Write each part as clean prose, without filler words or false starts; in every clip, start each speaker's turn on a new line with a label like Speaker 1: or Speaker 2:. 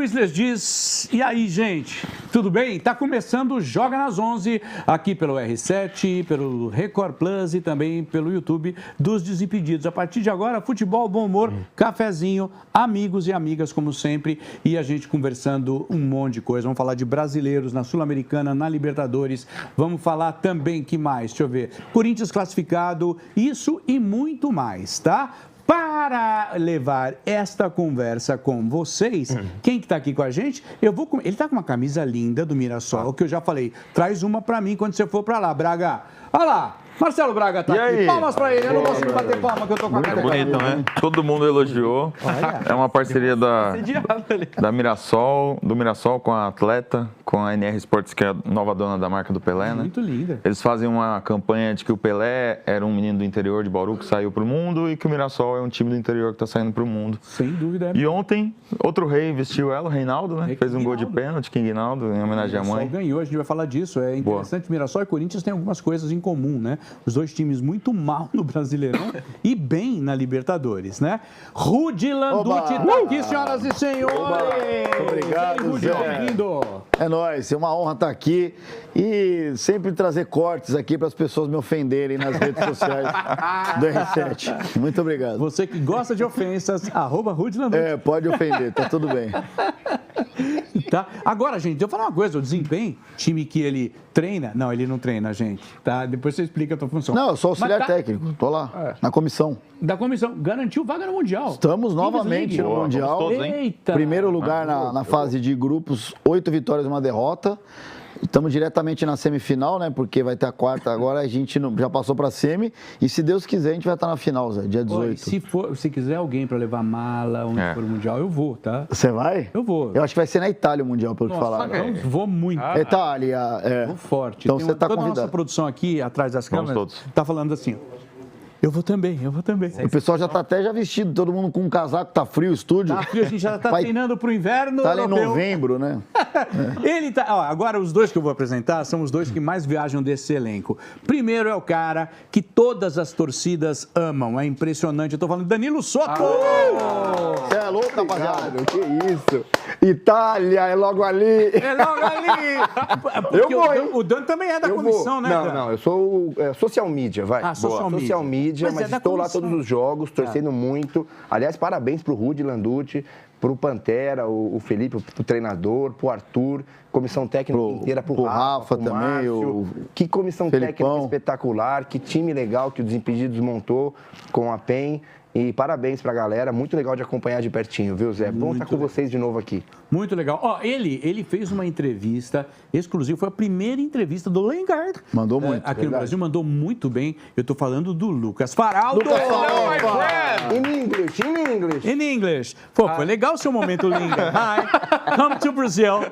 Speaker 1: Luiz lhes diz, e aí, gente, tudo bem? Tá começando o Joga nas 11, aqui pelo R7, pelo Record Plus e também pelo YouTube dos Desimpedidos. A partir de agora, futebol, bom humor, cafezinho, amigos e amigas, como sempre, e a gente conversando um monte de coisa. Vamos falar de brasileiros na Sul-Americana, na Libertadores, vamos falar também, que mais? Deixa eu ver, Corinthians classificado, isso e muito mais, tá? Para levar esta conversa com vocês, quem que tá aqui com a gente? Ele tá com uma camisa linda do Mirassol, que eu já falei, traz uma pra mim quando você for pra lá, Braga. Olha lá, Marcelo Braga tá aqui. Palmas pra ele, eu não consigo bater palma que eu tô com a cara.
Speaker 2: Bonito, né? Todo mundo elogiou. Olha. É uma parceria da Mirassol, do Mirassol com a Atleta, com a NR Sports, que é a nova dona da marca do Pelé, né?
Speaker 1: Muito linda.
Speaker 2: Eles fazem uma campanha de que o Pelé era um menino do interior de Bauru que saiu pro mundo e que o Mirassol é um time do interior que tá saindo pro mundo.
Speaker 1: Sem dúvida.
Speaker 2: E ontem, outro rei vestiu ela, o Reinaldo, né? Fez um gol de pênalti, King Rinaldo, em homenagem à mãe.
Speaker 1: Ganhou, a gente vai falar disso. É interessante, Mirassol e Corinthians têm algumas coisas em comum, né? Os dois times muito mal no Brasileirão e bem na Libertadores, né? Rudy Landucci tá aqui, senhoras e senhores!
Speaker 3: Obrigado,
Speaker 1: Zé.
Speaker 3: Bem-vindo! É nóis, é uma honra estar aqui e sempre trazer cortes aqui para as pessoas me ofenderem nas redes sociais do R7. Muito obrigado.
Speaker 1: Você que gosta de ofensas, @Rudy Landucci.
Speaker 3: É, pode ofender, tá tudo bem.
Speaker 1: Tá? Agora, gente, deixa eu falar uma coisa, o desempenho, time que ele treina, não, ele não treina, gente, tá? Depois você explica a tua função.
Speaker 3: Não, eu sou auxiliar técnico, tô lá, na comissão.
Speaker 1: Da comissão, garantiu vaga no Mundial.
Speaker 3: Estamos novamente no Mundial.
Speaker 2: Todos,
Speaker 1: eita!
Speaker 3: Primeiro lugar na fase de grupos, 8 vitórias e 1 derrota. Estamos diretamente na semifinal, né? Porque vai ter a quarta agora, a gente já passou para a semi. E se Deus quiser, a gente vai estar na final, Zé, dia 18.
Speaker 1: Se quiser alguém para levar mala, onde for o Mundial, eu vou, tá?
Speaker 3: Você vai?
Speaker 1: Eu vou.
Speaker 3: Eu acho que vai ser na Itália o Mundial, pelo que falaram.
Speaker 1: Eu vou muito.
Speaker 3: Itália,
Speaker 1: Vou forte.
Speaker 3: Então você está
Speaker 1: convidado. Toda a nossa
Speaker 3: convidado.
Speaker 1: produção aqui, atrás das câmeras,
Speaker 2: todos.
Speaker 1: tá falando assim, eu vou também.
Speaker 3: O pessoal já está até vestido, todo mundo com um casaco, tá frio o estúdio.
Speaker 1: Tá frio, a gente já tá treinando pro inverno.
Speaker 3: Tá ali em novembro, né?
Speaker 1: Ele tá. Ó, agora, os dois que eu vou apresentar são os dois que mais viajam desse elenco. Primeiro é o cara que todas as torcidas amam. É impressionante. Eu tô falando de Danilo Soto!
Speaker 3: Você é louco, rapaziada? Que isso? Itália, é logo ali.
Speaker 1: É logo ali! Porque
Speaker 4: Eu vou, hein?
Speaker 1: o Dan também é da comissão, né? Dan?
Speaker 4: Não, eu sou social media, vai.
Speaker 1: Social media.
Speaker 4: Social media, mas
Speaker 1: é
Speaker 4: estou lá
Speaker 1: comissão.
Speaker 4: todos os jogos, torcendo muito. Aliás, parabéns pro Rudy Landucci, pro Pantera, o Felipe, pro treinador, pro Arthur, comissão técnica inteira, pro Rafa
Speaker 3: também,
Speaker 4: Márcio. Que comissão
Speaker 3: Felipão.
Speaker 4: técnica espetacular, que time legal que o Desimpedidos montou com a PEN. E parabéns pra galera, muito legal de acompanhar de pertinho, viu, Zé? Bom estar com vocês de novo aqui.
Speaker 1: Muito legal. Ó, ele fez uma entrevista exclusiva, foi a primeira entrevista do Lingard.
Speaker 3: Mandou muito,
Speaker 1: Aqui no
Speaker 3: verdade.
Speaker 1: Brasil, mandou muito bem. Eu tô falando do Lucas Faraldo.
Speaker 4: In English.
Speaker 1: In English. Pô, foi legal o seu momento, Lingard. Hi, come to Brazil.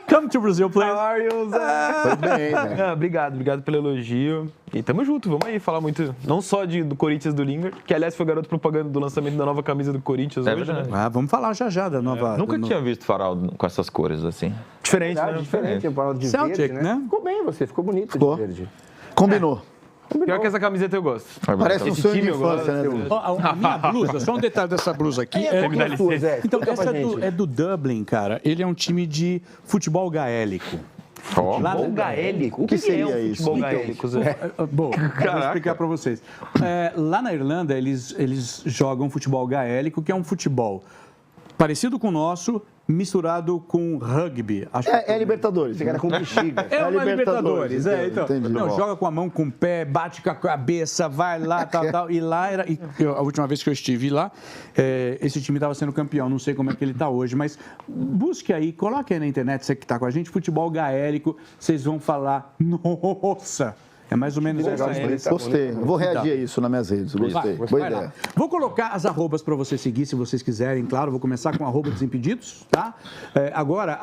Speaker 1: Come to Brazil, please.
Speaker 5: How are you, Zé?
Speaker 3: Foi bem, né?
Speaker 5: Obrigado pelo elogio. E tamo junto, vamos aí falar muito, não só do Corinthians do Lingard, que aliás foi garoto propaganda do lançamento da nova camisa do Corinthians hoje,
Speaker 2: verdade.
Speaker 5: né?
Speaker 1: Vamos falar já da nova...
Speaker 2: Nunca tinha visto Faraldo com essas cores assim.
Speaker 5: Diferente, né?
Speaker 4: Diferente, eu falo de
Speaker 1: Celtic,
Speaker 4: verde,
Speaker 1: né?
Speaker 4: Ficou bem você, ficou bonito
Speaker 3: Ficou.
Speaker 4: de verde.
Speaker 3: Combinou.
Speaker 5: Pior que essa camiseta eu gosto.
Speaker 3: Parece um
Speaker 5: Esse
Speaker 3: sonho de
Speaker 5: time eu
Speaker 3: infância, né?
Speaker 5: gosto.
Speaker 3: Dudu?
Speaker 1: Ó, a minha blusa, só um detalhe dessa blusa aqui.
Speaker 4: Zé,
Speaker 1: Então,
Speaker 4: explica
Speaker 1: essa
Speaker 4: pra gente.
Speaker 1: é do Dublin, cara. Ele é um time de futebol gaélico. Lá
Speaker 5: Futebol gaélico? O que
Speaker 3: seria
Speaker 5: é um
Speaker 3: isso?
Speaker 5: futebol gaélico, Zé?
Speaker 1: Bom, vou explicar para vocês. Lá na Irlanda, eles jogam futebol gaélico, que é um futebol parecido com o nosso, misturado com rugby. Acho que
Speaker 3: É Libertadores.
Speaker 4: Você era com bexiga.
Speaker 1: é uma Libertadores. Então.
Speaker 3: Entendi.
Speaker 1: Não, joga com a mão, com o pé, bate com a cabeça, vai lá, tal. E lá era... a última vez que eu estive lá, esse time estava sendo campeão. Não sei como é que ele está hoje, mas busque aí, coloque aí na internet, você que está com a gente, futebol gaélico, vocês vão falar, nossa... É mais ou menos essa.
Speaker 3: Gostei. Vou reagir a isso nas minhas redes. Gostei. Boa
Speaker 1: Vai lá.
Speaker 3: ideia.
Speaker 1: Vou colocar as arrobas para você seguir, se vocês quiserem, claro. Vou começar com @Desimpedidos, tá? Agora,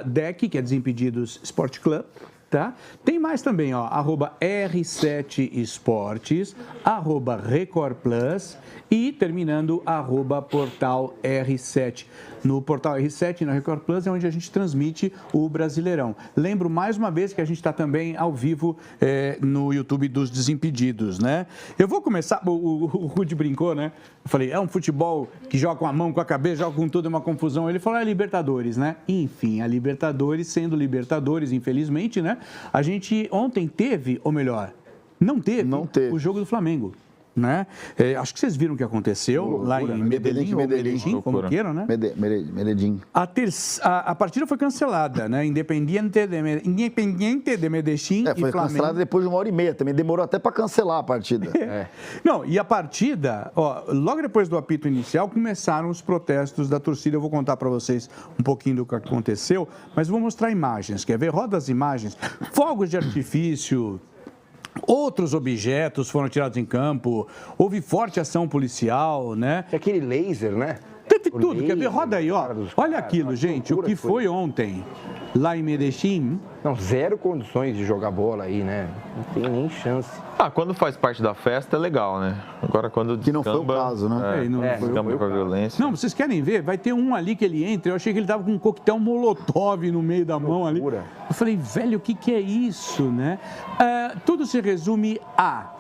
Speaker 1: @DEC, que é Desimpedidos Sport Club. Tá? Tem mais também, ó, @R7esportes, @Record Plus e terminando @Portal R7. No Portal R7 e na Record Plus é onde a gente transmite o Brasileirão. Lembro mais uma vez que a gente está também ao vivo no YouTube dos Desimpedidos, né? Eu vou começar, o Rudy brincou, né? Eu falei, é um futebol que joga com a mão, com a cabeça, joga com tudo, é uma confusão. Ele falou, é Libertadores, né? Enfim, a Libertadores sendo Libertadores, infelizmente, né? A gente ontem teve, ou melhor, não teve o jogo do Flamengo. Né? Acho que vocês viram o que aconteceu lá em Medellín, como queiram, né?
Speaker 3: Medellín.
Speaker 1: A partida foi cancelada, né? Independiente de Medellín e
Speaker 3: foi cancelada depois de 1h30, também demorou até para cancelar a partida.
Speaker 1: Não, e a partida, ó, logo depois do apito inicial, começaram os protestos da torcida. Eu vou contar para vocês um pouquinho do que aconteceu, mas vou mostrar imagens. Quer ver? Roda as imagens. Fogos de artifício. Outros objetos foram tirados em campo, houve forte ação policial, né?
Speaker 4: Aquele laser, né?
Speaker 1: Tem tudo, quer ver? Roda aí, ó. Olha aquilo, gente, o que foi ontem lá em Medellín.
Speaker 4: Não, zero condições de jogar bola aí, né? Não tem nem chance.
Speaker 2: Quando faz parte da festa é legal, né? Agora quando descamba...
Speaker 3: Que não foi o caso, né?
Speaker 2: Descamba com a violência.
Speaker 1: Não, vocês querem ver? Vai ter um ali que ele entra, eu achei que ele tava com um coquetel molotov no meio da mão ali. Eu falei, velho, o que é isso, né? Tudo se resume a...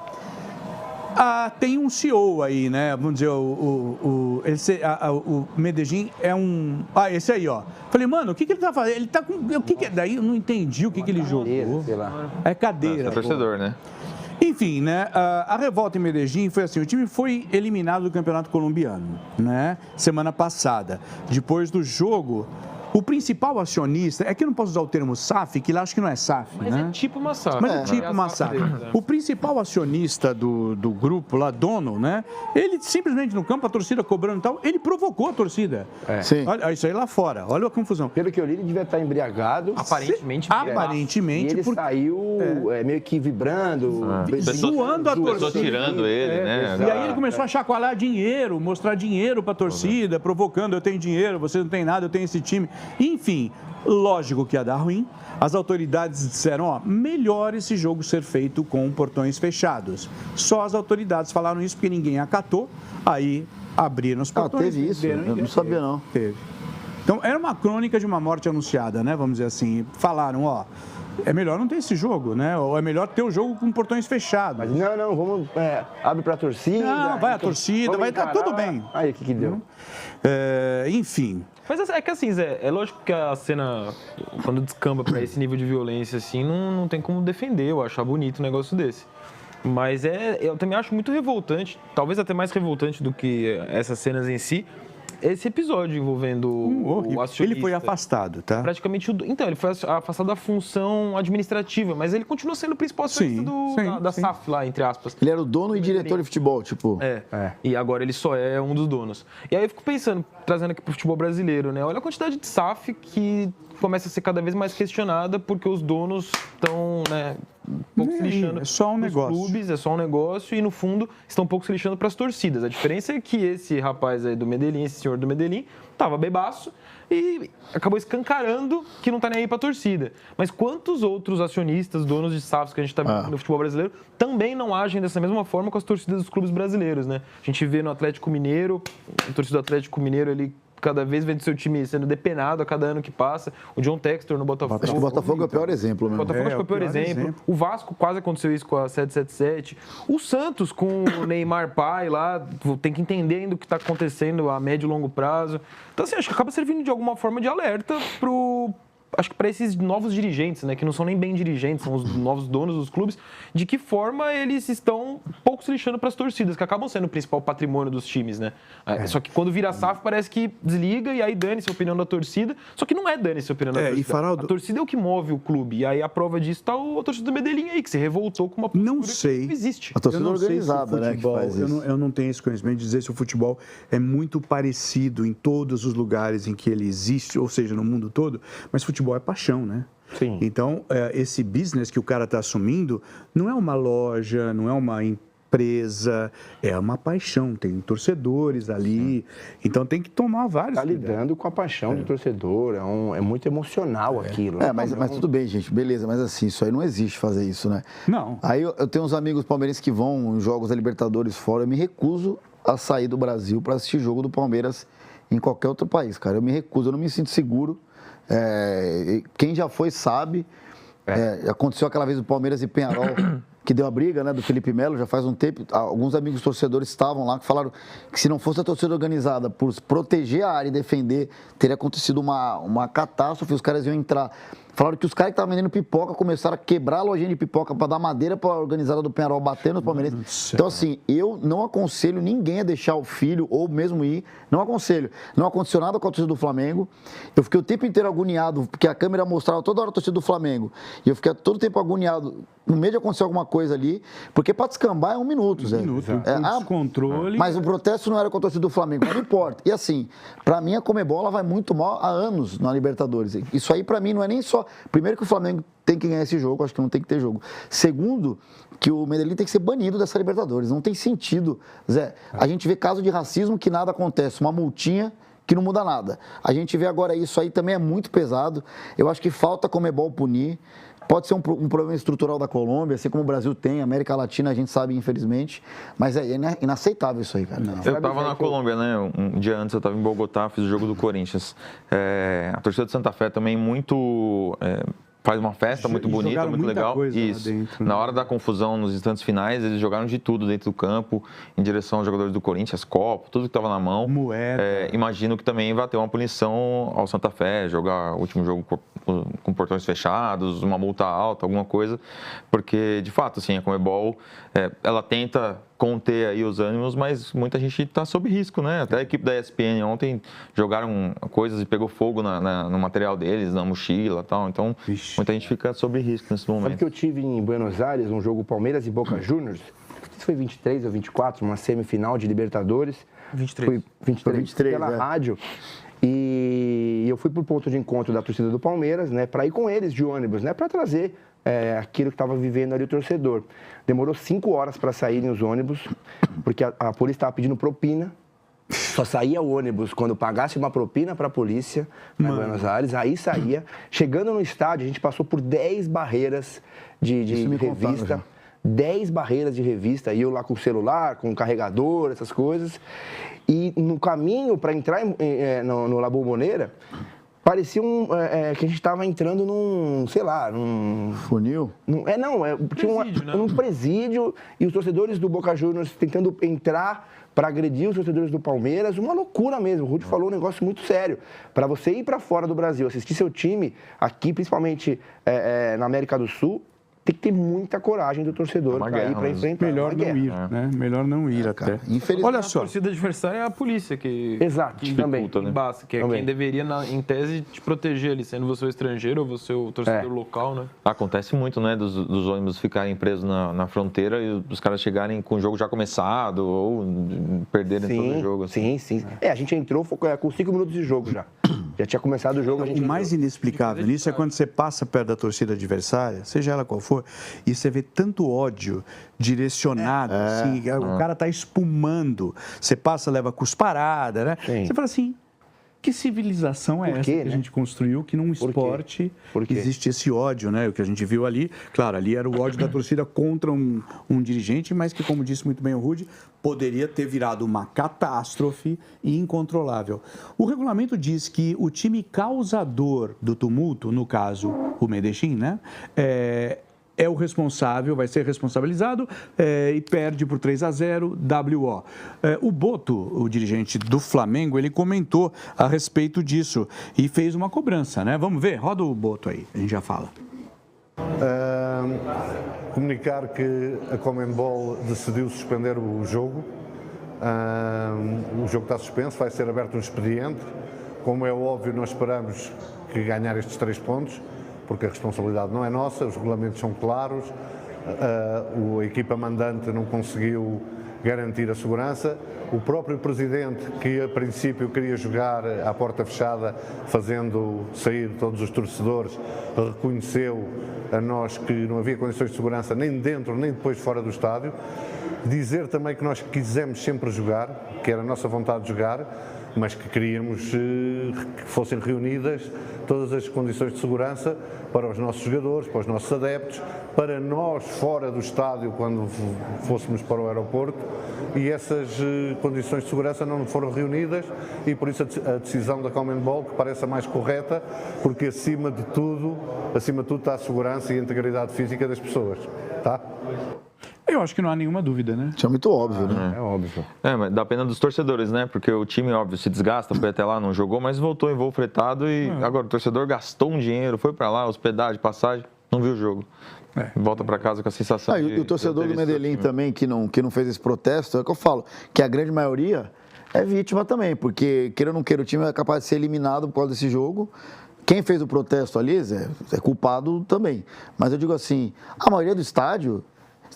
Speaker 1: tem um CEO aí, né? Vamos dizer, o Medellín é um... esse aí, ó. Falei, mano, o que ele tá fazendo? Ele tá com... O que é? Daí eu não entendi o que ele jogou.
Speaker 4: Sei lá.
Speaker 1: É cadeira.
Speaker 2: É torcedor, né?
Speaker 1: Enfim, né? A revolta em Medellín foi assim, o time foi eliminado do Campeonato Colombiano, né? Semana passada. Depois do jogo... O principal acionista, é que eu não posso usar o termo SAF, que lá acho que não é SAF,
Speaker 5: mas
Speaker 1: né?
Speaker 5: é tipo uma SAF.
Speaker 1: Mas é tipo uma SAF. O principal acionista do grupo lá, dono, né? Ele simplesmente no campo, a torcida cobrando e tal, ele provocou a torcida.
Speaker 3: Sim.
Speaker 1: Olha isso aí lá fora, olha a confusão.
Speaker 4: Pelo que eu li, ele devia estar embriagado.
Speaker 5: Aparentemente.
Speaker 1: Aparentemente.
Speaker 4: E ele saiu meio que vibrando.
Speaker 1: Zoando a torcida.
Speaker 2: Pessoa tirando ele, né?
Speaker 1: E aí ele começou a chacoalhar dinheiro, mostrar dinheiro pra torcida, provocando, eu tenho dinheiro, você não tem nada, eu tenho esse time. Enfim, lógico que ia dar ruim. As autoridades disseram, ó, melhor esse jogo ser feito com portões fechados. Só as autoridades falaram isso porque ninguém acatou, aí abriram os portões.
Speaker 3: Teve isso? Eu não sabia não.
Speaker 1: Teve. Então, era uma crônica de uma morte anunciada, né? Vamos dizer assim. Falaram, ó, é melhor não ter esse jogo, né? Ou é melhor ter o jogo com portões fechados.
Speaker 4: Mas não, vamos, abre pra torcida.
Speaker 1: Não, vai a torcida, vai estar tudo bem.
Speaker 4: Aí, o que deu?
Speaker 1: Enfim.
Speaker 5: Mas é que assim, Zé, é lógico que a cena, quando descamba pra esse nível de violência, assim, não tem como defender, eu achar bonito um negócio desse. Mas eu também acho muito revoltante, talvez até mais revoltante do que essas cenas em si, esse episódio envolvendo o acionista.
Speaker 1: Ele foi afastado, tá?
Speaker 5: Praticamente, então, ele foi afastado da função administrativa, mas ele continua sendo o principal acionista da SAF lá, entre aspas.
Speaker 3: Ele era o dono e diretor de futebol, tipo...
Speaker 5: E agora ele só é um dos donos. E aí eu fico pensando, trazendo aqui pro futebol brasileiro, né? Olha a quantidade de SAF que começa a ser cada vez mais questionada porque os donos estão, né, um pouco se lixando.
Speaker 1: É só um negócio.
Speaker 5: Clubes, é só um negócio e, no fundo, estão um pouco se lixando para as torcidas. A diferença é que esse rapaz aí do Medellín, esse senhor do Medellín, estava bebaço e acabou escancarando que não está nem aí para a torcida. Mas quantos outros acionistas, donos de SAFs que a gente está vendo no futebol brasileiro, também não agem dessa mesma forma com as torcidas dos clubes brasileiros, né? A gente vê no Atlético Mineiro, a torcida do Atlético Mineiro, ele cada vez vendo seu time sendo depenado a cada ano que passa. O John Textor no Botafogo.
Speaker 3: Acho que o Botafogo é o pior exemplo mesmo.
Speaker 5: O Botafogo acho que é o pior exemplo. O Vasco quase aconteceu isso com a 777. O Santos com o Neymar pai lá, tem que entender ainda o que está acontecendo a médio e longo prazo. Então, assim, acho que acaba servindo de alguma forma de alerta acho que para esses novos dirigentes, né, que não são nem bem dirigentes, são os novos donos dos clubes, de que forma eles estão pouco se lixando para as torcidas, que acabam sendo o principal patrimônio dos times, né? Só que quando vira SAF parece que desliga e aí dane-se a opinião da torcida, só que não é dane-se a opinião da torcida.
Speaker 1: Faraldo...
Speaker 5: A torcida é o que move o clube, e aí a prova disso está a torcida do Medellín aí, que se revoltou com uma postura que não existe.
Speaker 3: A torcida organizada, né, que faz isso.
Speaker 1: Eu não tenho esse conhecimento de dizer se o futebol é muito parecido em todos os lugares em que ele existe, ou seja, no mundo todo, mas futebol é paixão, né?
Speaker 4: Sim.
Speaker 1: Então, esse business que o cara está assumindo não é uma loja, não é uma presa, é uma paixão, tem torcedores ali, então tem que tomar vários
Speaker 4: Tá
Speaker 1: cuidados.
Speaker 4: lidando com a paixão do torcedor, é muito emocional aquilo.
Speaker 3: Mas tudo bem, gente, beleza, mas assim, isso aí não existe fazer isso, né?
Speaker 1: Não.
Speaker 3: Aí eu tenho uns amigos palmeirenses que vão em jogos da Libertadores fora, eu me recuso a sair do Brasil para assistir jogo do Palmeiras em qualquer outro país, cara. Eu me recuso, eu não me sinto seguro. Quem já foi sabe. Aconteceu aquela vez do Palmeiras e Peñarol, que deu a briga, né, do Felipe Melo, já faz um tempo. Alguns amigos torcedores estavam lá que falaram que se não fosse a torcida organizada por proteger a área e defender, teria acontecido uma catástrofe, os caras iam entrar. Falaram que os caras que estavam vendendo pipoca começaram a quebrar a lojinha de pipoca para dar madeira para a organizada do Peñarol bater nos palmeirenses. Então, assim, eu não aconselho ninguém a deixar o filho ou mesmo ir. Não aconselho. Não aconteceu nada com a torcida do Flamengo. Eu fiquei o tempo inteiro agoniado, porque a câmera mostrava toda hora a torcida do Flamengo. E eu fiquei todo o tempo agoniado, no meio de acontecer alguma coisa ali, porque para descambar é 1 minuto, Zé.
Speaker 1: Descontrole.
Speaker 3: Mas o protesto não era com a torcida do Flamengo, mas não importa. E assim, para mim a Conmebol ela vai muito mal há anos na Libertadores. Isso aí para mim não é nem só... Primeiro que o Flamengo tem que ganhar esse jogo, acho que não tem que ter jogo. Segundo, que o Medellín tem que ser banido dessa Libertadores. Não tem sentido, Zé. A gente vê caso de racismo que nada acontece, uma multinha que não muda nada. A gente vê agora isso aí também é muito pesado. Eu acho que falta a Conmebol punir. Pode ser um problema estrutural da Colômbia, assim como o Brasil tem, a América Latina a gente sabe, infelizmente, mas é inaceitável isso aí, cara.
Speaker 2: Eu estava na Colômbia, né? Um dia antes eu estava em Bogotá, fiz o jogo do Corinthians. A torcida de Santa Fé também muito... faz uma festa muito bonita, muito legal. Isso. Dentro, né? Na hora da confusão, nos instantes finais, eles jogaram de tudo dentro do campo, em direção aos jogadores do Corinthians, copo, tudo que estava na mão.
Speaker 1: Moeda.
Speaker 2: Imagino que também vai ter uma punição ao Santa Fé, jogar o último jogo com portões fechados, uma multa alta, alguma coisa, porque, de fato, assim, a Conmebol, ela tenta conter aí os ânimos, mas muita gente está sob risco, né? Até a equipe da ESPN ontem jogaram coisas e pegou fogo no material deles, na mochila e tal, então muita gente fica sob risco nesse momento.
Speaker 4: Sabe que eu tive em Buenos Aires um jogo Palmeiras e Boca Juniors, não sei se foi 23 ou 24, uma semifinal de Libertadores.
Speaker 5: 23.
Speaker 4: Foi 23 pela rádio. E eu fui pro ponto de encontro da torcida do Palmeiras, né, para ir com eles de ônibus, né, para trazer aquilo que estava vivendo ali o torcedor. Demorou 5 horas para saírem os ônibus, porque a polícia estava pedindo propina. Só saía o ônibus quando pagasse uma propina para a polícia em Buenos Aires, aí saía. Chegando no estádio, a gente passou por 10 barreiras de revista. 10 barreiras de revista, e eu lá com o celular, com o carregador, essas coisas. E no caminho para entrar no La Bombonera, parecia que a gente estava entrando num, sei lá, num...
Speaker 3: Funil?
Speaker 4: Tinha um presídio, e os torcedores do Boca Juniors tentando entrar para agredir os torcedores do Palmeiras, uma loucura mesmo. O Rudy falou um negócio muito sério. Para você ir para fora do Brasil, assistir seu time aqui, principalmente na América do Sul, tem que ter muita coragem do torcedor para ir para enfrentar.
Speaker 1: Melhor não ir, né? Melhor não ir até.
Speaker 3: Infelizmente.
Speaker 1: Olha só.
Speaker 5: A torcida adversária é a polícia que
Speaker 4: também.
Speaker 5: Embaça, que é quem deveria, em tese, te proteger ali, sendo você o estrangeiro ou você o torcedor local, né?
Speaker 2: Acontece muito, né, dos ônibus ficarem presos na fronteira e os caras chegarem com o jogo já começado ou perderem todo o jogo. Assim.
Speaker 4: Sim. A gente entrou com 5 minutos de jogo já. Já tinha começado o jogo.
Speaker 1: O mais inexplicável nisso é quando você passa perto da torcida adversária, seja ela qual for, e você vê tanto ódio direcionado, assim, o cara tá espumando, você passa, leva cusparada, né?
Speaker 4: Sim.
Speaker 1: Você fala assim, que civilização é essa que a gente construiu, que num esporte existe esse ódio, né? O que a gente viu ali, claro, ali era o ódio da torcida contra um dirigente, mas que, como disse muito bem o Rudy, poderia ter virado uma catástrofe incontrolável. O regulamento diz que o time causador do tumulto, no caso o Medellín, né? É o responsável, vai ser responsabilizado e perde por 3-0, WO. O Boto, o dirigente do Flamengo, ele comentou a respeito disso e fez uma cobrança, né? Vamos ver, roda o Boto aí, a gente já fala.
Speaker 6: Comunicar que a Conmebol decidiu suspender o jogo. O jogo está suspenso, vai ser aberto um expediente. Como é óbvio, nós esperamos que ganhar estes 3 pontos, porque a responsabilidade não é nossa, os regulamentos são claros, a equipa mandante não conseguiu garantir a segurança, o próprio presidente, que a princípio queria jogar à porta fechada, fazendo sair todos os torcedores, reconheceu a nós que não havia condições de segurança nem dentro nem depois fora do estádio. Dizer também que nós quisemos sempre jogar, que era a nossa vontade de jogar, mas que queríamos que fossem reunidas todas as condições de segurança para os nossos jogadores, para os nossos adeptos, para nós fora do estádio quando fôssemos para o aeroporto, e essas condições de segurança não foram reunidas e por isso a decisão da CONMEBOL que parece a mais correta, porque acima de tudo está a segurança e a integridade física das pessoas, tá?
Speaker 1: Eu acho que não há nenhuma dúvida, né?
Speaker 3: Isso é muito óbvio, né?
Speaker 4: É óbvio.
Speaker 2: Mas dá pena dos torcedores, né? Porque o time, óbvio, se desgasta, foi até lá, não jogou, mas voltou em voo fretado e agora o torcedor gastou um dinheiro, foi para lá, hospedagem, passagem, não viu o jogo. Volta para casa com a sensação
Speaker 3: E o torcedor do Medellín também, que não fez esse protesto, é o que eu falo, que a grande maioria é vítima também, porque, queira ou não queira, o time é capaz de ser eliminado por causa desse jogo. Quem fez o protesto ali, Zé, é culpado também. Mas eu digo assim, a maioria do estádio,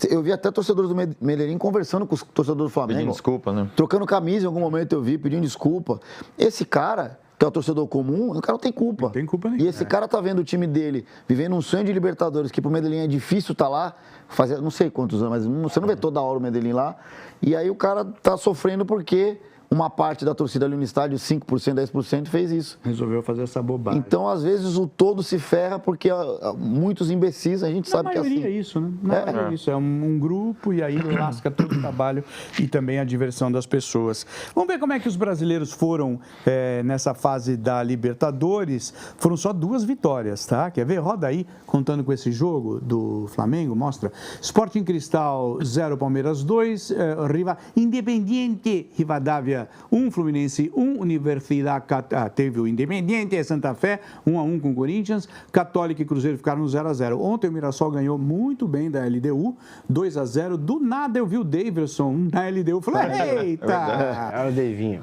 Speaker 3: eu vi até torcedores do Medellín conversando com os torcedores do Flamengo.
Speaker 2: Pedindo desculpa, né?
Speaker 3: Trocando camisa em algum momento eu vi, pedindo desculpa. Esse cara, que é o torcedor comum, o cara não tem culpa.
Speaker 1: Não tem culpa nenhuma.
Speaker 3: E esse cara tá vendo o time dele vivendo um sonho de Libertadores, que pro Medellín é difícil tá lá, fazer não sei quantos anos, mas você não vê toda hora o Medellín lá. E aí o cara tá sofrendo porque uma parte da torcida ali no estádio, 5%, 10%, fez isso.
Speaker 1: Resolveu fazer essa bobagem.
Speaker 3: Então, às vezes, o todo se ferra porque muitos imbecis, a gente sabe que é assim.
Speaker 1: Na maioria é isso, né? Na maioria é isso. É um grupo e aí lasca todo o trabalho e também a diversão das pessoas. Vamos ver como é que os brasileiros foram nessa fase da Libertadores. Foram só 2 vitórias, tá? Quer ver? Roda aí, contando com esse jogo do Flamengo, mostra. Sporting Cristal 0, Palmeiras 2, Independiente Rivadavia 1, Fluminense 1, Universidade teve o Independiente, Santa Fé 1-1 com o Corinthians, Católica e Cruzeiro ficaram no 0-0. Ontem o Mirassol ganhou muito bem da LDU, 2-0. Do nada eu vi o Davidson na LDU, falei, eita!
Speaker 4: É o Davinho.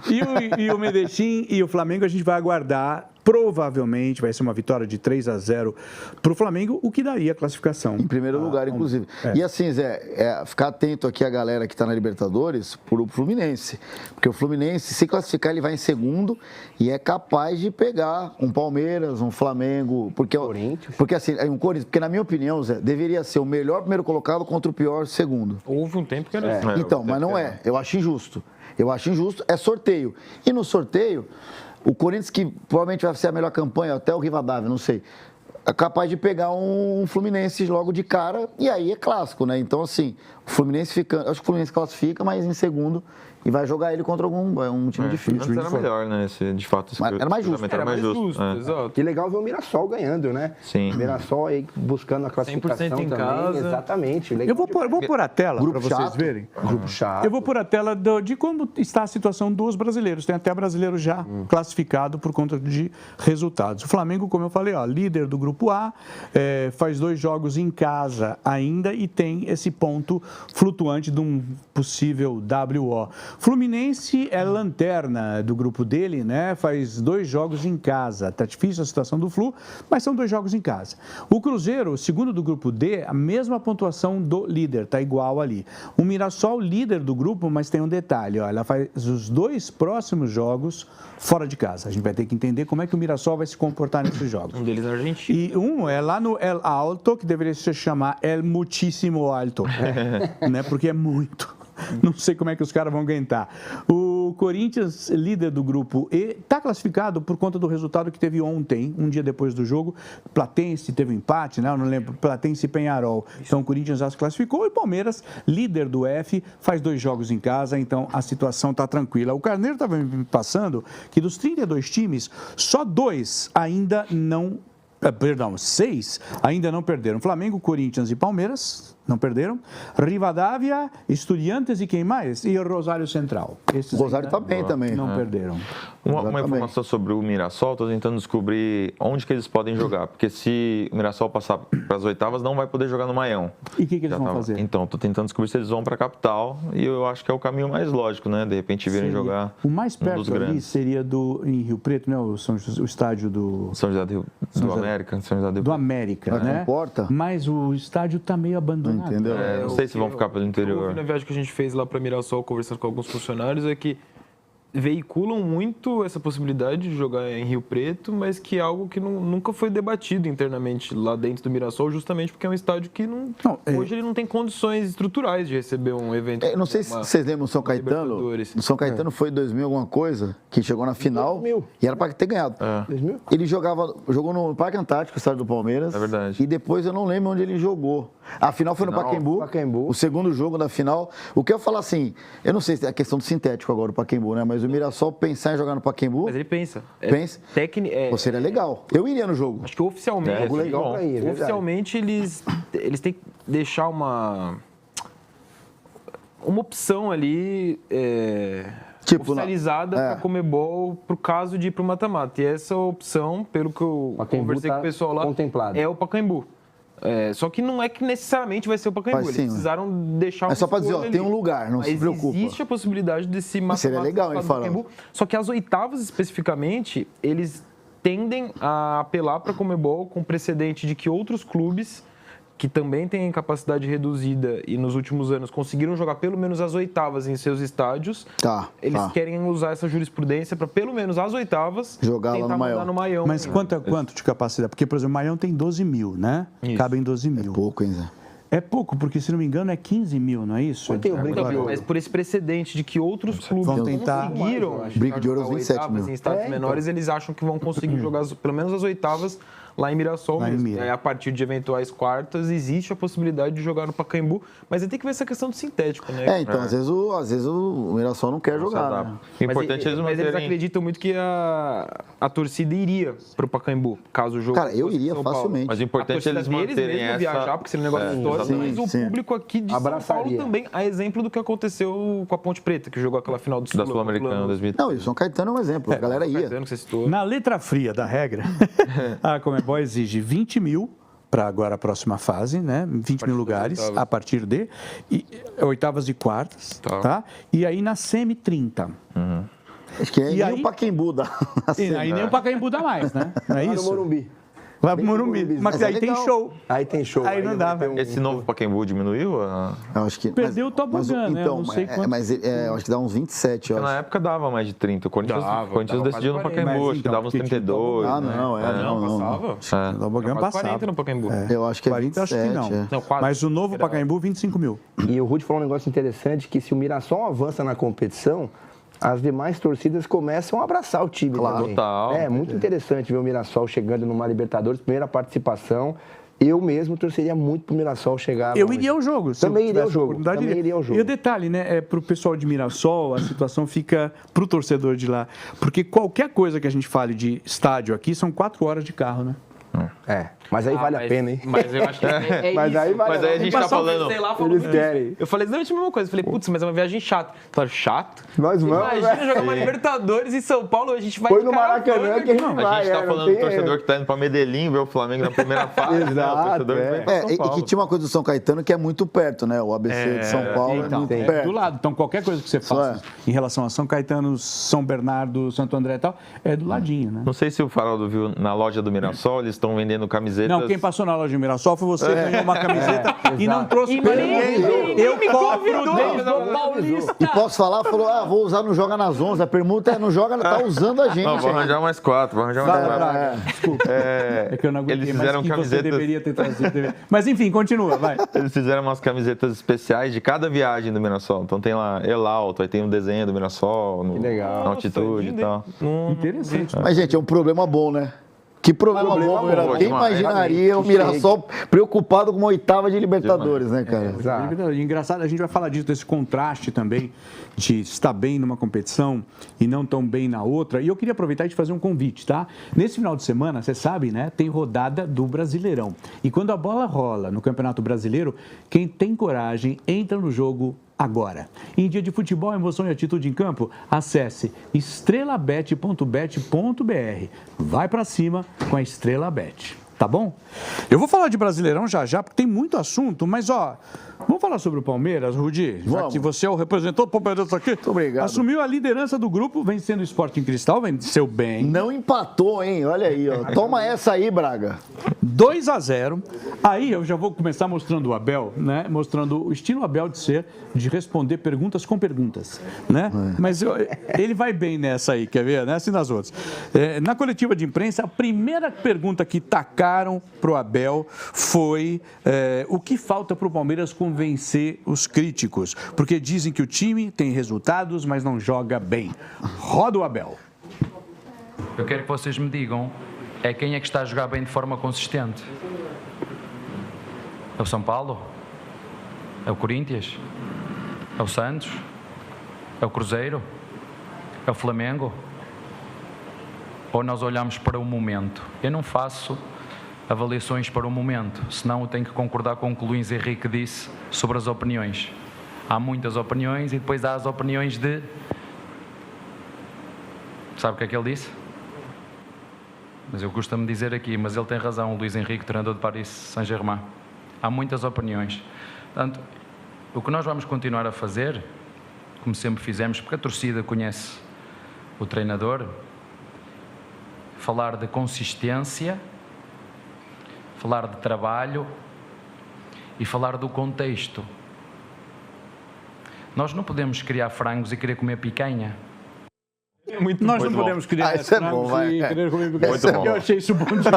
Speaker 1: E o Medellín e o Flamengo a gente vai aguardar. Provavelmente vai ser uma vitória de 3-0 para o Flamengo, o que daria a classificação.
Speaker 3: Em primeiro lugar, inclusive. E assim, Zé, ficar atento aqui a galera que está na Libertadores pro Fluminense. Porque o Fluminense, se classificar, ele vai em segundo e é capaz de pegar um Palmeiras, um Flamengo.
Speaker 4: Corinthians.
Speaker 3: Porque assim, um Corinthians, porque na minha opinião, Zé, deveria ser o melhor primeiro colocado contra o pior segundo.
Speaker 5: Houve um tempo que era assim.
Speaker 3: Então, mas não é. Eu acho injusto. É sorteio. E no sorteio, o Corinthians, que provavelmente vai ser a melhor campanha, até o Rivadavia, não sei, é capaz de pegar um Fluminense logo de cara, e aí é clássico, né? Então, assim, o Fluminense fica. Acho que o Fluminense classifica, mas em segundo, e vai jogar ele contra um time difícil.
Speaker 2: Antes era melhor, né? De fato,
Speaker 3: Mas era mais justo.
Speaker 2: Era mais justo.
Speaker 5: Exato.
Speaker 4: Que legal ver o Mirassol ganhando, né?
Speaker 2: Sim.
Speaker 4: O Mirassol aí buscando a classificação
Speaker 5: 100% em
Speaker 4: também.
Speaker 5: casa.
Speaker 4: Exatamente. Legal
Speaker 1: Eu vou pôr a tela para vocês
Speaker 3: chato.
Speaker 1: verem.
Speaker 4: Grupo chato.
Speaker 1: Eu vou pôr a tela de como está a situação dos brasileiros. Tem até brasileiro já classificado por conta de resultados. O Flamengo, como eu falei, líder do Grupo A, faz 2 jogos em casa ainda e tem esse ponto flutuante de um possível WO. Fluminense é lanterna do grupo dele, né? Faz 2 jogos em casa. Tá difícil a situação do Flu, mas são 2 jogos em casa. O Cruzeiro, segundo do grupo D, a mesma pontuação do líder, tá igual ali. O Mirassol, líder do grupo, mas tem um detalhe, ela faz os 2 próximos jogos fora de casa. A gente vai ter que entender como é que o Mirassol vai se comportar nesses jogos.
Speaker 5: Um deles é argentino.
Speaker 1: E um é lá no El Alto, que deveria se chamar El Muchísimo Alto, né? Porque é muito. Não sei como é que os caras vão aguentar. O Corinthians, líder do grupo E, está classificado por conta do resultado que teve ontem, um dia depois do jogo. Platense teve um empate, né? Eu não lembro. Platense e Penharol. Então o Corinthians já se classificou. E o Palmeiras, líder do F, faz 2 jogos em casa, então a situação está tranquila. O Carneiro estava me passando que dos 32 times, só 2 ainda não. 6 ainda não perderam. Flamengo, Corinthians e Palmeiras não perderam. Rivadavia, Estudiantes e quem mais? E o Rosário Central. Esses
Speaker 3: O Rosário
Speaker 1: ainda
Speaker 3: está bem também.
Speaker 1: não perderam.
Speaker 2: Uma informação sobre o Mirassol, estou tentando descobrir onde que eles podem jogar. Porque se o Mirassol passar para as oitavas, não vai poder jogar no Maião.
Speaker 1: E o que eles vão fazer?
Speaker 2: Então, estou tentando descobrir se eles vão para a capital. E eu acho que é o caminho mais lógico, né? De repente virem jogar.
Speaker 1: O mais
Speaker 2: um dos
Speaker 1: perto ali
Speaker 2: grandes.
Speaker 1: seria em Rio Preto, né? O estádio do
Speaker 2: São José do América. São José
Speaker 1: do América,
Speaker 3: Mas
Speaker 1: né?
Speaker 3: não importa.
Speaker 1: Mas o estádio está meio abandonado.
Speaker 3: Entendeu?
Speaker 2: Não sei se vão ficar pelo
Speaker 5: Eu
Speaker 2: interior.
Speaker 5: ouvi na viagem que a gente fez lá para Mirassol, conversando com alguns funcionários, é que veiculam muito essa possibilidade de jogar em Rio Preto, mas que é algo que nunca foi debatido internamente lá dentro do Mirassol, justamente porque é um estádio que hoje ele não tem condições estruturais de receber um evento.
Speaker 3: Não sei se vocês lembram do São Caetano. O São Caetano foi em 2000 alguma coisa, que chegou na final
Speaker 4: 2000.
Speaker 3: e era para ter ganhado.
Speaker 4: 2000?
Speaker 3: Ele jogou no Parque Antártico, estádio do Palmeiras.
Speaker 2: É verdade.
Speaker 3: E depois eu não lembro onde ele jogou. A final foi no Pacaembu. O segundo jogo da final. O que eu falo assim, eu não sei se é a questão do sintético agora, o Pacaembu, né? Mas o Mirassol pensar em jogar no Pacaembu.
Speaker 5: Mas ele pensa.
Speaker 3: Pensa. Ou seria legal. Eu iria no jogo.
Speaker 5: Acho que oficialmente.
Speaker 4: Algo legal pra ir,
Speaker 5: oficialmente eles têm que deixar uma opção ali oficializada para Comebol pro caso de ir pro mata-mata. E essa opção, pelo que eu conversei com o pessoal lá, é o Pacaembu. Só que não é que necessariamente vai ser o Pacaembu. Eles precisaram deixar uma
Speaker 3: É só para dizer,
Speaker 5: ali.
Speaker 3: tem um lugar, não se preocupa.
Speaker 5: Existe a possibilidade desse mata-mata.
Speaker 3: Seria legal, hein,
Speaker 5: Pacaembu. Só que as oitavas, especificamente, eles tendem a apelar para a Comebol com precedente de que outros clubes que também têm capacidade reduzida e nos últimos anos conseguiram jogar pelo menos as oitavas em seus estádios, eles querem usar essa jurisprudência para pelo menos as oitavas
Speaker 3: jogar lá
Speaker 5: no Maião.
Speaker 1: Mas quanto de capacidade? Porque, por exemplo, o Maião tem 12 mil, né?
Speaker 5: Isso.
Speaker 1: Cabem 12 mil.
Speaker 3: É pouco, hein, Zé?
Speaker 1: É pouco, porque, se não me engano, é 15 mil, não é isso?
Speaker 4: Tem o Brinco de Ouro.
Speaker 5: Mas por esse precedente de que outros clubes
Speaker 1: vão tentar
Speaker 5: conseguiram
Speaker 3: Brinco de Ouro, 27 mil.
Speaker 5: em estádios menores, eles acham que vão conseguir jogar pelo menos as oitavas lá em Mirassol mesmo. A partir de eventuais quartas, existe a possibilidade de jogar no Pacaembu, mas aí tem que ver essa questão do sintético, né?
Speaker 3: Então, às vezes o Mirassol não quer jogar, né?
Speaker 2: O importante é eles
Speaker 5: mas eles
Speaker 2: manterem...
Speaker 5: acreditam muito que a torcida iria pro Pacaembu, caso o jogo
Speaker 3: Cara, eu
Speaker 5: fosse
Speaker 3: iria
Speaker 5: São Paulo.
Speaker 3: facilmente.
Speaker 2: Mas o importante é eles manterem
Speaker 5: mesmo
Speaker 2: essa...
Speaker 5: viajar, porque seria um negócio histórico, mas o público aqui de São Paulo também, a exemplo do que aconteceu com a Ponte Preta, que jogou aquela final
Speaker 2: da Sul-Americana 2013.
Speaker 3: Não, e o São Caetano é um exemplo, a galera ia.
Speaker 5: Que você citou.
Speaker 1: Na letra fria da regra, a Comebol exige 20 mil para agora a próxima fase, né? 20 mil lugares a partir de oitavas e quartas, tá? E aí na semi 30.
Speaker 3: Acho que nem o Pacaembu dá.
Speaker 1: E aí nem o Pacaembu dá mais, né? Não é isso?
Speaker 4: No Morumbi.
Speaker 1: Vai pro Morumbi. Mas aí tem show.
Speaker 4: Aí tem show.
Speaker 1: Aí não dá, velho.
Speaker 2: Esse novo Pacaembu diminuiu?
Speaker 3: Eu acho que,
Speaker 1: Perdeu o tobogã, né? Eu não sei quanto.
Speaker 3: Mas eu acho que dá uns 27, eu acho.
Speaker 2: Na época dava mais de 30. O Corinthians decidiu no Pacaembu, acho que dava uns 32.
Speaker 1: Passava? O tobogã passava.
Speaker 5: 40 no Pacaembu.
Speaker 3: Eu acho que é
Speaker 1: 40
Speaker 3: 27.
Speaker 1: acho que não. Mas o novo Pacaembu, 25 mil.
Speaker 4: E o Rudy falou um negócio interessante, que se o Mirassol avança na competição, as demais torcidas começam a abraçar o time.
Speaker 3: Claro.
Speaker 2: Total.
Speaker 4: É muito interessante ver o Mirassol chegando numa Libertadores, primeira participação. Eu mesmo torceria muito pro Mirassol chegar.
Speaker 1: Eu iria ao jogo.
Speaker 4: Também iria ao jogo.
Speaker 1: E o detalhe, né? Pro pessoal de Mirassol, a situação fica pro torcedor de lá. Porque qualquer coisa que a gente fale de estádio aqui, são 4 horas de carro, né?
Speaker 4: Mas aí vale a pena, hein?
Speaker 5: Mas eu acho que
Speaker 4: Mas aí vale
Speaker 2: Mas aí a gente tá falando...
Speaker 4: Eles querem.
Speaker 5: Eu falei exatamente a mesma coisa. Eu falei, putz, mas é uma viagem chata. Falaram, chato?
Speaker 4: Nós vamos.
Speaker 5: Imagina jogar uma Libertadores em São Paulo, a gente vai
Speaker 4: Põe no Maracanã que a gente vai.
Speaker 2: A gente tá falando do torcedor que tá indo pra Medellín ver o Flamengo na primeira fase.
Speaker 4: Exato,
Speaker 3: E que tinha uma coisa do São Caetano que é muito perto, né? O ABC de São Paulo é muito perto.
Speaker 1: Do lado. Então, qualquer coisa que você faça em relação a São Caetano, São Bernardo, Santo André e tal, é do ladinho, né?
Speaker 2: Não sei se o Faroldo viu na loja do Mirassol, eles estão vendendo camisetas...
Speaker 1: Não, quem passou na loja de Mirassol foi você, ganhou uma camiseta e não trouxe pra ninguém. Eu cobro desde o Paulista.
Speaker 3: E posso falar? Falou, vou usar no Joga nas 11. A pergunta é, não joga, tá usando a gente.
Speaker 2: Não, vou arranjar mais 4,
Speaker 1: Desculpa. É que eu não aguentei,
Speaker 2: eles fizeram
Speaker 1: mas que
Speaker 2: camisetas...
Speaker 1: você deveria ter trazido. Mas enfim, continua, vai.
Speaker 2: Eles fizeram umas camisetas especiais de cada viagem do Mirassol. Então tem lá Elalto, aí tem um desenho do Mirassol,
Speaker 4: legal.
Speaker 2: na altitude e tal.
Speaker 1: Interessante.
Speaker 3: Mas, gente, é um problema bom, né? Que problema bom, Mirassol. Quem imaginaria o Mirassol preocupado com uma oitava de Libertadores, né, cara?
Speaker 1: Engraçado, a gente vai falar disso, desse contraste também, de estar bem numa competição e não tão bem na outra. E eu queria aproveitar e te fazer um convite, tá? Nesse final de semana, você sabe, né, tem rodada do Brasileirão. E quando a bola rola no Campeonato Brasileiro, quem tem coragem entra no jogo agora. Em dia de futebol, emoção e atitude em campo, acesse estrelabet.bet.br. Vai pra cima com a Estrela Bet. tá bom? Eu vou falar de Brasileirão já, porque tem muito assunto, mas vamos falar sobre o Palmeiras, Rudi? Já que você é o representante do Palmeiras aqui.
Speaker 3: Muito obrigado.
Speaker 1: Assumiu a liderança do grupo, vencendo o Sporting Cristal, venceu bem.
Speaker 3: Não empatou, hein? Olha aí, ó. Toma essa aí, Braga.
Speaker 1: 2-0. Aí eu já vou começar mostrando o Abel, né? Mostrando o estilo Abel de ser, de responder perguntas com perguntas, né? Mas ele vai bem nessa aí, quer ver? Nessa e nas outras. Na coletiva de imprensa, a primeira pergunta que tacaram pro Abel foi o que falta pro Palmeiras convencer os críticos, porque dizem que o time tem resultados, mas não joga bem. Roda o Abel.
Speaker 7: Eu quero que vocês me digam quem é que está a jogar bem de forma consistente. É o São Paulo? É o Corinthians? É o Santos? É o Cruzeiro? É o Flamengo? Ou nós olhamos para o momento? Eu não faço avaliações para o momento, senão eu tenho que concordar com o que o Luís Henrique disse sobre as opiniões. Há muitas opiniões e depois há as opiniões de... Sabe o que é que ele disse? Mas eu costumo dizer aqui, mas ele tem razão, o Luís Henrique, treinador de Paris Saint-Germain. Há muitas opiniões. Portanto, o que nós vamos continuar a fazer, como sempre fizemos, porque a torcida conhece o treinador, falar de consistência, falar de trabalho e falar do contexto. Nós não podemos criar frangos e querer comer picanha.
Speaker 1: Nós não podemos criar
Speaker 3: isso é bom, vai.
Speaker 1: e querer comer picanha.
Speaker 2: Muito bom.
Speaker 1: Eu achei isso bom demais.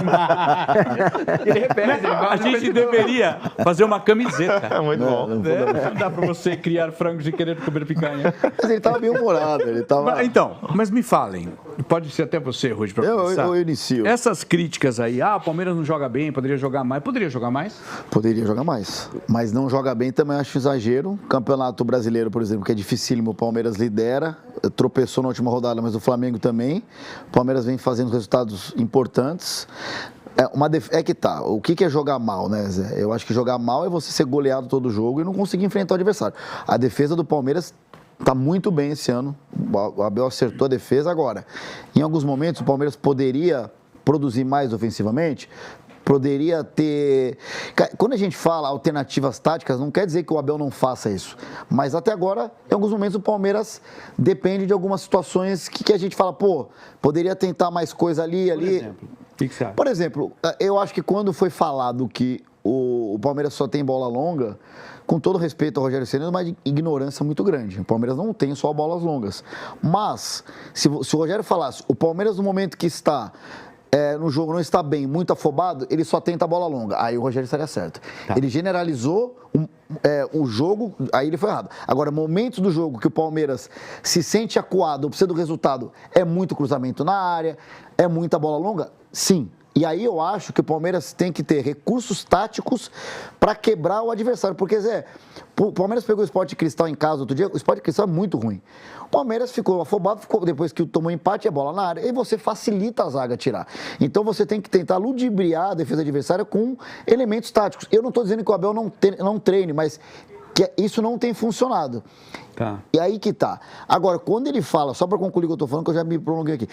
Speaker 5: Ele repete,
Speaker 1: A gente deveria fazer uma camiseta.
Speaker 2: Muito bom.
Speaker 1: Não dá pra você criar frangos e querer comer picanha.
Speaker 3: Mas ele tava bem humorado, ele tava...
Speaker 1: Então, mas me falem, pode ser até você, Rudi, para começar.
Speaker 3: Eu inicio.
Speaker 1: Essas críticas aí, o Palmeiras não joga bem, poderia jogar mais. Poderia jogar mais?
Speaker 3: Poderia jogar mais, mas não joga bem também acho exagero. Campeonato Brasileiro, por exemplo, que é dificílimo, o Palmeiras lidera, tropeçou na última rodada, mas o Flamengo também. O Palmeiras vem fazendo resultados importantes. O que é jogar mal, né, Zé? Eu acho que jogar mal é você ser goleado todo jogo e não conseguir enfrentar o adversário. A defesa do Palmeiras está muito bem esse ano. O Abel acertou a defesa. Agora, em alguns momentos, o Palmeiras poderia produzir mais ofensivamente. Poderia ter... Quando a gente fala alternativas táticas, não quer dizer que o Abel não faça isso. Mas até agora, em alguns momentos, o Palmeiras depende de algumas situações que a gente fala, poderia tentar mais coisa ali.
Speaker 1: Por exemplo, o que você acha?
Speaker 3: Por exemplo, eu acho que quando foi falado que o Palmeiras só tem bola longa, com todo respeito ao Rogério Ceni, é uma ignorância muito grande. O Palmeiras não tem só bolas longas. Mas, se o Rogério falasse, o Palmeiras no momento que está... no jogo não está bem, muito afobado, ele só tenta a bola longa. Aí o Rogério estaria certo. Tá. Ele generalizou o jogo, aí ele foi errado. Agora, momentos do jogo que o Palmeiras se sente acuado, ou precisa do resultado, é muito cruzamento na área, é muita bola longa? Sim. E aí eu acho que o Palmeiras tem que ter recursos táticos para quebrar o adversário. Porque, Zé, o Palmeiras pegou o Sport Cristal em casa outro dia, o Sport Cristal é muito ruim. O Palmeiras ficou afobado, depois que tomou empate, a bola na área, e você facilita a zaga tirar. Então você tem que tentar ludibriar a defesa adversária com elementos táticos. Eu não estou dizendo que o Abel não treine, mas que isso não tem funcionado.
Speaker 1: Tá.
Speaker 3: E aí que tá. Agora, quando ele fala, só para concluir o que eu estou falando, que eu já me prolonguei aqui.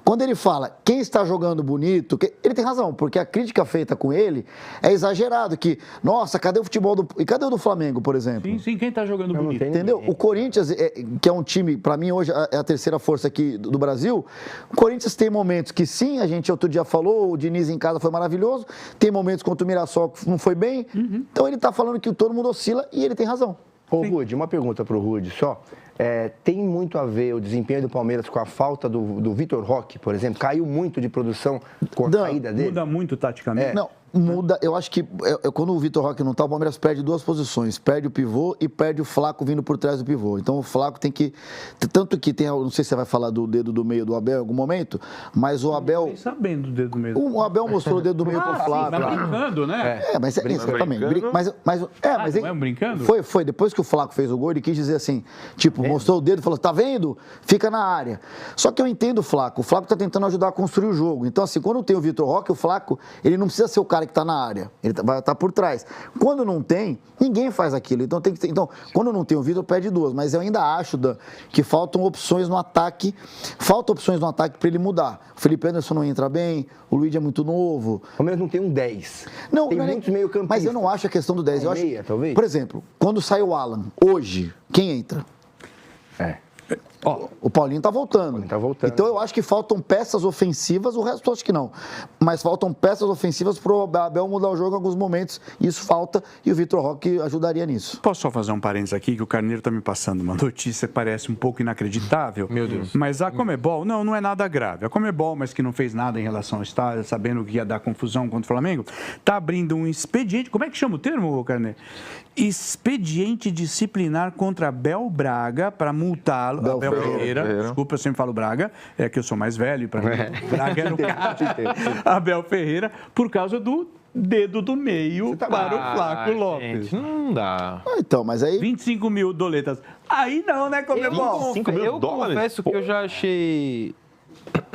Speaker 3: Quando ele fala quem está jogando bonito, ele tem razão, porque a crítica feita com ele é exagerado, que, nossa, cadê o futebol do... E cadê o do Flamengo, por exemplo?
Speaker 1: Sim, quem está jogando bonito?
Speaker 3: Entendeu? O Corinthians, que é um time, para mim, hoje é a terceira força aqui do Brasil, o Corinthians tem momentos que sim, a gente outro dia falou, o Diniz em casa foi maravilhoso, tem momentos contra o Mirassol que não foi bem, então ele está falando que todo mundo oscila e ele tem razão.
Speaker 4: Ô, Rudi, uma pergunta para o Rudi só. Tem muito a ver o desempenho do Palmeiras com a falta do Vitor Roque, por exemplo? Caiu muito de produção com a saída dele?
Speaker 1: Muda muito taticamente?
Speaker 3: Não, muda. Eu acho que quando o Vitor Roque não está, o Palmeiras perde duas posições. Perde o pivô e perde o Flaco vindo por trás do pivô. Então o Flaco tem que... Tanto que tem... Não sei se você vai falar do dedo do meio do Abel em algum momento, mas o Abel...
Speaker 1: Nem sabendo do dedo do meio.
Speaker 3: O Abel mostrou o dedo do meio pro Flaco.
Speaker 1: Tá brincando, né?
Speaker 3: Mas exatamente.
Speaker 1: Não é um brincando?
Speaker 3: Foi. Depois que o Flaco fez o gol, ele quis dizer assim, mostrou o dedo e falou, tá vendo? Fica na área. Só que eu entendo o Flaco. O Flaco tá tentando ajudar a construir o jogo. Então, assim, quando tem o Vitor Roque, o Flaco, ele não precisa ser o cara cara que está na área. Ele vai estar por trás. Quando não tem, ninguém faz aquilo. Então, tem que ter, então quando não tem o Vitor, perde 2. Mas eu ainda acho, Dan, que faltam opções no ataque. Faltam opções no ataque para ele mudar. O Felipe Anderson não entra bem, o Luiz é muito novo.
Speaker 4: Ao menos não tem um 10.
Speaker 3: Não,
Speaker 4: tem
Speaker 3: não é
Speaker 4: muitos meio-campistas.
Speaker 3: Mas eu não acho a questão do 10. Eu acho,
Speaker 4: meia, talvez?
Speaker 3: por exemplo, quando sai o Alan, hoje, quem entra? O Paulinho tá voltando. Então eu acho que faltam peças ofensivas, o resto eu acho que não. Mas faltam peças ofensivas pro Abel mudar o jogo em alguns momentos. Isso falta e o Vitor Roque ajudaria nisso.
Speaker 1: Posso só fazer um parênteses aqui, que o Carneiro tá me passando uma notícia que parece um pouco inacreditável.
Speaker 5: Meu Deus.
Speaker 1: Mas a Conmebol, não é nada grave. A Conmebol, mas que não fez nada em relação ao estádio, sabendo que ia dar confusão contra o Flamengo, tá abrindo um expediente, como é que chama o termo, Carneiro? Expediente disciplinar contra Abel Braga para multá-lo. Abel Ferreira. Desculpa, eu sempre falo Braga, é que eu sou mais velho, para mim. Braga era o cara. Abel Ferreira, por causa do dedo do meio para o Flaco Lopes.
Speaker 5: Gente, não dá.
Speaker 3: Então, mas aí...
Speaker 1: 25 mil doletas. Aí não, né, Conmebol?
Speaker 5: Eu confesso que eu já achei...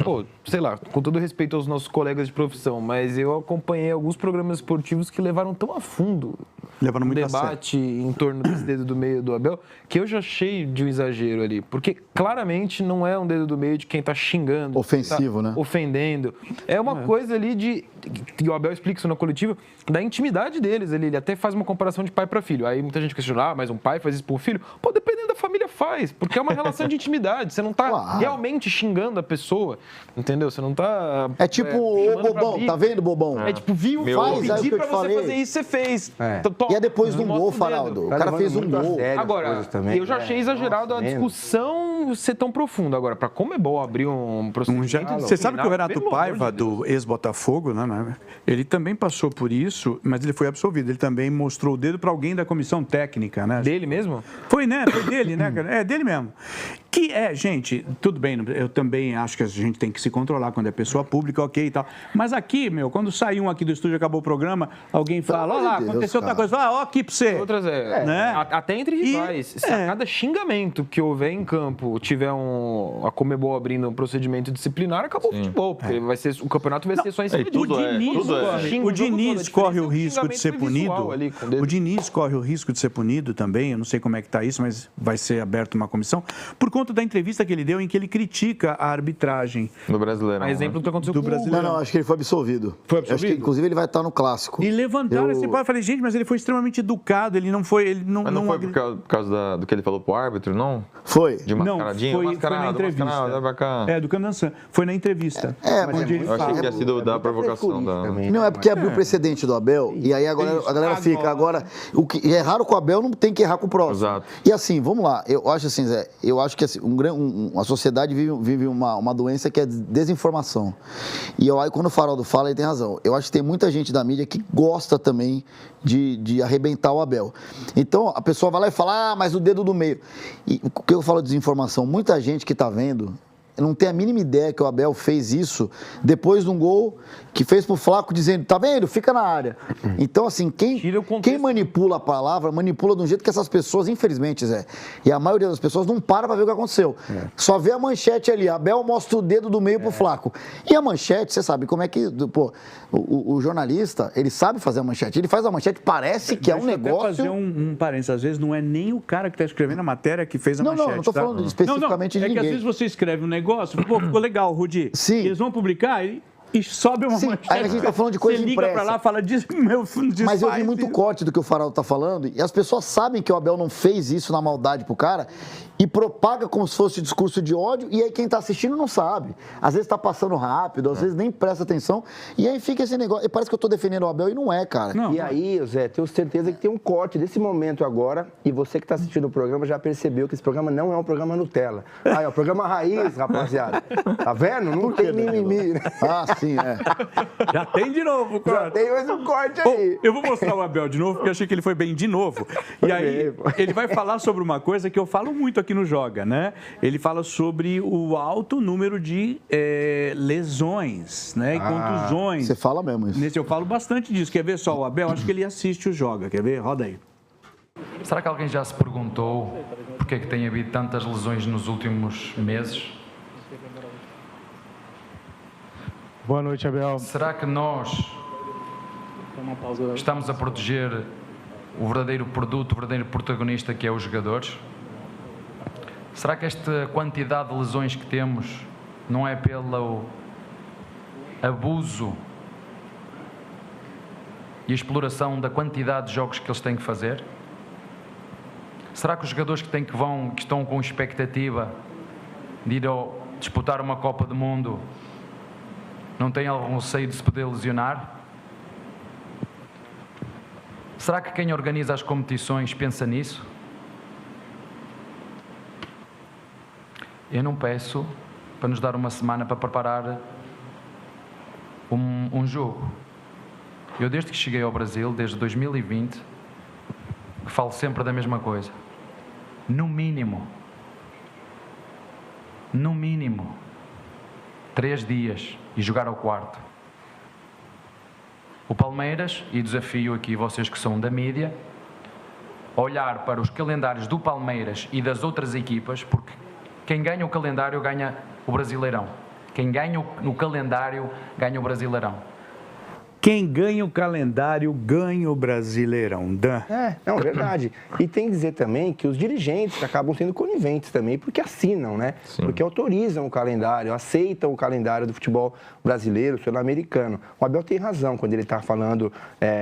Speaker 5: Pô, sei lá, com todo respeito aos nossos colegas de profissão, mas eu acompanhei alguns programas esportivos que levaram tão a fundo
Speaker 1: Levaram muito
Speaker 5: o
Speaker 1: a sério.
Speaker 5: debate em torno desse dedo do meio do Abel, que eu já achei de um exagero ali. Porque claramente não é um dedo do meio de quem tá xingando.
Speaker 3: Ofensivo, né?
Speaker 5: Ofendendo. É uma coisa ali de... E o Abel explica isso na coletiva, da intimidade deles. Ele até faz uma comparação de pai para filho. Aí muita gente questiona, mas um pai faz isso para um filho? Pô, dependendo da família faz, porque é uma relação de intimidade. Você não tá realmente xingando a pessoa, entendeu? Você não tá...
Speaker 3: É tipo o Bobão, tá vendo, Bobão?
Speaker 5: É tipo, viu?
Speaker 3: Faz,
Speaker 5: Eu
Speaker 3: aí o
Speaker 5: pedi
Speaker 3: que eu
Speaker 5: pra
Speaker 3: te
Speaker 5: você
Speaker 3: falei.
Speaker 5: fazer isso, você fez.
Speaker 3: E é depois de um
Speaker 5: Mostra
Speaker 3: gol,
Speaker 5: o dedo.
Speaker 3: Faraldo. O
Speaker 4: Tá
Speaker 3: cara
Speaker 4: levando
Speaker 3: fez um
Speaker 4: muito a
Speaker 3: gol.
Speaker 4: sério as
Speaker 5: Agora,
Speaker 4: coisas também.
Speaker 5: eu já achei exagerado a discussão ser tão profunda. Agora, pra Conmebol abrir um procedimento...
Speaker 1: Você sabe que o Renato
Speaker 5: pelo amor
Speaker 1: Paiva,
Speaker 5: de Deus.
Speaker 1: do ex-Botafogo, né, ele também passou por isso, mas ele foi absolvido. Ele também mostrou o dedo para alguém da comissão técnica, né?
Speaker 5: Dele mesmo?
Speaker 1: Foi, né? Foi dele, né, cara? É dele mesmo. Que é, gente, tudo bem, eu também acho que a gente tem que se controlar quando é pessoa pública, ok e tal. Mas aqui, quando sai um aqui do estúdio, acabou o programa, alguém fala, olha lá, aconteceu outra coisa, ó, aqui pra você.
Speaker 5: Outras
Speaker 1: né?
Speaker 5: Até entre rivais. Se a cada xingamento que houver em campo tiver a Conmebol abrindo um procedimento disciplinar, acabou o futebol. Porque o campeonato vai ser só em cima de
Speaker 1: O Diniz corre o risco de ser punido. O Diniz corre o risco de ser punido também. Eu não sei como é que está isso, mas vai ser aberta uma comissão. Por conta da entrevista que ele deu, em que ele critica a arbitragem.
Speaker 2: Do Brasileirão.
Speaker 5: A exemplo do que aconteceu
Speaker 1: do
Speaker 5: com
Speaker 1: Brasileirão.
Speaker 3: Não, acho que ele foi absolvido.
Speaker 1: Foi absolvido?
Speaker 3: Acho que, inclusive, ele vai estar no clássico.
Speaker 1: E levantaram esse pau. Eu falei, gente, mas ele foi extremamente educado. Ele não foi. Ele não,
Speaker 2: Mas não foi por causa do que ele falou pro árbitro, não?
Speaker 3: Foi.
Speaker 2: De
Speaker 1: Não,
Speaker 2: mascaradinho?
Speaker 1: foi na entrevista. Do Candançã. Foi na entrevista.
Speaker 3: Mas
Speaker 1: onde ele
Speaker 2: Eu achei
Speaker 1: fala.
Speaker 2: que ia sido da provocação da...
Speaker 3: Não, é porque abriu o precedente do Abel e aí agora a galera fica. Agora, o que erraram com o Abel não tem que errar com o próximo.
Speaker 2: Exato.
Speaker 3: E assim, vamos lá. Eu acho assim, Zé, eu acho que assim, a sociedade vive uma doença que é desinformação. E aí, quando o Faraldo fala, ele tem razão. Eu acho que tem muita gente da mídia que gosta também de arrebentar o Abel. Então, a pessoa vai lá e fala, mas o dedo do meio. E o que eu falo de desinformação? Muita gente que está vendo não tem a mínima ideia que o Abel fez isso depois de um gol que fez pro Flaco dizendo, tá vendo? Fica na área. Então, assim, quem manipula a palavra, manipula de um jeito que essas pessoas, infelizmente, Zé, e a maioria das pessoas não para pra ver o que aconteceu. Só vê a manchete ali, Abel mostra o dedo do meio pro Flaco. E a manchete, você sabe como é que, pô, o jornalista, ele sabe fazer a manchete. Ele faz a manchete, parece que é um negócio...
Speaker 1: Deixa eu até fazer um parênteses. Às vezes não é nem o cara que tá escrevendo a matéria que fez a manchete.
Speaker 3: Não tô falando especificamente de ninguém.
Speaker 1: É que às vezes você escreve um negócio, pô, ficou legal, Rudi.
Speaker 3: Sim.
Speaker 1: Eles vão publicar e sobe uma manchete.
Speaker 3: Aí a gente tá falando de coisa
Speaker 1: Você liga
Speaker 3: impressa.
Speaker 1: pra lá, fala, desfaz.
Speaker 3: Mas eu vi muito corte do que o Faraldo tá falando e as pessoas sabem que o Abel não fez isso na maldade pro cara e propaga como se fosse discurso de ódio e aí quem tá assistindo não sabe. Às vezes tá passando rápido, às vezes nem presta atenção e aí fica esse negócio. E parece que eu tô defendendo o Abel e não é, cara.
Speaker 1: Não.
Speaker 4: E aí, Zé, tenho certeza que tem um corte desse momento agora e você que está assistindo o programa já percebeu que esse programa não é um programa Nutella. Ah, é um programa raiz, rapaziada. Tá vendo? Não tem mimimi, né?
Speaker 3: Ah, sim, é.
Speaker 1: Já tem de novo o
Speaker 4: Já
Speaker 1: corte.
Speaker 4: tem mais um corte
Speaker 1: Bom,
Speaker 4: aí.
Speaker 1: eu vou mostrar o Abel de novo, porque eu achei que ele foi bem de novo. E aí, ele vai falar sobre uma coisa que eu falo muito aqui no Joga, né? Ele fala sobre o alto número de lesões, né? E contusões.
Speaker 3: Você fala mesmo isso.
Speaker 1: Eu falo bastante disso. Quer ver só o Abel? Acho que ele assiste o Joga. Quer ver? Roda aí.
Speaker 7: Será que alguém já se perguntou porque é que tem havido tantas lesões nos últimos meses?
Speaker 8: Boa noite, Abel.
Speaker 7: Será que nós Estamos a proteger o verdadeiro produto, o verdadeiro protagonista, que é os jogadores? Será que esta quantidade de lesões que temos não é pelo abuso e exploração da quantidade de jogos que eles têm que fazer? Será que os jogadores que estão com expectativa de ir disputar uma Copa do Mundo não têm algum receio de se poder lesionar? Será que quem organiza as competições pensa nisso? Eu não peço para nos dar uma semana para preparar um jogo. Eu, desde que cheguei ao Brasil, desde 2020, que falo sempre da mesma coisa. No mínimo, 3 dias e jogar ao quarto. O Palmeiras, e desafio aqui vocês que são da mídia, olhar para os calendários do Palmeiras e das outras equipas, porque quem ganha o calendário ganha o Brasileirão. Quem ganha no calendário ganha o Brasileirão.
Speaker 1: Quem ganha o calendário ganha o Brasileirão. Dan.
Speaker 4: É verdade. E tem que dizer também que os dirigentes acabam sendo coniventes também, porque assinam, né?
Speaker 2: Sim.
Speaker 4: Porque autorizam o calendário, aceitam o calendário do futebol brasileiro, sul-americano. O Abel tem razão quando ele está falando,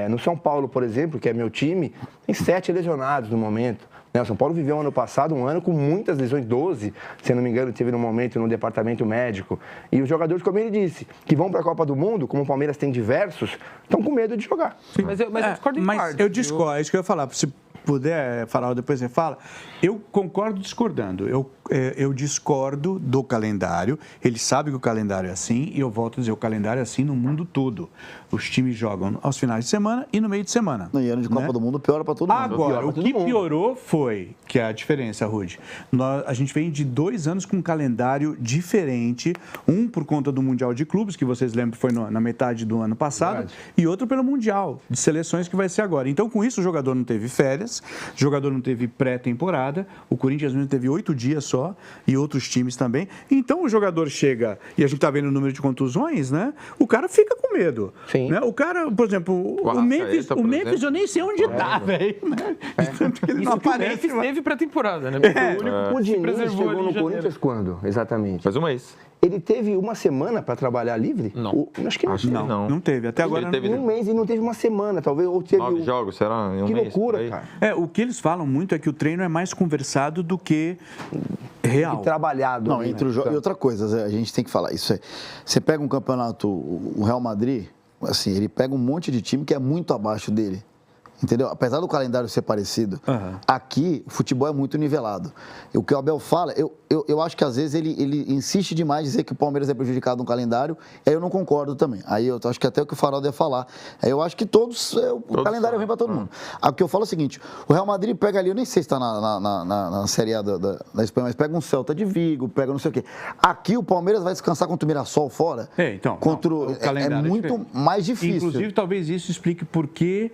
Speaker 4: no São Paulo, por exemplo, que é meu time, tem 7 lesionados no momento. O São Paulo viveu ano passado um ano com muitas lesões, 12, se não me engano, teve no momento no departamento médico. E os jogadores, como ele disse, que vão para a Copa do Mundo, como o Palmeiras tem diversos, estão com medo de jogar.
Speaker 5: Sim. Mas eu discordo em parte.
Speaker 1: Eu discordo, é isso que eu ia falar. Se puder falar, depois você fala. Eu concordo discordando. Eu discordo do calendário. Ele sabe que o calendário é assim, e eu volto a dizer, o calendário é assim no mundo todo. Os times jogam aos finais de semana e no meio de semana.
Speaker 3: No ano de Copa do Mundo piora para todo mundo.
Speaker 1: Agora, o que piorou foi, que é a diferença, Rudy, a gente vem de 2 anos com um calendário diferente, um por conta do Mundial de Clubes, que vocês lembram foi na metade do ano passado, e outro pelo Mundial de Seleções, que vai ser agora. Então, com isso, o jogador não teve férias, o jogador não teve pré-temporada, o Corinthians mesmo teve 8 dias só, e outros times também. Então, o jogador chega, e a gente está vendo o número de contusões, né? O cara fica com medo.
Speaker 4: Sim.
Speaker 1: Né? O cara, por exemplo, o Memphis eu nem sei onde está, velho. Né? Tanto que ele não aparece.
Speaker 5: O Memphis teve pré-temporada, né?
Speaker 4: O Diniz chegou no Corinthians quando, exatamente?
Speaker 2: Faz um mês.
Speaker 4: Ele teve uma semana para trabalhar livre?
Speaker 5: Não.
Speaker 4: Acho que não.
Speaker 1: Não teve. Até agora
Speaker 2: Ele teve
Speaker 4: Um mês e não teve uma semana, talvez. Ou teve
Speaker 2: 9 jogos, será? Em um
Speaker 4: Que
Speaker 2: mês,
Speaker 4: loucura,
Speaker 2: por aí.
Speaker 4: cara.
Speaker 1: o que eles falam muito é que o treino é mais conversado do que real.
Speaker 4: E trabalhado.
Speaker 3: Não,
Speaker 4: ali,
Speaker 3: entre o jogo. E outra coisa, Zé, a gente tem que falar isso aí. Você pega um campeonato, o Real Madrid, assim, ele pega um monte de time que é muito abaixo dele. Entendeu? Apesar do calendário ser parecido, aqui o futebol é muito nivelado. O que o Abel fala, eu acho que às vezes ele insiste demais em dizer que o Palmeiras é prejudicado no calendário, aí eu não concordo também. Aí eu acho que até o que o Farol ia falar. Aí eu acho que o calendário é ruim para todo mundo. O que eu falo é o seguinte, o Real Madrid pega ali, eu nem sei se está na Série A da Espanha, mas pega um Celta de Vigo, pega não sei o quê. Aqui o Palmeiras vai descansar contra o Mirassol fora.
Speaker 1: Então,
Speaker 3: o calendário é muito mais difícil.
Speaker 1: Inclusive, talvez isso explique por que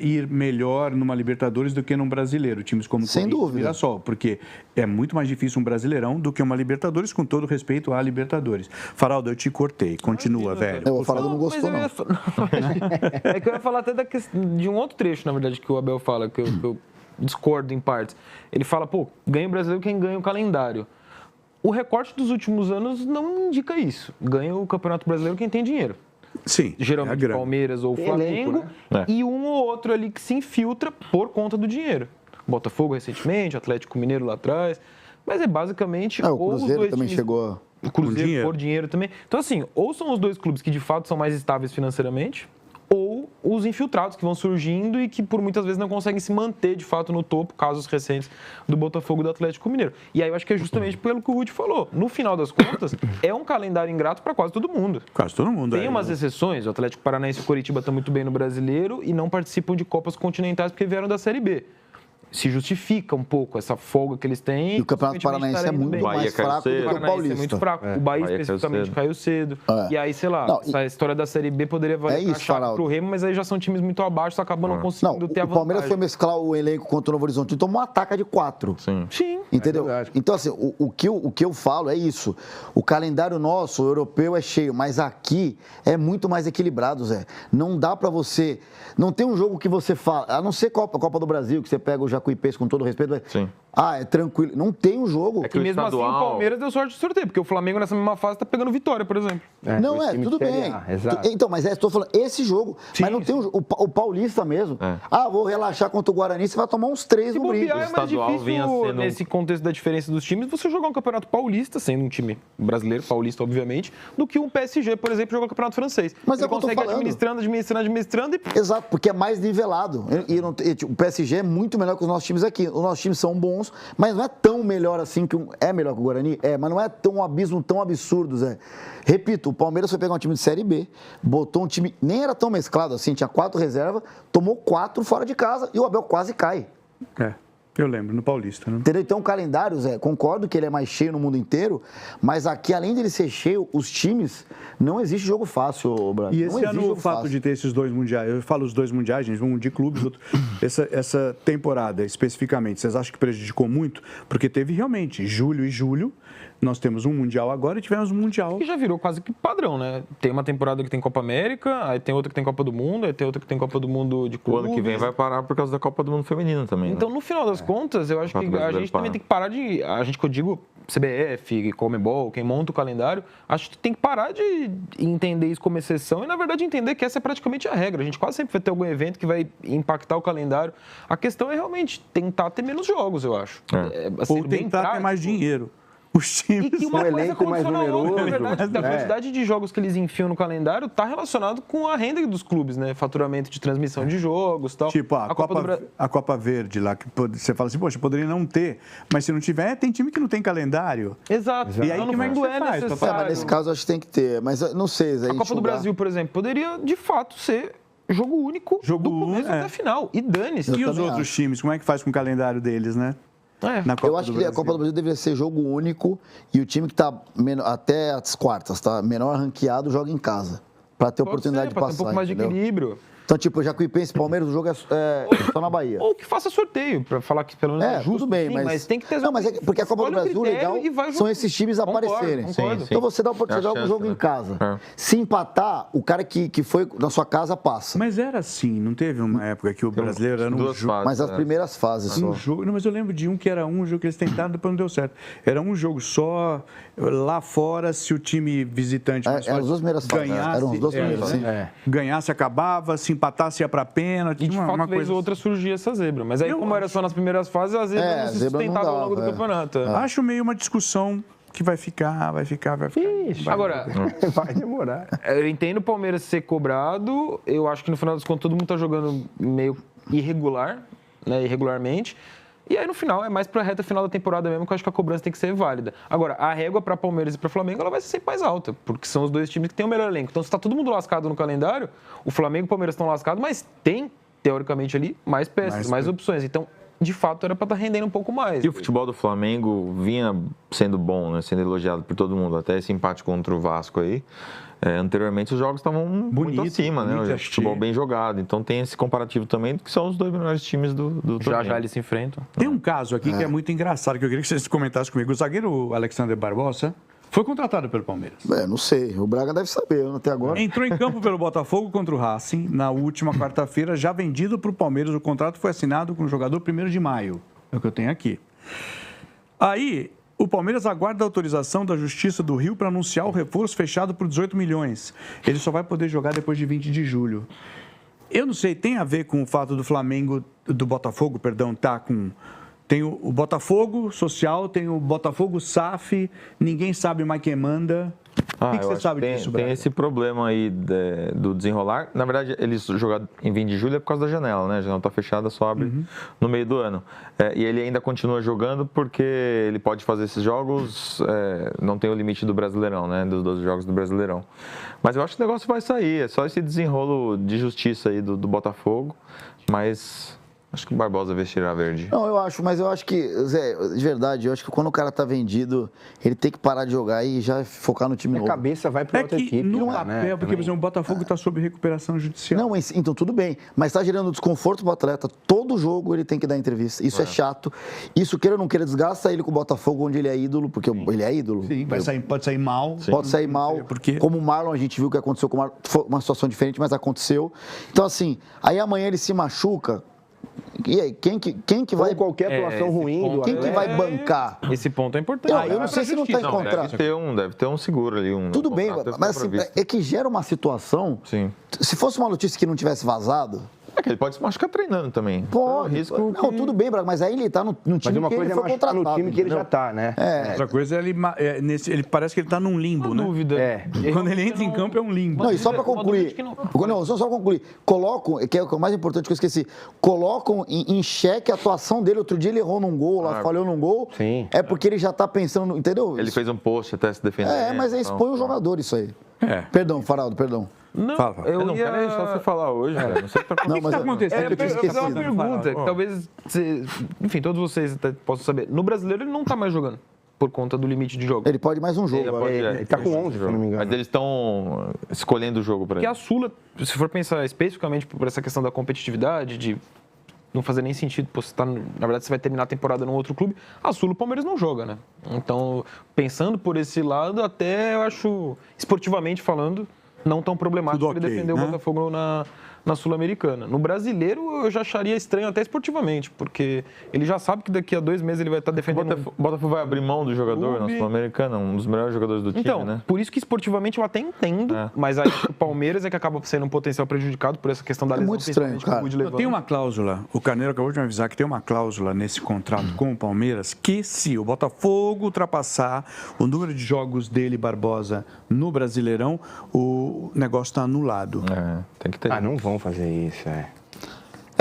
Speaker 1: ir melhor numa Libertadores do que num Brasileiro, times como
Speaker 3: Sem
Speaker 1: Corinthians
Speaker 3: dúvida.
Speaker 1: e Mirassol, porque é muito mais difícil um Brasileirão do que uma Libertadores, com todo respeito à Libertadores. Faraldo, eu te cortei, continua, velho.
Speaker 3: O Faraldo não gostou, não.
Speaker 5: É que eu ia falar até de um outro trecho, na verdade, que o Abel fala, que eu discordo em partes. Ele fala, ganha o brasileiro quem ganha o calendário. O recorte dos últimos anos não indica isso. Ganha o Campeonato Brasileiro quem tem dinheiro.
Speaker 1: Sim.
Speaker 5: Geralmente Palmeiras ou Flamengo,
Speaker 4: elenco,
Speaker 2: né?
Speaker 5: e um ou outro ali que se infiltra por conta do dinheiro. Botafogo recentemente, Atlético Mineiro lá atrás, mas é basicamente
Speaker 3: O
Speaker 5: ou os
Speaker 3: Cruzeiro
Speaker 5: dois
Speaker 3: também
Speaker 5: times,
Speaker 3: chegou.
Speaker 5: o Cruzeiro
Speaker 1: dinheiro.
Speaker 5: por dinheiro também. Então assim, ou são os dois clubes que de fato são mais estáveis financeiramente, ou os infiltrados que vão surgindo e que por muitas vezes não conseguem se manter de fato no topo, casos recentes do Botafogo e do Atlético Mineiro. E aí eu acho que é justamente pelo que o Rudy falou. No final das contas, é um calendário ingrato para quase todo mundo.
Speaker 1: Quase todo mundo.
Speaker 5: Tem umas exceções, o Atlético Paranaense e o Coritiba estão muito bem no Brasileiro e não participam de Copas Continentais porque vieram da Série B. se justifica um pouco essa folga que eles têm.
Speaker 3: E o Campeonato Paranaense é muito mais fraco do que o
Speaker 5: Paranaense
Speaker 3: Paulista.
Speaker 5: é muito fraco. O Bahia especificamente caiu cedo. E aí, sei lá,
Speaker 3: Não,
Speaker 5: essa história da Série B poderia valer pra chave pro Remo, mas aí já são times muito abaixo, acabam não conseguindo ter a vantagem.
Speaker 3: O Palmeiras foi mesclar o elenco contra o Novo Horizonte e tomou uma ataca de 4.
Speaker 5: Sim.
Speaker 3: Entendeu? Então, assim, o que eu falo é isso. O calendário nosso, o europeu, é cheio, mas aqui é muito mais equilibrado, Zé. Não dá pra você... Não tem um jogo que você fala... A não ser Copa do Brasil, que você pega o Jacuipense com todo respeito...
Speaker 2: Sim.
Speaker 3: É tranquilo. Não tem um jogo...
Speaker 2: É que
Speaker 5: E mesmo assim, o Palmeiras deu sorte de sorteio, porque o Flamengo nessa mesma fase tá pegando vitória, por exemplo.
Speaker 3: Tudo bem.
Speaker 4: Exato.
Speaker 3: Então, mas estou falando, esse jogo... mas não tem o Paulista mesmo. Vou relaxar contra o Guarani, você vai tomar uns 3
Speaker 5: Se
Speaker 3: no brinco.
Speaker 5: bobear, é mais difícil, nesse contexto da diferença dos times, você jogar um campeonato paulista, sendo um time brasileiro, paulista, obviamente, do que um PSG, por exemplo, jogar um campeonato francês.
Speaker 3: Mas
Speaker 5: ele
Speaker 3: é o que eu tô
Speaker 5: consegue
Speaker 3: falando.
Speaker 5: administrando e...
Speaker 3: Exato, porque é mais nivelado. O PSG é muito melhor que os nossos times aqui. Os nossos times são bons, mas não é tão melhor assim que é melhor que o Guarani? Mas não é um abismo tão absurdo, Zé. Repito, o Palmeiras foi pegar um time de Série B, botou um time, nem era tão mesclado assim, tinha 4 reservas, tomou 4 fora de casa e o Abel quase cai.
Speaker 1: Eu lembro, no Paulista, né?
Speaker 3: Entendeu? Então, o calendário, Zé, concordo que ele é mais cheio no mundo inteiro, mas aqui, além dele ser cheio, os times, não existe jogo fácil, Branco.
Speaker 1: E esse ano, o fato de ter esses 2 mundiais, eu falo os 2 mundiais, gente, um de clubes, outro, essa temporada especificamente, vocês acham que prejudicou muito? Porque teve realmente julho e julho, nós temos um mundial agora e tivemos um mundial.
Speaker 5: Que já virou quase que padrão, né? Tem uma temporada que tem Copa América, aí tem outra que tem Copa do Mundo, aí tem outra que tem Copa do Mundo de
Speaker 2: O
Speaker 5: clubes.
Speaker 2: ano que vem vai parar por causa da Copa do Mundo Feminino também.
Speaker 5: Então, no final das contas, eu acho que a gente também tem que parar de... A gente que eu digo, CBF, Conmebol, quem monta o calendário, acho que tem que parar de entender isso como exceção e, na verdade, entender que essa é praticamente a regra. A gente quase sempre vai ter algum evento que vai impactar o calendário. A questão é realmente tentar ter menos jogos, eu acho.
Speaker 1: Ou tentar ter mais dinheiro. Os times
Speaker 5: e que uma
Speaker 4: um
Speaker 5: coisa
Speaker 4: elenco mais
Speaker 5: condiciona a outra,
Speaker 4: numeroso.
Speaker 5: na verdade, a quantidade de jogos que eles enfiam no calendário está relacionado com a renda dos clubes, né? Faturamento de transmissão de jogos e tal.
Speaker 1: Tipo, a Copa Verde lá, que você fala assim, poxa, poderia não ter, mas se não tiver, tem time que não tem calendário.
Speaker 5: Exato.
Speaker 1: E aí,
Speaker 5: no
Speaker 1: como é que
Speaker 5: fundo
Speaker 1: você faz?
Speaker 5: necessário.
Speaker 3: Mas nesse caso, acho que tem que ter. Mas não sei, Zé.
Speaker 5: A Copa do Brasil, por exemplo, poderia, de fato, ser jogo único do começo até a final. E dane-se.
Speaker 1: E os outros times, como é que faz com o calendário deles, né? Na Copa
Speaker 3: Eu acho que a Copa do Brasil deveria ser jogo único e o time que está até as quartas, tá? Menor ranqueado, joga em casa. Para ter oportunidade de passar.
Speaker 5: Ter um pouco mais de equilíbrio.
Speaker 3: Então, tipo, Jacuipense, Palmeiras, o jogo é só na Bahia.
Speaker 5: Ou que faça sorteio, para falar que pelo menos é justo.
Speaker 3: Tudo bem,
Speaker 5: sim, mas tem que ter...
Speaker 3: Não, mas porque a Copa do Brasil, legal, são esses times aparecerem.
Speaker 5: Concordo.
Speaker 3: Então você dá a oportunidade de jogar um jogo em casa. Se empatar, o cara que foi na sua casa passa.
Speaker 1: Mas era assim, não teve uma época que o brasileiro era um jogo...
Speaker 3: Mas as primeiras fases só.
Speaker 1: Não, mas eu lembro de um que era um jogo que eles tentaram, depois não deu certo. Era um jogo só, lá fora, se o time visitante
Speaker 3: eram as duas primeiras fases. Eram os dois primeiros, sim.
Speaker 1: Ganhasse, acabava, se empatasse, ia pra pênalti.
Speaker 5: E de fato, vez ou outra surgia essa zebra. Mas aí, como era só nas primeiras fases, a zebra não se sustentava ao longo do campeonato.
Speaker 1: Acho meio uma discussão que vai ficar.
Speaker 5: Ixi, agora,
Speaker 4: vai demorar.
Speaker 5: Eu entendo o Palmeiras ser cobrado. Eu acho que no final das contas todo mundo tá jogando meio irregular, né? Irregularmente. E aí, no final, é mais pra reta final da temporada mesmo, que eu acho que a cobrança tem que ser válida. Agora, a régua pra Palmeiras e pra Flamengo, ela vai ser sempre mais alta, porque são os dois times que têm o melhor elenco. Então, se tá todo mundo lascado no calendário, o Flamengo e o Palmeiras estão lascados, mas tem, teoricamente, ali, mais peças, mais opções. Então, de fato, era pra estar rendendo um pouco mais.
Speaker 2: E o futebol do Flamengo vinha sendo bom, né? Sendo elogiado por todo mundo, até esse empate contra o Vasco aí. Anteriormente os jogos estavam muito acima, né? O futebol bem jogado. Então tem esse comparativo também, que são os dois melhores times do torneio.
Speaker 5: Já eles se enfrentam.
Speaker 1: Tem um caso aqui que é muito engraçado, que eu queria que vocês comentassem comigo. O zagueiro Alexander Barbosa foi contratado pelo Palmeiras.
Speaker 3: Não sei. O Braga deve saber, até agora.
Speaker 1: Entrou em campo pelo Botafogo contra o Racing na última quarta-feira, já vendido para o Palmeiras. O contrato foi assinado com o jogador 1º de maio. É o que eu tenho aqui. Aí, o Palmeiras aguarda a autorização da Justiça do Rio para anunciar o reforço fechado por 18 milhões. Ele só vai poder jogar depois de 20 de julho. Eu não sei, tem a ver com o fato do Botafogo, tá com... Tem o Botafogo Social, tem o Botafogo SAF, ninguém sabe mais quem manda. O que você sabe disso, Braga?
Speaker 2: Tem esse problema aí do desenrolar. Na verdade, eles jogaram em 20 de julho é por causa da janela, né? A janela está fechada, só abre no meio do ano. E ele ainda continua jogando porque ele pode fazer esses jogos, não tem o limite do Brasileirão, né? Dos 12 jogos do Brasileirão. Mas eu acho que o negócio vai sair, é só esse desenrolo de justiça aí do Botafogo, mas... Acho que o Barbosa vestirá verde.
Speaker 3: Não, mas eu acho que, Zé, de verdade, eu acho que quando o cara tá vendido, ele tem que parar de jogar e já focar no time novo.
Speaker 4: A cabeça vai para outra equipe.
Speaker 1: No
Speaker 4: lá,
Speaker 1: papel,
Speaker 4: né?
Speaker 1: porque, por exemplo, o Botafogo está sob recuperação judicial.
Speaker 3: Não, mas, então tudo bem, mas tá gerando desconforto pro atleta. Todo jogo ele tem que dar entrevista. Isso é chato. Isso, queira ou não queira, desgasta ele com o Botafogo, onde ele é ídolo, porque ele é ídolo.
Speaker 1: Sim, pode sair mal.
Speaker 3: Pode sair mal,
Speaker 1: Porque...
Speaker 3: como o Marlon, a gente viu que aconteceu com o Marlon, foi uma situação diferente, mas aconteceu. Então, assim, aí amanhã ele se machuca, e aí, quem que vai...
Speaker 4: Ou qualquer atuação ruim do
Speaker 3: Quem que vai bancar?
Speaker 5: Esse ponto é importante.
Speaker 3: Não, eu não sei se não está em contrato.
Speaker 2: Deve ter um seguro ali.
Speaker 3: Tudo bem, mas assim, é que gera uma situação...
Speaker 2: Sim.
Speaker 3: Se fosse uma notícia que não tivesse vazado...
Speaker 2: É que ele pode se machucar treinando também.
Speaker 3: Pode.
Speaker 2: Risco
Speaker 3: Não, tudo bem, Braga, mas aí ele tá no time
Speaker 4: Mas uma
Speaker 3: que
Speaker 4: coisa
Speaker 3: ele
Speaker 4: é
Speaker 3: foi
Speaker 4: machucar
Speaker 3: contratado.
Speaker 4: no time que ele já
Speaker 3: entendeu?
Speaker 4: tá, né?
Speaker 1: Outra coisa é ele parece que ele está num limbo, né?
Speaker 5: Dúvida.
Speaker 1: Quando ele entra em campo é um limbo.
Speaker 3: Não, e só para concluir, só para concluir, colocam, que é o mais importante que eu esqueci, colocam em xeque a atuação dele. Outro dia ele errou num gol, lá falhou num gol,
Speaker 4: Sim.
Speaker 3: é porque ele já tá pensando, entendeu?
Speaker 2: Ele fez um post até se defender.
Speaker 3: Mas aí expõe o jogador isso aí. Perdão, Faraldo, perdão.
Speaker 5: Não,
Speaker 1: Fala.
Speaker 5: eu
Speaker 2: Não,
Speaker 5: ia...
Speaker 2: peraí, só você falar hoje, cara. Não sei o que tá
Speaker 3: Não,
Speaker 1: O que está acontecendo?
Speaker 3: eu tinha
Speaker 5: Eu fiz uma
Speaker 3: esquecido.
Speaker 5: pergunta, que talvez, enfim, todos vocês até possam saber. No Brasileiro ele não tá mais jogando, por conta do limite de jogo.
Speaker 3: Ele pode mais um jogo.
Speaker 4: Ele tá com 11, se não me engano.
Speaker 2: Mas eles estão escolhendo o jogo para
Speaker 5: Porque
Speaker 2: ele.
Speaker 5: a Sula, se for pensar especificamente por essa questão da competitividade, de não fazer nem sentido, pô, na verdade você vai terminar a temporada num outro clube, a Sula o Palmeiras não joga, né? Então, pensando por esse lado, até eu acho, esportivamente falando, não tão problemático
Speaker 1: Tudo
Speaker 5: ele
Speaker 1: ok,
Speaker 5: defender
Speaker 1: né?
Speaker 5: o Botafogo na Sul-Americana. No Brasileiro, eu já acharia estranho até esportivamente, porque ele já sabe que daqui a 2 meses ele vai estar defendendo...
Speaker 2: O Botafogo vai abrir mão do jogador na
Speaker 5: Clube.
Speaker 2: Sul-Americana, um dos melhores jogadores do time,
Speaker 5: Então,
Speaker 2: né?
Speaker 5: por isso que esportivamente eu até entendo, mas aí o Palmeiras é que acaba sendo um potencial prejudicado por essa questão da lesão.
Speaker 3: muito estranho,
Speaker 5: principalmente, que o
Speaker 3: cara.
Speaker 5: Rudy levanta.
Speaker 1: Tem uma cláusula, o Carneiro acabou de me avisar que tem uma cláusula nesse contrato com o Palmeiras que se o Botafogo ultrapassar o número de jogos dele, Barbosa, no Brasileirão, o negócio está anulado.
Speaker 2: Tem que ter.
Speaker 4: Não vão fazer isso,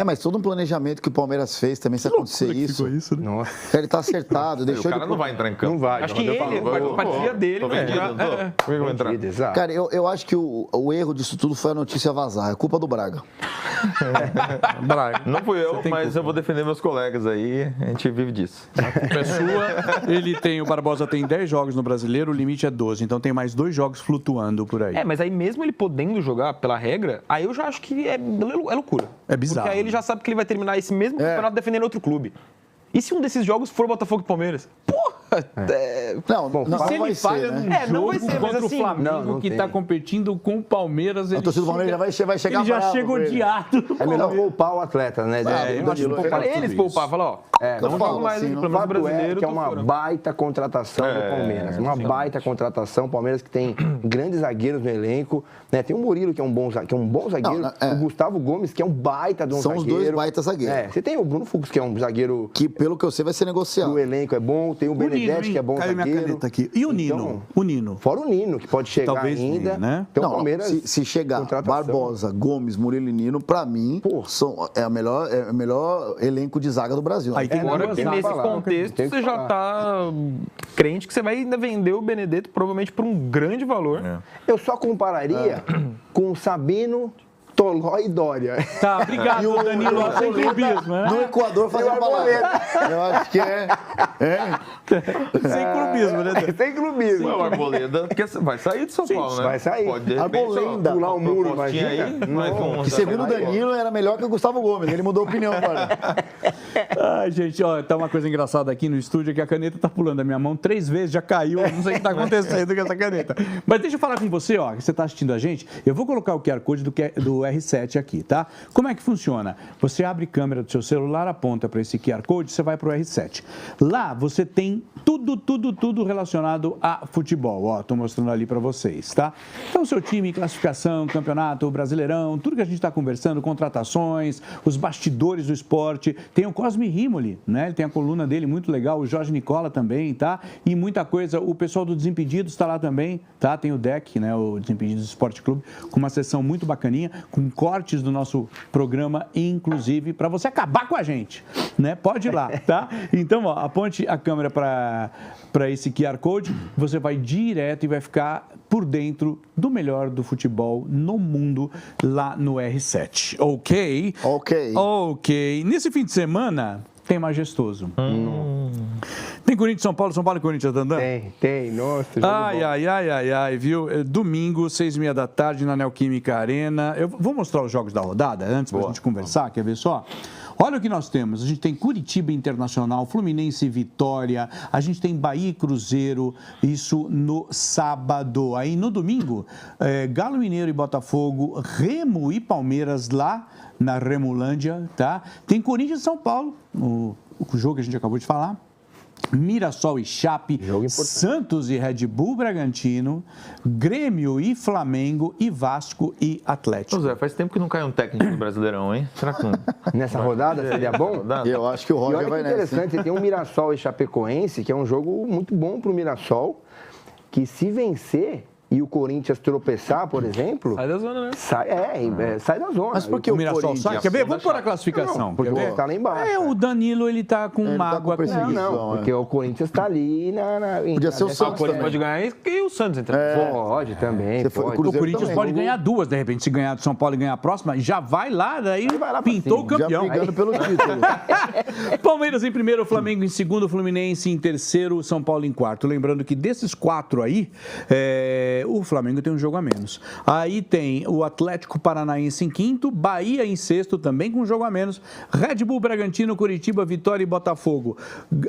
Speaker 3: Mas todo um planejamento que o Palmeiras fez também, se acontecer isso,
Speaker 1: isso, né?
Speaker 4: Nossa.
Speaker 3: ele tá acertado,
Speaker 2: O
Speaker 3: deixou
Speaker 2: cara
Speaker 3: de...
Speaker 2: não vai entrar em campo.
Speaker 4: Não vai.
Speaker 5: Acho que ele, a partilha dele,
Speaker 2: Tô vendido, não tô? Por que eu vou entrar?
Speaker 4: Exato.
Speaker 3: Cara, eu acho que o erro disso tudo foi a notícia vazar, é culpa do Braga.
Speaker 1: Braga.
Speaker 2: Não fui eu, mas eu vou defender meus colegas aí, a gente vive disso.
Speaker 1: É sua. O Barbosa tem 10 jogos no Brasileiro, o limite é 12, então tem mais 2 jogos flutuando por aí.
Speaker 5: mas aí mesmo ele podendo jogar pela regra, aí eu já acho que é loucura.
Speaker 1: É bizarro.
Speaker 5: Porque aí ele já sabe que ele vai terminar esse mesmo campeonato defendendo outro clube. E se um desses jogos for Botafogo e Palmeiras? Porra!
Speaker 3: Não
Speaker 1: Se
Speaker 3: vai
Speaker 1: ele falha
Speaker 3: ser, né?
Speaker 1: num
Speaker 5: não
Speaker 1: jogo
Speaker 5: vai ser, mas
Speaker 1: contra
Speaker 5: assim,
Speaker 1: o Flamengo,
Speaker 4: não
Speaker 1: que
Speaker 4: tem.
Speaker 1: está competindo com o Palmeiras,
Speaker 3: A torcida do Palmeiras vai chegar
Speaker 1: ele já
Speaker 3: bravo
Speaker 1: chega
Speaker 3: com ele.
Speaker 1: odiado.
Speaker 4: É melhor poupar o atleta, né?
Speaker 1: eu acho que poupar
Speaker 5: Eles
Speaker 1: tudo
Speaker 5: poupavam, fala, ó,
Speaker 3: eu
Speaker 5: não
Speaker 3: falo
Speaker 5: jogo mais
Speaker 3: assim,
Speaker 5: aqui,
Speaker 3: não
Speaker 5: pelo menos
Speaker 4: Fato
Speaker 5: brasileiro,
Speaker 4: que é
Speaker 5: tô
Speaker 4: uma
Speaker 5: fora.
Speaker 4: baita contratação do Palmeiras. Uma baita contratação. O Palmeiras que tem grandes zagueiros no elenco. Né? Tem o Murilo, que é um bom zagueiro. O Gustavo Gomes, que é um baita de um
Speaker 3: São
Speaker 4: zagueiro.
Speaker 3: os dois baitas zagueiros.
Speaker 4: Você tem o Bruno Fux, que é um zagueiro
Speaker 3: Que, pelo que eu sei, vai ser negociado.
Speaker 4: do elenco, é bom. Tem o Benedetti, que é bom
Speaker 1: Caiu minha
Speaker 4: zagueiro.
Speaker 1: caneta aqui. E o Nino?
Speaker 4: Então,
Speaker 1: O Nino.
Speaker 4: Fora o Nino, que pode chegar
Speaker 1: Talvez
Speaker 4: ainda.
Speaker 1: venha, né?
Speaker 4: Então,
Speaker 3: Não,
Speaker 4: o Palmeiras,
Speaker 3: se chegar
Speaker 4: contratação.
Speaker 3: Barbosa, Gomes, Murilo e Nino, pra mim, é o melhor elenco de zaga do Brasil.
Speaker 1: Aí tem
Speaker 5: Agora
Speaker 1: duas
Speaker 5: que
Speaker 1: zagas.
Speaker 5: nesse
Speaker 4: falar,
Speaker 5: contexto
Speaker 4: tem que
Speaker 5: você já
Speaker 4: falar.
Speaker 5: tá crente que você vai ainda vender o Benedetto provavelmente por um grande valor.
Speaker 4: eu só compararia com o Sabino, Toló e Dória.
Speaker 1: Tá, obrigado, Danilo. Sem clubismo, né?
Speaker 3: No Equador fazer uma palavra. Eu acho que
Speaker 1: Sem clubismo, né?
Speaker 4: Sem clubismo.
Speaker 2: O Arboleda vai sair de São Paulo, né?
Speaker 4: vai sair.
Speaker 2: Pode, de repente,
Speaker 3: Arboleda.
Speaker 2: ó,
Speaker 4: Pular o
Speaker 2: uma
Speaker 4: muro,
Speaker 2: propostinha
Speaker 4: imagina.
Speaker 2: aí, mas com
Speaker 3: Que você viu no Danilo era melhor que o Gustavo Gomes. Ele mudou a opinião agora.
Speaker 1: Ai, gente, ó, tá uma coisa engraçada aqui no estúdio, é que a caneta tá pulando da minha mão 3 vezes, já caiu, eu não sei o que tá acontecendo com essa caneta. Mas deixa eu falar com você, ó, que você tá assistindo a gente, eu vou colocar o QR Code do R7 aqui, tá? Como é que funciona? Você abre a câmera do seu celular, aponta para esse QR Code, você vai pro R7. Lá você tem tudo relacionado a futebol, ó, tô mostrando ali para vocês, tá? Então, seu time, classificação, campeonato, Brasileirão, tudo que a gente tá conversando, contratações, os bastidores do esporte, tem o Cosme Rimoli, né? Ele tem a coluna dele muito legal, o Jorge Nicola também, tá? E muita coisa, o pessoal do Desimpedidos está lá também, tá? Tem o DEC, né? O Desimpedidos Esporte Clube, com uma sessão muito bacaninha, com cortes do nosso programa, inclusive, para você acabar com a gente, né? Pode ir lá, tá? Então, ó, aponte a câmera para esse QR Code, você vai direto e vai ficar por dentro do melhor do futebol no mundo lá no R7, ok? Ok. Nesse fim de semana, tem Majestoso. Tem Corinthians, São Paulo e Corinthians andando?
Speaker 4: Tem. Nossa, jogo
Speaker 1: Ai, viu? Domingo, 6h30 da tarde, na Neoquímica Arena. Eu vou mostrar os jogos da rodada antes pra gente conversar, quer ver só? Olha o que nós temos. A gente tem Curitiba Internacional, Fluminense e Vitória. A gente tem Bahia e Cruzeiro, isso no sábado. Aí no domingo, Galo Mineiro e Botafogo, Remo e Palmeiras lá na Remolândia, tá? Tem Corinthians e São Paulo, o jogo que a gente acabou de falar. Mirassol e Chape, Santos e Red Bull Bragantino, Grêmio e Flamengo e Vasco e Atlético.
Speaker 2: Zé, faz tempo que não cai um técnico no Brasileirão, hein? Será que não?
Speaker 4: Nessa rodada seria bom?
Speaker 3: Eu acho que o Roger vai nessa.
Speaker 4: Interessante, você tem um Mirassol e Chapecoense, que é um jogo muito bom para o Mirassol, que se vencer e o Corinthians tropeçar, por exemplo...
Speaker 5: Sai da zona, né?
Speaker 4: Sai da zona.
Speaker 3: Mas por que
Speaker 1: O Mirassol
Speaker 3: Corinthians?
Speaker 1: sai? Quer ver? Vamos pôr a classificação.
Speaker 4: Não, porque
Speaker 1: quer ver?
Speaker 4: tá lá embaixo.
Speaker 1: O Danilo, ele tá com
Speaker 3: Ele tá
Speaker 1: mágoa.
Speaker 3: com perseguição.
Speaker 4: Não, porque o Corinthians tá ali
Speaker 3: Podia ser o Santos
Speaker 5: Pode
Speaker 3: também.
Speaker 5: ganhar e o Santos entrar.
Speaker 4: Pode também,
Speaker 3: Você foi-
Speaker 4: pode.
Speaker 1: O
Speaker 3: Cruzeiro
Speaker 1: Corinthians
Speaker 3: também.
Speaker 1: pode ganhar duas, de repente. Se ganhar do São Paulo e ganhar a próxima, já vai lá, daí
Speaker 4: vai lá pra
Speaker 1: pintou
Speaker 4: cima.
Speaker 1: o campeão.
Speaker 3: Já brigando pelo título.
Speaker 1: Palmeiras em primeiro, Flamengo em segundo, Fluminense em terceiro, São Paulo em quarto. Lembrando que desses quatro aí, o Flamengo tem um jogo a menos. Aí tem o Atlético Paranaense em quinto, Bahia em sexto, também com um jogo a menos, Red Bull Bragantino, Curitiba, Vitória e Botafogo.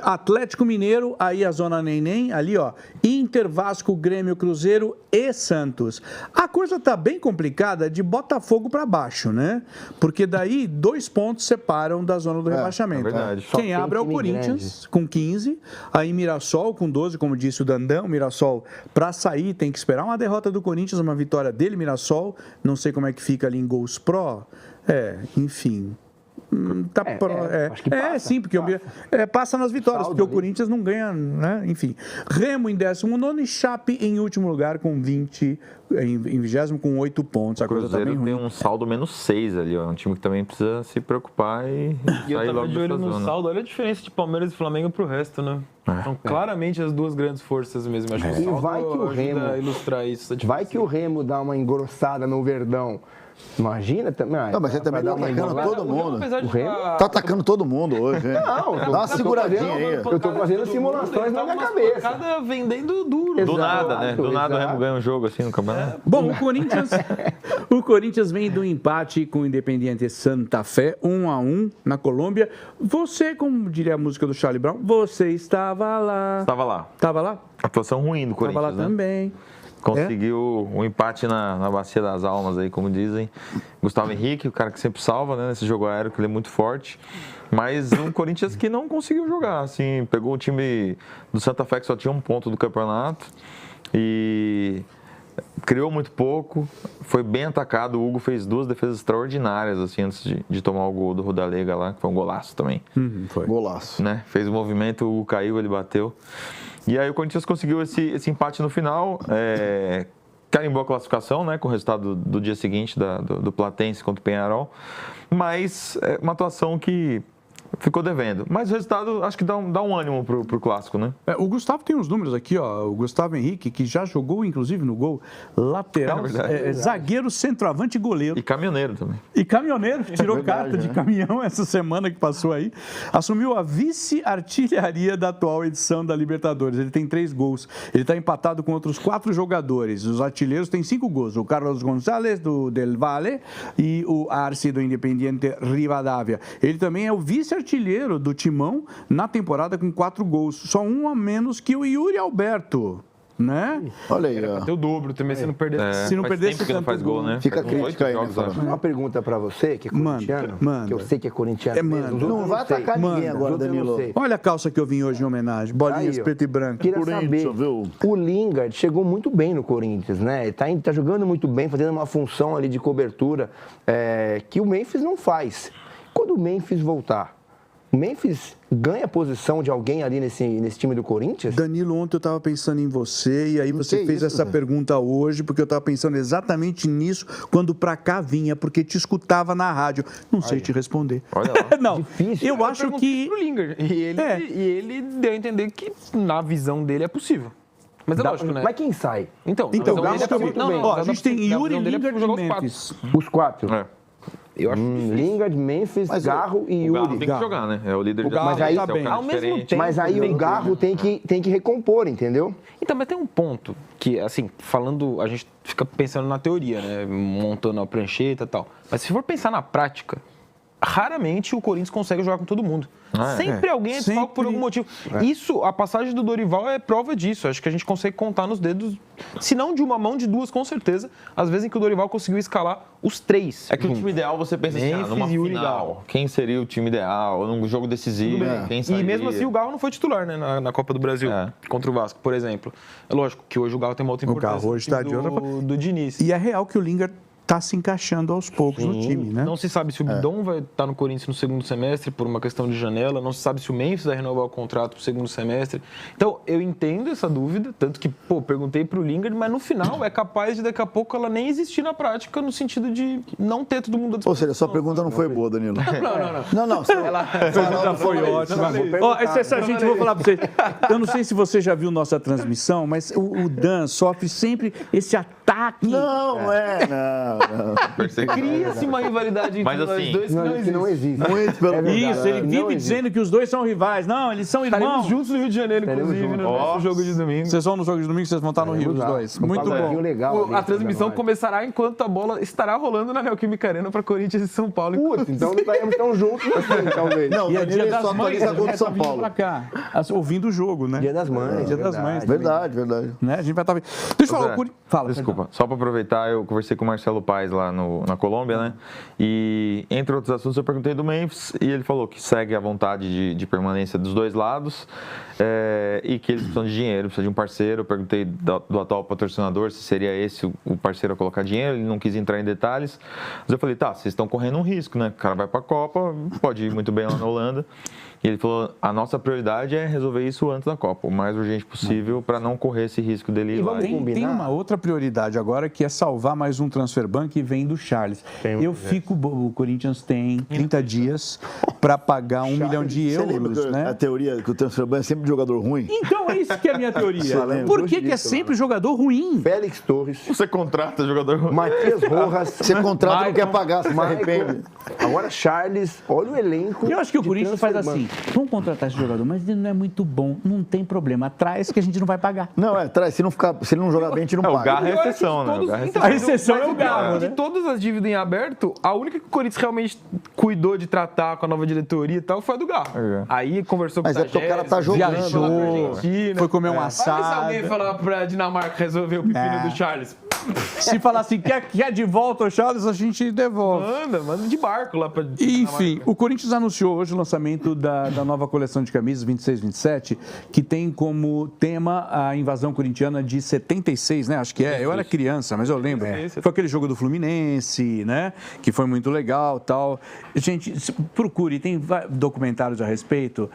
Speaker 1: Atlético Mineiro, aí a zona neném, ali ó, Inter, Vasco, Grêmio, Cruzeiro e Santos. A coisa tá bem complicada de Botafogo para baixo, né? Porque daí 2 pontos separam da zona do rebaixamento.
Speaker 2: é verdade.
Speaker 4: Só
Speaker 1: Quem
Speaker 4: tem
Speaker 1: abre é o
Speaker 4: time
Speaker 1: Corinthians com 15, aí Mirassol com 12, como disse o Dandão. Mirassol, para sair, tem que esperar uma derrota do Corinthians, uma vitória dele, Mirassol. Não sei como é que fica ali em gols pró. Enfim.
Speaker 4: acho que passa,
Speaker 1: sim, porque passa nas vitórias,
Speaker 4: Saldo
Speaker 1: porque o
Speaker 4: ali.
Speaker 1: Corinthians não ganha, né? Enfim. Remo em 19º e Chape em último lugar com 20, em 20º com 8 pontos. A
Speaker 2: O
Speaker 1: coisa tá bem
Speaker 2: Cruzeiro tem
Speaker 1: ruim.
Speaker 2: um saldo -6 ali, ó. É um time que também precisa se preocupar e
Speaker 5: E eu
Speaker 2: sair
Speaker 5: tava
Speaker 2: logo
Speaker 5: de olho
Speaker 2: dessa
Speaker 5: no
Speaker 2: zona.
Speaker 5: saldo. Olha a diferença de Palmeiras e Flamengo pro resto, né? São claramente as duas grandes forças mesmo. Acho que o
Speaker 4: E
Speaker 5: saldo
Speaker 4: vai que o
Speaker 5: ajuda
Speaker 4: Remo-
Speaker 5: a ilustrar isso. essa
Speaker 4: Vai que o Remo dá uma engrossada no Verdão. Imagina também.
Speaker 3: Não, mas você também tá atacando
Speaker 5: diferença.
Speaker 3: todo mundo.
Speaker 5: Apesar de
Speaker 4: O Remo
Speaker 5: tá-
Speaker 3: Tá atacando todo mundo hoje, hein?
Speaker 4: Não,
Speaker 3: Dá uma seguradinha aí.
Speaker 4: Eu tô fazendo simulações na minha cabeça.
Speaker 5: Cada vendendo duro.
Speaker 2: Do
Speaker 4: Exato,
Speaker 2: nada, né? Do nada o Remo
Speaker 4: exato.
Speaker 2: ganha um jogo assim no campeonato.
Speaker 1: Bom, o Corinthians vem do empate com o Independiente Santa Fé, 1-1 na Colômbia. Você, como diria a música do Charlie Brown, você estava lá.
Speaker 2: Estava lá.
Speaker 1: Estava lá?
Speaker 2: Atuação ruim do
Speaker 1: Estava lá
Speaker 2: Corinthians, né?
Speaker 1: também.
Speaker 2: Conseguiu um empate na Bacia das Almas aí, como dizem. Gustavo Henrique, o cara que sempre salva, né? Nesse jogo aéreo, que ele é muito forte. Mas um Corinthians que não conseguiu jogar, assim. Pegou o time do Santa Fé, que só tinha um ponto do campeonato. E criou muito pouco. Foi bem atacado. O Hugo fez 2 defesas extraordinárias, assim, antes de tomar o gol do Rodalega lá, que foi um golaço também.
Speaker 1: Foi.
Speaker 3: Golaço.
Speaker 2: Né? Fez o movimento, o Hugo caiu, ele bateu. E aí o Corinthians conseguiu esse empate no final, carimbou a classificação, né, com o resultado do dia seguinte do Platense contra o Peñarol, mas uma atuação que ficou devendo. Mas o resultado acho que dá um ânimo pro clássico, né?
Speaker 1: O Gustavo tem uns números aqui, ó. O Gustavo Henrique, que já jogou, inclusive, no gol lateral, zagueiro, centroavante e goleiro.
Speaker 2: E caminhoneiro também.
Speaker 1: E caminhoneiro, tirou
Speaker 3: verdade,
Speaker 1: carta de
Speaker 3: né?
Speaker 1: caminhão essa semana que passou aí. Assumiu a vice-artilharia da atual edição da Libertadores. Ele tem 3 gols. Ele está empatado com outros 4 jogadores. Os artilheiros têm 5 gols. O Carlos González, do Del Valle, e o Arce, do Independiente Rivadavia. Ele também é o vice-artilheiro do Timão na temporada com 4 gols. Só um a menos que o Yuri Alberto, né?
Speaker 3: Olha aí, ó.
Speaker 5: Tem o dobro também, se não perder.
Speaker 1: Se não
Speaker 2: faz
Speaker 1: perdesse
Speaker 2: tempo que não
Speaker 1: tanto
Speaker 2: faz gol, né?
Speaker 3: Fica
Speaker 2: Faz uns
Speaker 3: crítica
Speaker 2: 8
Speaker 3: aí, né,
Speaker 2: jogos,
Speaker 3: Fernando?
Speaker 2: acho.
Speaker 4: Uma pergunta pra você, que é corintiano,
Speaker 1: Manda.
Speaker 4: que eu sei que é corintiano mesmo. Os
Speaker 3: Não
Speaker 4: outros
Speaker 3: vai
Speaker 4: eu sei.
Speaker 3: atacar ninguém agora,
Speaker 4: Os outros eu não
Speaker 3: Danilo.
Speaker 4: sei.
Speaker 1: Olha a calça que eu vim hoje em homenagem. Bolinhas
Speaker 4: Aí, ó.
Speaker 1: preto e branco.
Speaker 4: Queria
Speaker 3: Corinthians,
Speaker 4: saber,
Speaker 3: viu?
Speaker 4: o Lingard chegou muito bem no Corinthians, né? Tá jogando muito bem, fazendo uma função ali de cobertura que o Memphis não faz. Quando o Memphis voltar, O Memphis ganha posição de alguém ali nesse time do Corinthians?
Speaker 1: Danilo, ontem eu estava pensando em você e aí você fez essa pergunta hoje, porque eu estava pensando exatamente nisso quando pra cá vinha, porque te escutava na rádio. Não sei te responder.
Speaker 2: Olha lá.
Speaker 1: Não,
Speaker 4: Difícil.
Speaker 1: eu acho que...
Speaker 5: Pro Lingard. E ele deu a entender que, na visão dele, é possível. Mas é lógico, né?
Speaker 4: Mas quem sai?
Speaker 5: Então,
Speaker 1: Então,
Speaker 5: na visão dele,
Speaker 1: Galo,
Speaker 5: não,
Speaker 1: ó,
Speaker 5: na
Speaker 1: a gente tem
Speaker 5: visão
Speaker 1: Yuri,
Speaker 5: dele é
Speaker 1: Lingard
Speaker 5: jogar
Speaker 1: e
Speaker 5: os quatro.
Speaker 1: Memphis.
Speaker 4: Os 4.
Speaker 2: É.
Speaker 5: Eu acho
Speaker 4: Lingard, Memphis, Garro e
Speaker 2: O Galo
Speaker 4: Yuri.
Speaker 2: tem que jogar, né? É o líder da
Speaker 4: Mas aí-
Speaker 2: é o cara
Speaker 5: ao mesmo
Speaker 2: diferente.
Speaker 5: tempo-
Speaker 4: Mas aí o Garro tem que recompor, entendeu?
Speaker 5: Então, mas tem um ponto que, assim, falando, a gente fica pensando na teoria, né? Montando a prancheta e tal. Mas se for pensar na prática, raramente o Corinthians consegue jogar com todo mundo. Sempre alguém é desfalque por algum motivo. Isso, a passagem do Dorival é prova disso. Acho que a gente consegue contar nos dedos, se não de uma mão, de duas, com certeza, as vezes em que o Dorival conseguiu escalar os três.
Speaker 2: É que o time ideal, você pensa assim,
Speaker 5: Memphis
Speaker 2: numa
Speaker 5: e Yuri
Speaker 2: final,
Speaker 5: Galo.
Speaker 2: quem seria o time ideal? Num jogo decisivo, quem
Speaker 5: E
Speaker 2: sairia?
Speaker 5: mesmo assim o Galo não foi titular, né, na Copa do Brasil, contra o Vasco, por exemplo. É lógico que hoje o Galo tem uma outra importância.
Speaker 1: Galo hoje tá de outra
Speaker 5: do Diniz.
Speaker 1: E é real que o Lingard está se encaixando aos poucos no time, né?
Speaker 5: Não se sabe se o Bidon vai estar no Corinthians no segundo semestre por uma questão de janela, não se sabe se o Memphis vai renovar o contrato pro segundo semestre. Então, eu entendo essa dúvida, tanto que, perguntei pro Lingard, mas no final é capaz de daqui a pouco ela nem existir na prática, no sentido de não ter todo mundo à disposição.
Speaker 3: Ou seja, sua pergunta não foi boa, Danilo.
Speaker 5: Não.
Speaker 3: Não,
Speaker 1: A pergunta foi ótima. Ó, essa gente, eu vou falar para vocês. Eu não sei se você já viu nossa transmissão, mas o Dan sofre sempre esse ataque.
Speaker 3: Não.
Speaker 5: Cria-se uma rivalidade entre
Speaker 2: Mas,
Speaker 5: nós
Speaker 2: assim,
Speaker 5: dois que não existe.
Speaker 3: Muito pelo
Speaker 1: Isso, ele
Speaker 4: Não
Speaker 1: vive
Speaker 4: existe.
Speaker 1: dizendo que os dois são rivais. Não, eles são
Speaker 5: Estaremos
Speaker 1: irmãos.
Speaker 5: juntos no Rio de Janeiro, inclusive,
Speaker 4: juntos.
Speaker 5: no nosso jogo de domingo.
Speaker 1: Vocês vão no jogo de domingo, vocês vão estar no Rio, os dois. Muito bom.
Speaker 4: Legal,
Speaker 5: A transmissão começará enquanto a bola estará rolando na Neoquímica Arena para Corinthians e São Paulo.
Speaker 4: Putz, então não estaremos tão juntos assim, talvez.
Speaker 3: Não,
Speaker 1: E é
Speaker 3: Danilo
Speaker 1: dia das
Speaker 3: só
Speaker 1: mães,
Speaker 3: atualiza
Speaker 1: a
Speaker 3: contra
Speaker 1: gente
Speaker 3: São
Speaker 1: tá vindo
Speaker 3: Paulo.
Speaker 1: pra cá, ouvindo o jogo, né?
Speaker 4: Dia das Mães.
Speaker 1: Dia das Mães.
Speaker 3: Verdade.
Speaker 1: Né? A gente vai estar vendo. Deixa eu falar,
Speaker 2: Zé,
Speaker 1: fala.
Speaker 2: Desculpa, só para aproveitar, eu conversei com o Marcelo Paes lá na Colômbia, né? E entre outros assuntos eu perguntei do Memphis e ele falou que segue a vontade de permanência dos dois lados e que eles precisam de dinheiro, precisam de um parceiro. Eu perguntei do atual patrocinador se seria esse o parceiro a colocar dinheiro, ele não quis entrar em detalhes. Mas eu falei, tá, vocês estão correndo um risco, né? O cara vai para a Copa, pode ir muito bem lá na Holanda. E ele falou, a nossa prioridade é resolver isso antes da Copa, o mais urgente possível, para não correr esse risco dele ir lá.
Speaker 1: Tem uma outra prioridade agora que é salvar mais um transfer ban que vem do Charles. O Corinthians tem 30 dias para pagar 1 milhão de
Speaker 3: Você lembra
Speaker 1: euros, né?
Speaker 3: a teoria que o transfer ban é sempre de jogador ruim?
Speaker 1: Então é isso que é a minha teoria.
Speaker 3: lembra?
Speaker 1: Por que é sempre jogador ruim?
Speaker 4: Félix Torres,
Speaker 2: Você contrata jogador...
Speaker 4: Matias Rojas,
Speaker 3: Você contrata e não quer pagar, você se arrepende.
Speaker 4: Agora Charles, olha o elenco.
Speaker 1: Eu acho que o
Speaker 4: de
Speaker 1: Corinthians faz
Speaker 4: transfer ban.
Speaker 1: assim, vamos contratar esse jogador, mas ele não é muito bom, não tem problema, traz que a gente não vai pagar.
Speaker 3: Não, traz. Se ele não jogar bem, a gente não
Speaker 2: O
Speaker 3: paga.
Speaker 2: Garra é
Speaker 5: Eu acho
Speaker 2: exceção,
Speaker 5: que
Speaker 2: né?
Speaker 5: todos-
Speaker 2: O Garra é
Speaker 5: então,
Speaker 1: A exceção é o
Speaker 5: mas pior
Speaker 1: Galo,
Speaker 5: de
Speaker 1: né?
Speaker 5: todas as dívidas em aberto, a única que o Corinthians realmente cuidou de tratar com a nova diretoria e tal foi a do Galo. Aí conversou com
Speaker 3: Mas é porque o cara tá jogando.
Speaker 1: Viajou, foi comer um
Speaker 5: Vai ver se alguém
Speaker 1: assado.
Speaker 5: falar pra Dinamarca resolver o pepino do Charles.
Speaker 1: Se falar assim, quer de volta o Charles, a gente devolve.
Speaker 5: Manda de barco lá pra
Speaker 1: Enfim, o Corinthians anunciou hoje o lançamento da nova coleção de camisas 26-27, que tem como tema a invasão corintiana de 76, né? Acho que é. Eu era criança, mas eu lembro. Foi aquele jogo do Fluminense, né? Que foi muito legal, tal. Gente, procure, tem documentários a respeito.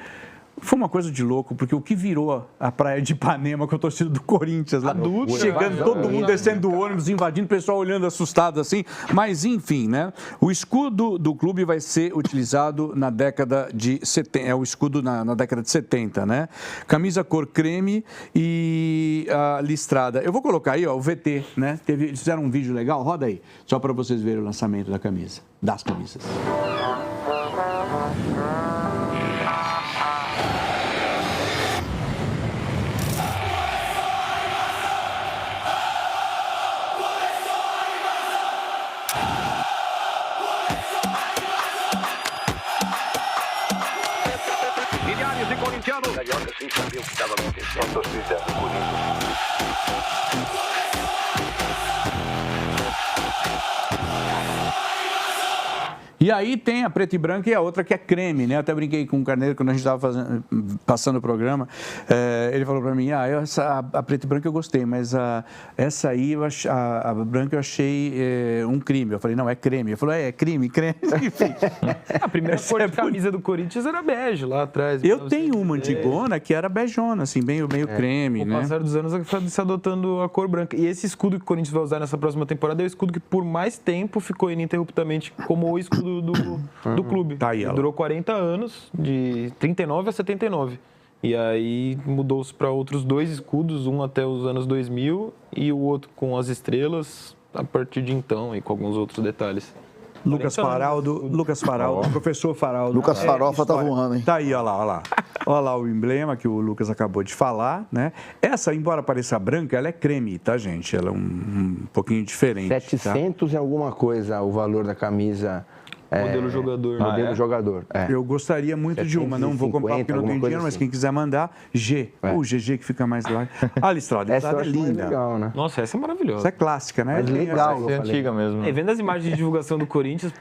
Speaker 1: Foi uma coisa de louco, porque o que virou a praia de Ipanema com a torcida do Corinthians lá, chegando, todo mundo descendo do ônibus, invadindo, o pessoal olhando assustado assim, mas enfim, né? O escudo do clube vai ser utilizado na década de 70, é o escudo na década de 70, né? Camisa cor creme e listrada. Eu vou colocar aí, ó, o VT, né? Eles fizeram um vídeo legal, roda aí, só para vocês verem o lançamento da camisa, das camisas.
Speaker 8: Milhares de corintianos. Carioca sem saber o que estava acontecendo. A torcida do Corinthians.
Speaker 1: E aí tem a preta e branca e a outra que é creme, né? Eu até brinquei com o Carneiro quando a gente estava passando o programa. Ele falou para mim, a preta e branca eu gostei, mas essa aí, a branca eu achei um crime. Eu falei, não, é creme. Ele falou, é crime. Enfim.
Speaker 5: A primeira cor de camisa do Corinthians era bege, lá atrás.
Speaker 1: Eu tenho uma antigona que era begona, assim, meio creme, né?
Speaker 5: Com o passar dos anos, foi se adotando a cor branca. E esse escudo que o Corinthians vai usar nessa próxima temporada é o escudo que por mais tempo ficou ininterruptamente como o escudo do clube.
Speaker 1: Tá aí,
Speaker 5: Durou 40 anos, de 39 a 79. E aí mudou-se para outros 2 escudos, um até os anos 2000 e o outro com as estrelas a partir de então e com alguns outros detalhes.
Speaker 1: Lucas Faraldo, professor Faraldo.
Speaker 3: Lucas Farofa tá voando, hein?
Speaker 1: Tá aí, olha lá. Olha lá o emblema que o Lucas acabou de falar, né? Essa, embora pareça branca, ela é creme, tá, gente? Ela é um pouquinho diferente.
Speaker 4: 700 e alguma coisa o valor da camisa.
Speaker 5: Modelo jogador.
Speaker 4: Modelo jogador.
Speaker 1: Eu gostaria muito de uma, não vou comprar porque não tenho dinheiro, mas quem quiser mandar, o GG que fica mais lá. A listrada
Speaker 4: Essa
Speaker 1: é linda.
Speaker 4: Legal, né?
Speaker 5: Nossa, essa é maravilhosa.
Speaker 1: Essa é clássica, né?
Speaker 4: Mas legal.
Speaker 2: Essa é antiga mesmo.
Speaker 5: Vendo as imagens de divulgação do Corinthians,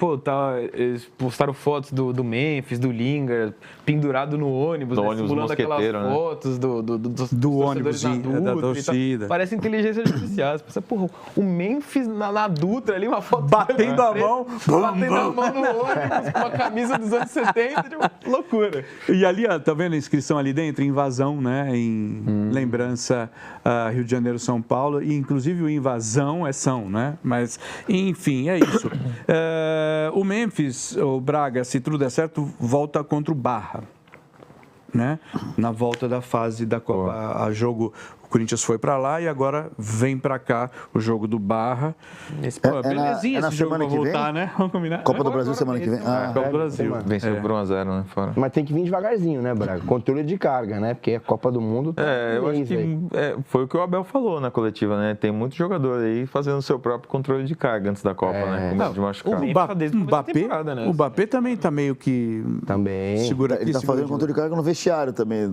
Speaker 5: eles postaram fotos do Memphis, do Lingard, pendurado no ônibus,
Speaker 2: Do ônibus
Speaker 5: simulando aquelas
Speaker 2: mosqueteiro, né?
Speaker 5: fotos dos
Speaker 1: Do
Speaker 5: torcedores
Speaker 1: ônibus
Speaker 5: na
Speaker 1: da
Speaker 5: Dutra e tal.
Speaker 1: torcida.
Speaker 5: Parece inteligência artificial. Você pensa, porra, o Memphis na Dutra ali, uma foto...
Speaker 1: Batendo a mão.
Speaker 5: Batendo a mão no ônibus, com uma camisa dos anos 70, tipo, loucura.
Speaker 1: E ali, ó, tá vendo a inscrição ali dentro? Invasão, né? Em lembrança a Rio de Janeiro, São Paulo. E, inclusive, o invasão é São, né? Mas, enfim, é isso. O Memphis, o Braga, se tudo der certo, volta contra o Barra, né? Na volta da fase da Copa. A jogo... O Corinthians foi para lá e agora vem para cá o jogo do Barra.
Speaker 3: Belezinha
Speaker 1: esse jogo pra voltar, né? Vamos combinar.
Speaker 3: Copa do Brasil semana que vem.
Speaker 1: Copa do Brasil.
Speaker 2: Venceu por 1-0, né? Fora.
Speaker 4: Mas tem que vir devagarzinho, né, Braga? Controle de carga, né? Porque a Copa do Mundo...
Speaker 2: Eu acho que foi o que o Abel falou na coletiva, né? Tem muito jogador aí fazendo o seu próprio controle de carga antes da Copa, né? Com medo de machucar.
Speaker 1: O Mbappé também tá meio que...
Speaker 4: Também.
Speaker 1: Segura aqui,
Speaker 3: Ele tá fazendo controle de carga no vestiário também.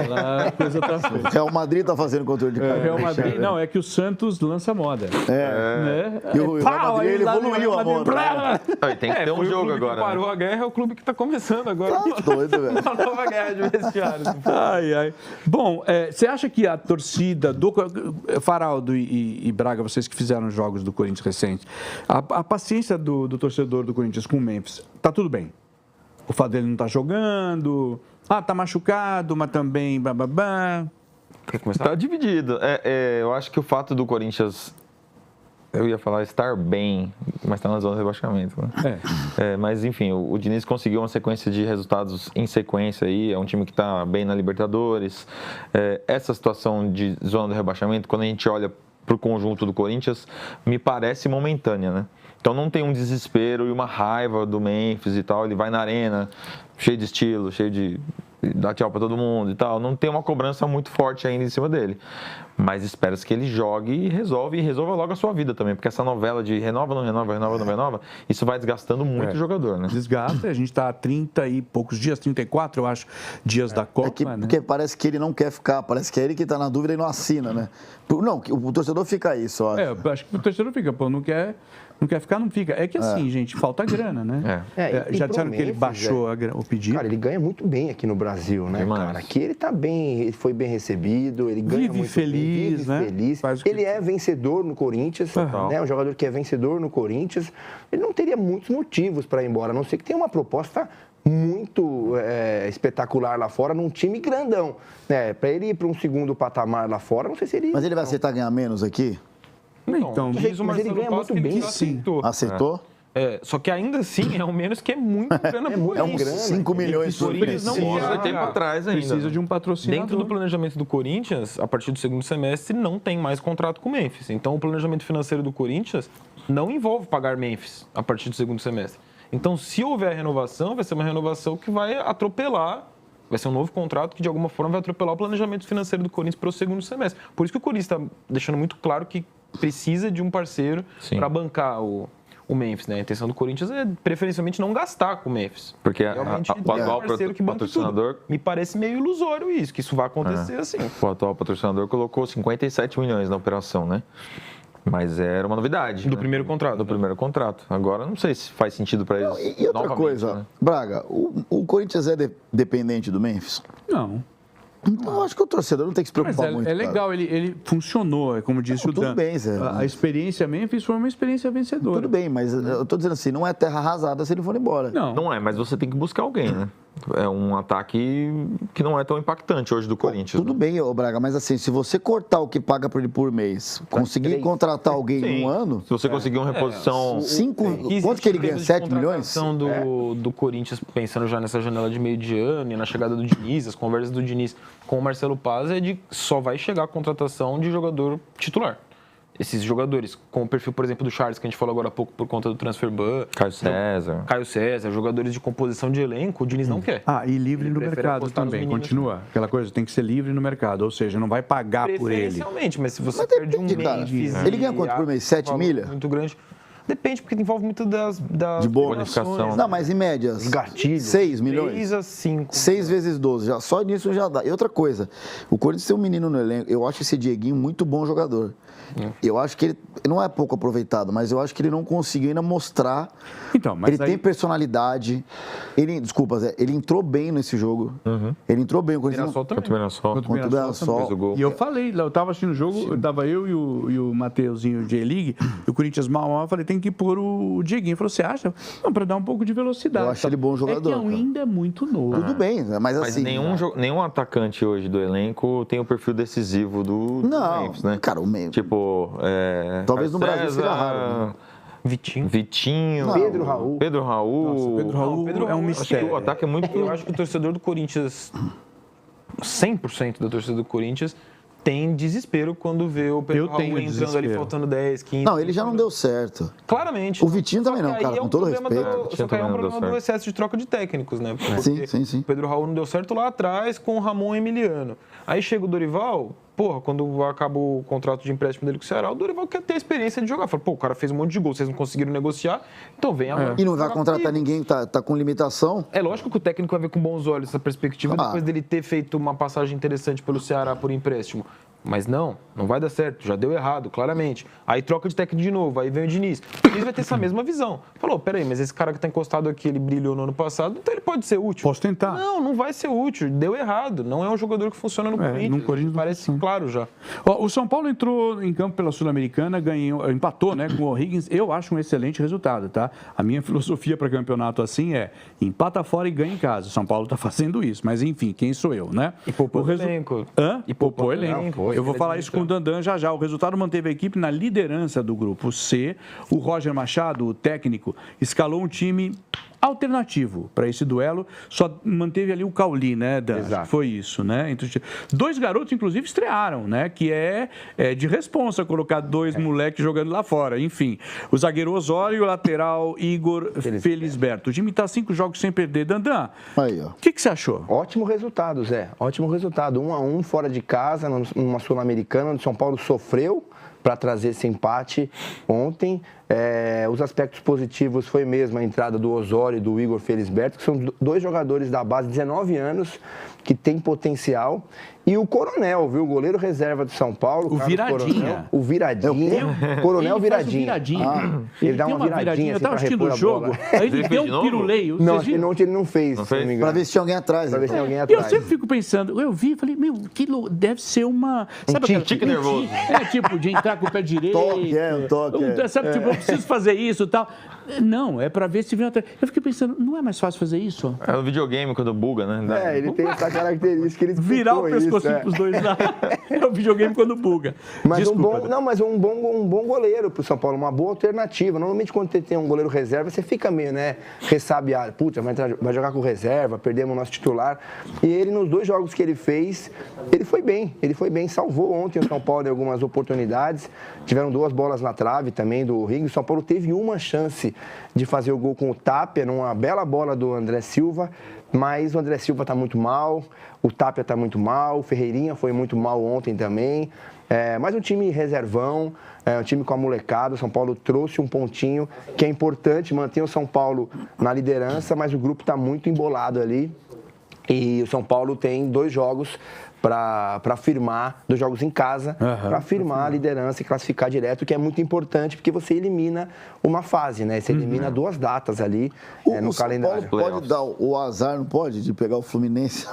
Speaker 1: Lá a coisa tá feita.
Speaker 3: Real Madrid tá fazendo controle de carga.
Speaker 1: Real Madrid, não, é que o Santos lança moda.
Speaker 3: Né? E o Real Madrid, ele evoluiu a moda.
Speaker 2: Tem que ter um jogo agora.
Speaker 5: Que parou a guerra, é o clube que tá começando agora.
Speaker 3: Tá doido, velho.
Speaker 5: Uma nova guerra de vestiários.
Speaker 1: Ai. Bom, você acha que a torcida do Faraldo e Braga, vocês que fizeram jogos do Corinthians recentes, a paciência do torcedor do Corinthians com o Memphis, tá tudo bem? O fato dele não tá jogando, tá machucado, mas também bababá.
Speaker 2: Tá dividido. Eu acho que o fato do Corinthians, eu ia falar estar bem, mas está na zona de rebaixamento, né? Mas enfim, o Diniz conseguiu uma sequência de resultados em sequência aí, é um time que está bem na Libertadores. Essa situação de zona de rebaixamento, quando a gente olha para o conjunto do Corinthians, me parece momentânea, né? Então não tem um desespero e uma raiva do Memphis e tal, ele vai na arena, cheio de estilo, cheio de... dá tchau pra todo mundo e tal, não tem uma cobrança muito forte ainda em cima dele, mas espera-se que ele jogue e resolva logo a sua vida também, porque essa novela de renova, não renova, isso vai desgastando muito o jogador, né?
Speaker 1: Desgasta, a gente tá há 30 e poucos dias, 34, eu acho, dias da Copa, né?
Speaker 3: Porque parece que ele não quer ficar, parece que é ele que tá na dúvida e não assina, né? Não, o torcedor fica aí só.
Speaker 1: Eu acho que o torcedor fica, não quer ficar, não fica. É que assim, gente, falta grana, né? Já disseram que ele baixou o pedido.
Speaker 4: Cara, ele ganha muito bem aqui no Brasil, né, cara? Aqui ele tá bem, ele foi bem recebido, ele ganha muito
Speaker 1: feliz,
Speaker 4: bem, vive feliz. Ele é vencedor no Corinthians, né? Um jogador que é vencedor no Corinthians. Ele não teria muitos motivos para ir embora, a não ser que tenha uma proposta muito espetacular lá fora, num time grandão. Para ele ir para um segundo patamar lá fora, não sei se ele...
Speaker 3: Mas ele vai aceitar ganhar menos aqui?
Speaker 1: Então,
Speaker 4: mas ele ganha muito bem,
Speaker 5: sim.
Speaker 3: Aceitou?
Speaker 5: Só que ainda assim é um menos que é muito grana pro Corinthians.
Speaker 3: É uns 5 milhões por
Speaker 5: Corinthians não pode
Speaker 2: tempo atrás ainda.
Speaker 1: Precisa de um patrocinador.
Speaker 5: Dentro do planejamento do Corinthians, a partir do segundo semestre, não tem mais contrato com o Memphis. Então, o planejamento financeiro do Corinthians não envolve pagar Memphis a partir do segundo semestre. Então, se houver a renovação, vai ser uma renovação que vai atropelar, vai ser um novo contrato que, de alguma forma, vai atropelar o planejamento financeiro do Corinthians para o segundo semestre. Por isso que o Corinthians está deixando muito claro que precisa de um parceiro para bancar o Memphis, né? A intenção do Corinthians é, preferencialmente, não gastar com o Memphis.
Speaker 2: Porque o atual patrocinador...
Speaker 5: Me parece meio ilusório isso, que isso vai acontecer assim.
Speaker 2: O atual patrocinador colocou 57 milhões na operação, né? Mas era uma novidade.
Speaker 5: Do primeiro contrato.
Speaker 2: Do primeiro contrato. Agora, não sei se faz sentido para eles.
Speaker 3: Não, e outra
Speaker 2: novamente,
Speaker 3: coisa,
Speaker 2: né?
Speaker 3: Braga, o Corinthians é dependente do Memphis?
Speaker 1: Não.
Speaker 3: Então, eu acho que o torcedor não tem que se
Speaker 1: Mas
Speaker 3: preocupar muito.
Speaker 1: é legal, ele funcionou, como disse
Speaker 3: Não,
Speaker 1: o Dan.
Speaker 3: tudo bem, Zé.
Speaker 1: A experiência Memphis foi uma experiência vencedora.
Speaker 3: Tudo bem, mas eu tô dizendo assim, não é terra arrasada se ele for embora.
Speaker 1: Não.
Speaker 2: Não é, mas você tem que buscar alguém, né? É um ataque que não é tão impactante hoje do Corinthians.
Speaker 3: Tudo
Speaker 2: né?
Speaker 3: bem, ô Braga, mas assim, se você cortar o que paga por ele por mês, conseguir
Speaker 4: 3.
Speaker 3: contratar alguém em um
Speaker 2: Sim.
Speaker 3: ano,
Speaker 2: Se você conseguir uma reposição.
Speaker 3: quanto que ele ganha? 7 milhões?
Speaker 5: Do Corinthians, pensando já nessa janela de meio de ano e na chegada do Diniz, as conversas do Diniz com o Marcelo Paz, é de só vai chegar a contratação de jogador titular. Esses jogadores, com o perfil, por exemplo, do Charles, que a gente falou agora há pouco por conta do transfer ban. Caio César, jogadores de composição de elenco, o Diniz não quer.
Speaker 1: E livre no
Speaker 5: prefere
Speaker 1: mercado
Speaker 5: apostar nos
Speaker 1: também,
Speaker 5: meninos.
Speaker 1: continua. Aquela coisa, tem que ser livre no mercado, ou seja, não vai pagar por ele.
Speaker 5: Preferencialmente, mas se você
Speaker 3: Mas
Speaker 5: perde
Speaker 3: depende, cara.
Speaker 5: Memphis
Speaker 3: Ele ganha quanto por mês? 7
Speaker 5: valor
Speaker 3: milha?
Speaker 5: Muito grande. Depende, porque envolve muito das
Speaker 3: De
Speaker 5: bonificações.
Speaker 2: bonificação.
Speaker 3: Não, mas em médias,
Speaker 4: Gatilhos.
Speaker 3: 6 milhões?
Speaker 5: 3 a 5.
Speaker 3: 6 vezes 12, já, só nisso já dá. E outra coisa, o Corinthians tem um menino no elenco, eu acho esse Dieguinho muito bom jogador. Eu acho que ele não é pouco aproveitado, mas eu acho que ele não conseguiu ainda mostrar.
Speaker 1: Então, mas
Speaker 3: Ele
Speaker 1: aí-
Speaker 3: tem personalidade. Desculpa, Zé, ele entrou bem nesse jogo. Ele entrou bem. O Corinthians
Speaker 5: Mirassol também.
Speaker 2: Contra o Mirassol.
Speaker 1: Contra o
Speaker 3: Contra o
Speaker 1: Mirassol
Speaker 3: Mirassol.
Speaker 2: Fez o gol.
Speaker 1: E eu falei, eu tava assistindo o jogo, tava eu e o Mateuzinho de E-League, e o Corinthians mal, eu falei, tem que pôr o Dieguinho. Ele falou, você acha? Não, pra dar um pouco de velocidade.
Speaker 3: Eu acho ele bom jogador,
Speaker 1: É que ainda é muito novo.
Speaker 3: Tudo bem, Zé, mas
Speaker 2: Mas
Speaker 3: assim.
Speaker 2: nenhum atacante hoje do elenco tem o perfil decisivo do
Speaker 3: Não,
Speaker 2: Memphis, né?
Speaker 3: cara, o meio.
Speaker 2: Tipo,
Speaker 3: Talvez no Brasil
Speaker 2: César,
Speaker 3: seja raro, né?
Speaker 5: Vitinho.
Speaker 4: Pedro Raul.
Speaker 2: Pedro Raul.
Speaker 1: Nossa, Pedro Raul
Speaker 5: Pedro
Speaker 1: é um
Speaker 5: Raul,
Speaker 1: mistério.
Speaker 2: O ataque é muito.
Speaker 5: Eu acho que o torcedor do Corinthians, 100% da torcida do Corinthians, tem desespero quando vê o Pedro
Speaker 1: Eu
Speaker 5: Raul
Speaker 1: tenho
Speaker 5: entrando ali
Speaker 1: desespero.
Speaker 5: faltando 10, 15.
Speaker 3: Não, ele já não deu certo.
Speaker 5: Claramente.
Speaker 3: O Vitinho também
Speaker 5: Só que
Speaker 3: não,
Speaker 5: aí
Speaker 3: cara,
Speaker 5: é
Speaker 3: com
Speaker 5: um
Speaker 3: todo
Speaker 5: problema
Speaker 3: respeito.
Speaker 5: Só
Speaker 2: Vitinho
Speaker 5: que aí é um
Speaker 2: também não deu
Speaker 5: problema do
Speaker 2: certo.
Speaker 5: excesso de troca de técnicos, né? Porque
Speaker 3: Sim.
Speaker 5: o Pedro Raul não deu certo lá atrás com o Ramon Emiliano. Aí chega o Dorival, quando acaba o contrato de empréstimo dele com o Ceará, o Dorival quer ter a experiência de jogar. Fala, o cara fez um monte de gol, vocês não conseguiram negociar, então vem agora.
Speaker 3: E não vai
Speaker 5: jogar
Speaker 3: contratar
Speaker 5: comigo.
Speaker 3: ninguém, tá com limitação.
Speaker 5: É lógico que o técnico vai ver com bons olhos essa perspectiva depois dele ter feito uma passagem interessante pelo Ceará por empréstimo. Mas não vai dar certo, já deu errado, claramente. Aí troca de técnico de novo, aí vem o Diniz. O Diniz vai ter essa mesma visão. Falou, peraí, mas esse cara que tá encostado aqui, ele brilhou no ano passado, então ele pode ser útil.
Speaker 1: Posso tentar.
Speaker 5: Não vai ser útil, deu errado. Não é um jogador que funciona no Corinthians.
Speaker 1: no Corinthians não
Speaker 5: Parece
Speaker 1: funciona.
Speaker 5: claro já.
Speaker 1: Ó, o São Paulo entrou em campo pela Sul-Americana, empatou, né, com o O'Higgins. Eu acho um excelente resultado, tá? A minha filosofia para campeonato assim é empata fora e ganha em casa. O São Paulo tá fazendo isso, mas enfim, quem sou eu, né?
Speaker 5: E poupou o elenco.
Speaker 1: Hã?
Speaker 5: E
Speaker 1: Poupou o
Speaker 5: poupou o
Speaker 1: elenco.
Speaker 5: elenco.
Speaker 1: Eu vou falar isso com o Dandan já. O resultado manteve a equipe na liderança do grupo C. O Roger Machado, o técnico, escalou um time alternativo para esse duelo, só manteve ali o Cauli, né, Dan?
Speaker 4: Exato.
Speaker 1: Foi isso, né? Então, dois garotos, inclusive, estrearam, né? Que é de responsa colocar dois moleques jogando lá fora. Enfim, o zagueiro Osório e o lateral Igor Felisberto. O time está 5 jogos sem perder. Dandan,
Speaker 3: Aí, ó.
Speaker 1: o que você achou?
Speaker 4: Ótimo resultado, Zé. Ótimo resultado. 1-1 fora de casa, numa Sul-Americana, onde São Paulo sofreu para trazer esse empate ontem. Os aspectos positivos foi mesmo a entrada do Osório e do Igor Felisberto, que são dois jogadores da base, 19 anos, que tem potencial. E o Coronel, viu? O goleiro reserva do São Paulo.
Speaker 1: O
Speaker 4: Carlos
Speaker 1: Viradinha.
Speaker 4: Coronel, o Viradinha. Coronel
Speaker 1: Ele faz o
Speaker 4: viradinha. Ele dá
Speaker 1: tem
Speaker 4: uma viradinha.
Speaker 1: Eu estava
Speaker 4: assim,
Speaker 1: assistindo
Speaker 4: pra
Speaker 1: o
Speaker 4: repor a
Speaker 1: jogo,
Speaker 4: bola.
Speaker 1: aí ele
Speaker 2: Ele
Speaker 1: deu
Speaker 2: fez de
Speaker 1: um
Speaker 2: novo?
Speaker 1: piruleio.
Speaker 4: Não,
Speaker 1: Vocês
Speaker 4: acho que
Speaker 1: viram?
Speaker 4: ele não fez.
Speaker 2: Não
Speaker 4: se não
Speaker 2: fez?
Speaker 4: me
Speaker 3: Pra
Speaker 4: engano.
Speaker 3: ver se tinha alguém atrás.
Speaker 4: Pra ver se tem
Speaker 3: né?
Speaker 4: alguém
Speaker 1: Eu
Speaker 4: atrás.
Speaker 1: sempre fico pensando, eu vi e falei, deve ser uma... Sabe aquela
Speaker 2: tique nervoso.
Speaker 1: tipo, de entrar com o pé direito.
Speaker 3: Um toque.
Speaker 1: Sabe, tipo, eu preciso fazer isso e tal. Não, é pra ver se vem atrás. Eu fiquei pensando, não é mais fácil fazer isso?
Speaker 2: É o videogame quando buga, né?
Speaker 4: Ele tem essa característica. Ele
Speaker 1: Virar o
Speaker 4: explicou
Speaker 1: pescocinho
Speaker 4: isso,
Speaker 1: pros dois lá. É o videogame quando buga.
Speaker 4: Mas
Speaker 1: Desculpa,
Speaker 4: um bom goleiro pro São Paulo, uma boa alternativa. Normalmente quando tem um goleiro reserva, você fica meio, né, ressabiado. Puta, vai jogar com reserva, perdemos o nosso titular. E ele, nos 2 jogos que ele fez, ele foi bem, salvou ontem o São Paulo em algumas oportunidades. Tiveram 2 bolas na trave também do Ring. O São Paulo teve uma chance de fazer o gol com o Tapia, numa bela bola do André Silva. Mas o André Silva está muito mal, o Tapia está muito mal, o Ferreirinha foi muito mal ontem também. Mas um time reservão, um time com a molecada. O São Paulo trouxe um pontinho que é importante, mantém o São Paulo na liderança, mas o grupo está muito embolado ali. E o São Paulo tem 2 jogos para firmar, 2 jogos em casa, para firmar a liderança e classificar direto, que é muito importante, porque você elimina uma fase, né? Você elimina 2 datas ali no calendário.
Speaker 3: O São Paulo pode dar o azar, não pode, de pegar o Fluminense?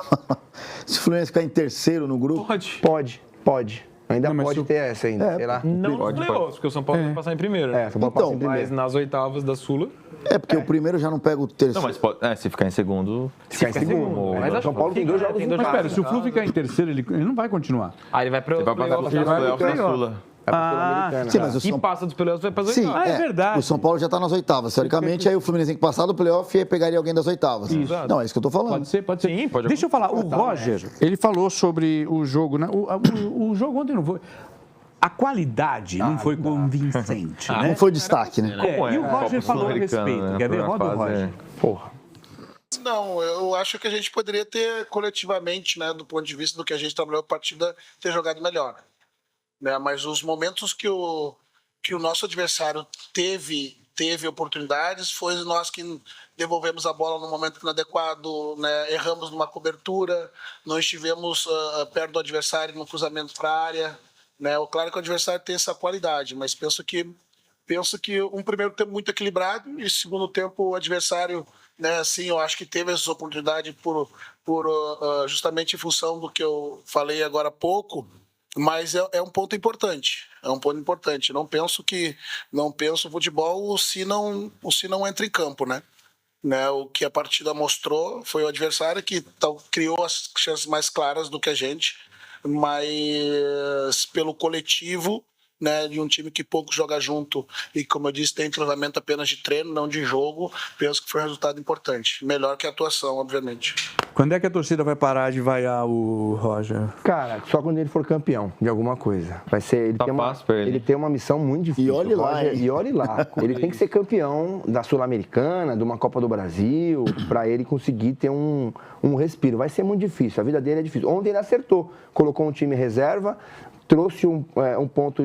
Speaker 3: Se o Fluminense ficar em terceiro no grupo?
Speaker 4: Pode. Ainda
Speaker 1: Não,
Speaker 4: pode ter essa ainda, sei lá.
Speaker 5: Não nos playoffs, porque o São Paulo vai passar em primeiro.
Speaker 4: São Paulo passa em
Speaker 3: Então,
Speaker 4: primeiro.
Speaker 5: Mas nas oitavas da Sula...
Speaker 3: Porque o primeiro já não pega o terceiro.
Speaker 2: Não, mas pode, se ficar em segundo...
Speaker 4: Ficar em segundo.
Speaker 5: Mas
Speaker 4: o São Paulo tem 2 jogos em
Speaker 1: Mas
Speaker 4: casa.
Speaker 1: pera, se o Flu ficar em terceiro, ele não vai continuar.
Speaker 5: Aí ele vai para
Speaker 2: Ele vai passar
Speaker 5: playoffs.
Speaker 2: para os playoffs da Sula.
Speaker 4: É pra Sul-Americana.
Speaker 3: Sim, mas o
Speaker 5: E
Speaker 3: São
Speaker 5: passa dos playoffs, vai para as
Speaker 3: Sim,
Speaker 5: oitavas.
Speaker 1: é verdade.
Speaker 3: O São Paulo já está nas oitavas, teoricamente, aí o Fluminense tem que passar do playoff e aí pegaria alguém das oitavas.
Speaker 1: Isso.
Speaker 3: Não, é isso que eu tô falando.
Speaker 1: Pode ser, pode ser.
Speaker 5: Sim, pode
Speaker 1: Deixa eu falar, o Roger, ele falou sobre o jogo, né? O jogo ontem não foi... A qualidade não foi convincente, né?
Speaker 3: Não foi destaque, né?
Speaker 1: E o Roger falou a respeito. Quer ver? Roda o Roger.
Speaker 9: Não, eu acho que a gente poderia ter coletivamente, né, do ponto de vista do que a gente trabalhou a partida, ter jogado melhor. Né? Mas os momentos que o nosso adversário teve oportunidades, foi nós que devolvemos a bola no momento inadequado, né? Erramos numa cobertura, não estivemos perto do adversário no cruzamento para a área. Né? Claro que o adversário tem essa qualidade, mas penso que um primeiro tempo muito equilibrado e segundo tempo o adversário, né, assim, eu acho que teve essas oportunidades justamente em função do que eu falei agora há pouco, mas é um ponto importante. É um ponto importante. Não penso o futebol se não entra em campo, né? O que a partida mostrou foi o adversário que criou as chances mais claras do que a gente, mas pelo coletivo, né, de um time que pouco joga junto e, como eu disse, tem treinamento apenas de treino, não de jogo, penso que foi um resultado importante. Melhor que a atuação, obviamente.
Speaker 1: Quando é que a torcida vai parar de vaiar o Roger?
Speaker 4: Cara, só quando ele for campeão de alguma coisa. Vai ser, ele tem uma missão muito difícil.
Speaker 3: E olhe lá,
Speaker 4: Roger, e olhe lá. Ele tem que ser campeão da Sul-Americana, de uma Copa do Brasil, para ele conseguir ter um respiro. Vai ser muito difícil, a vida dele é difícil. Ontem ele acertou, colocou um time reserva, trouxe um ponto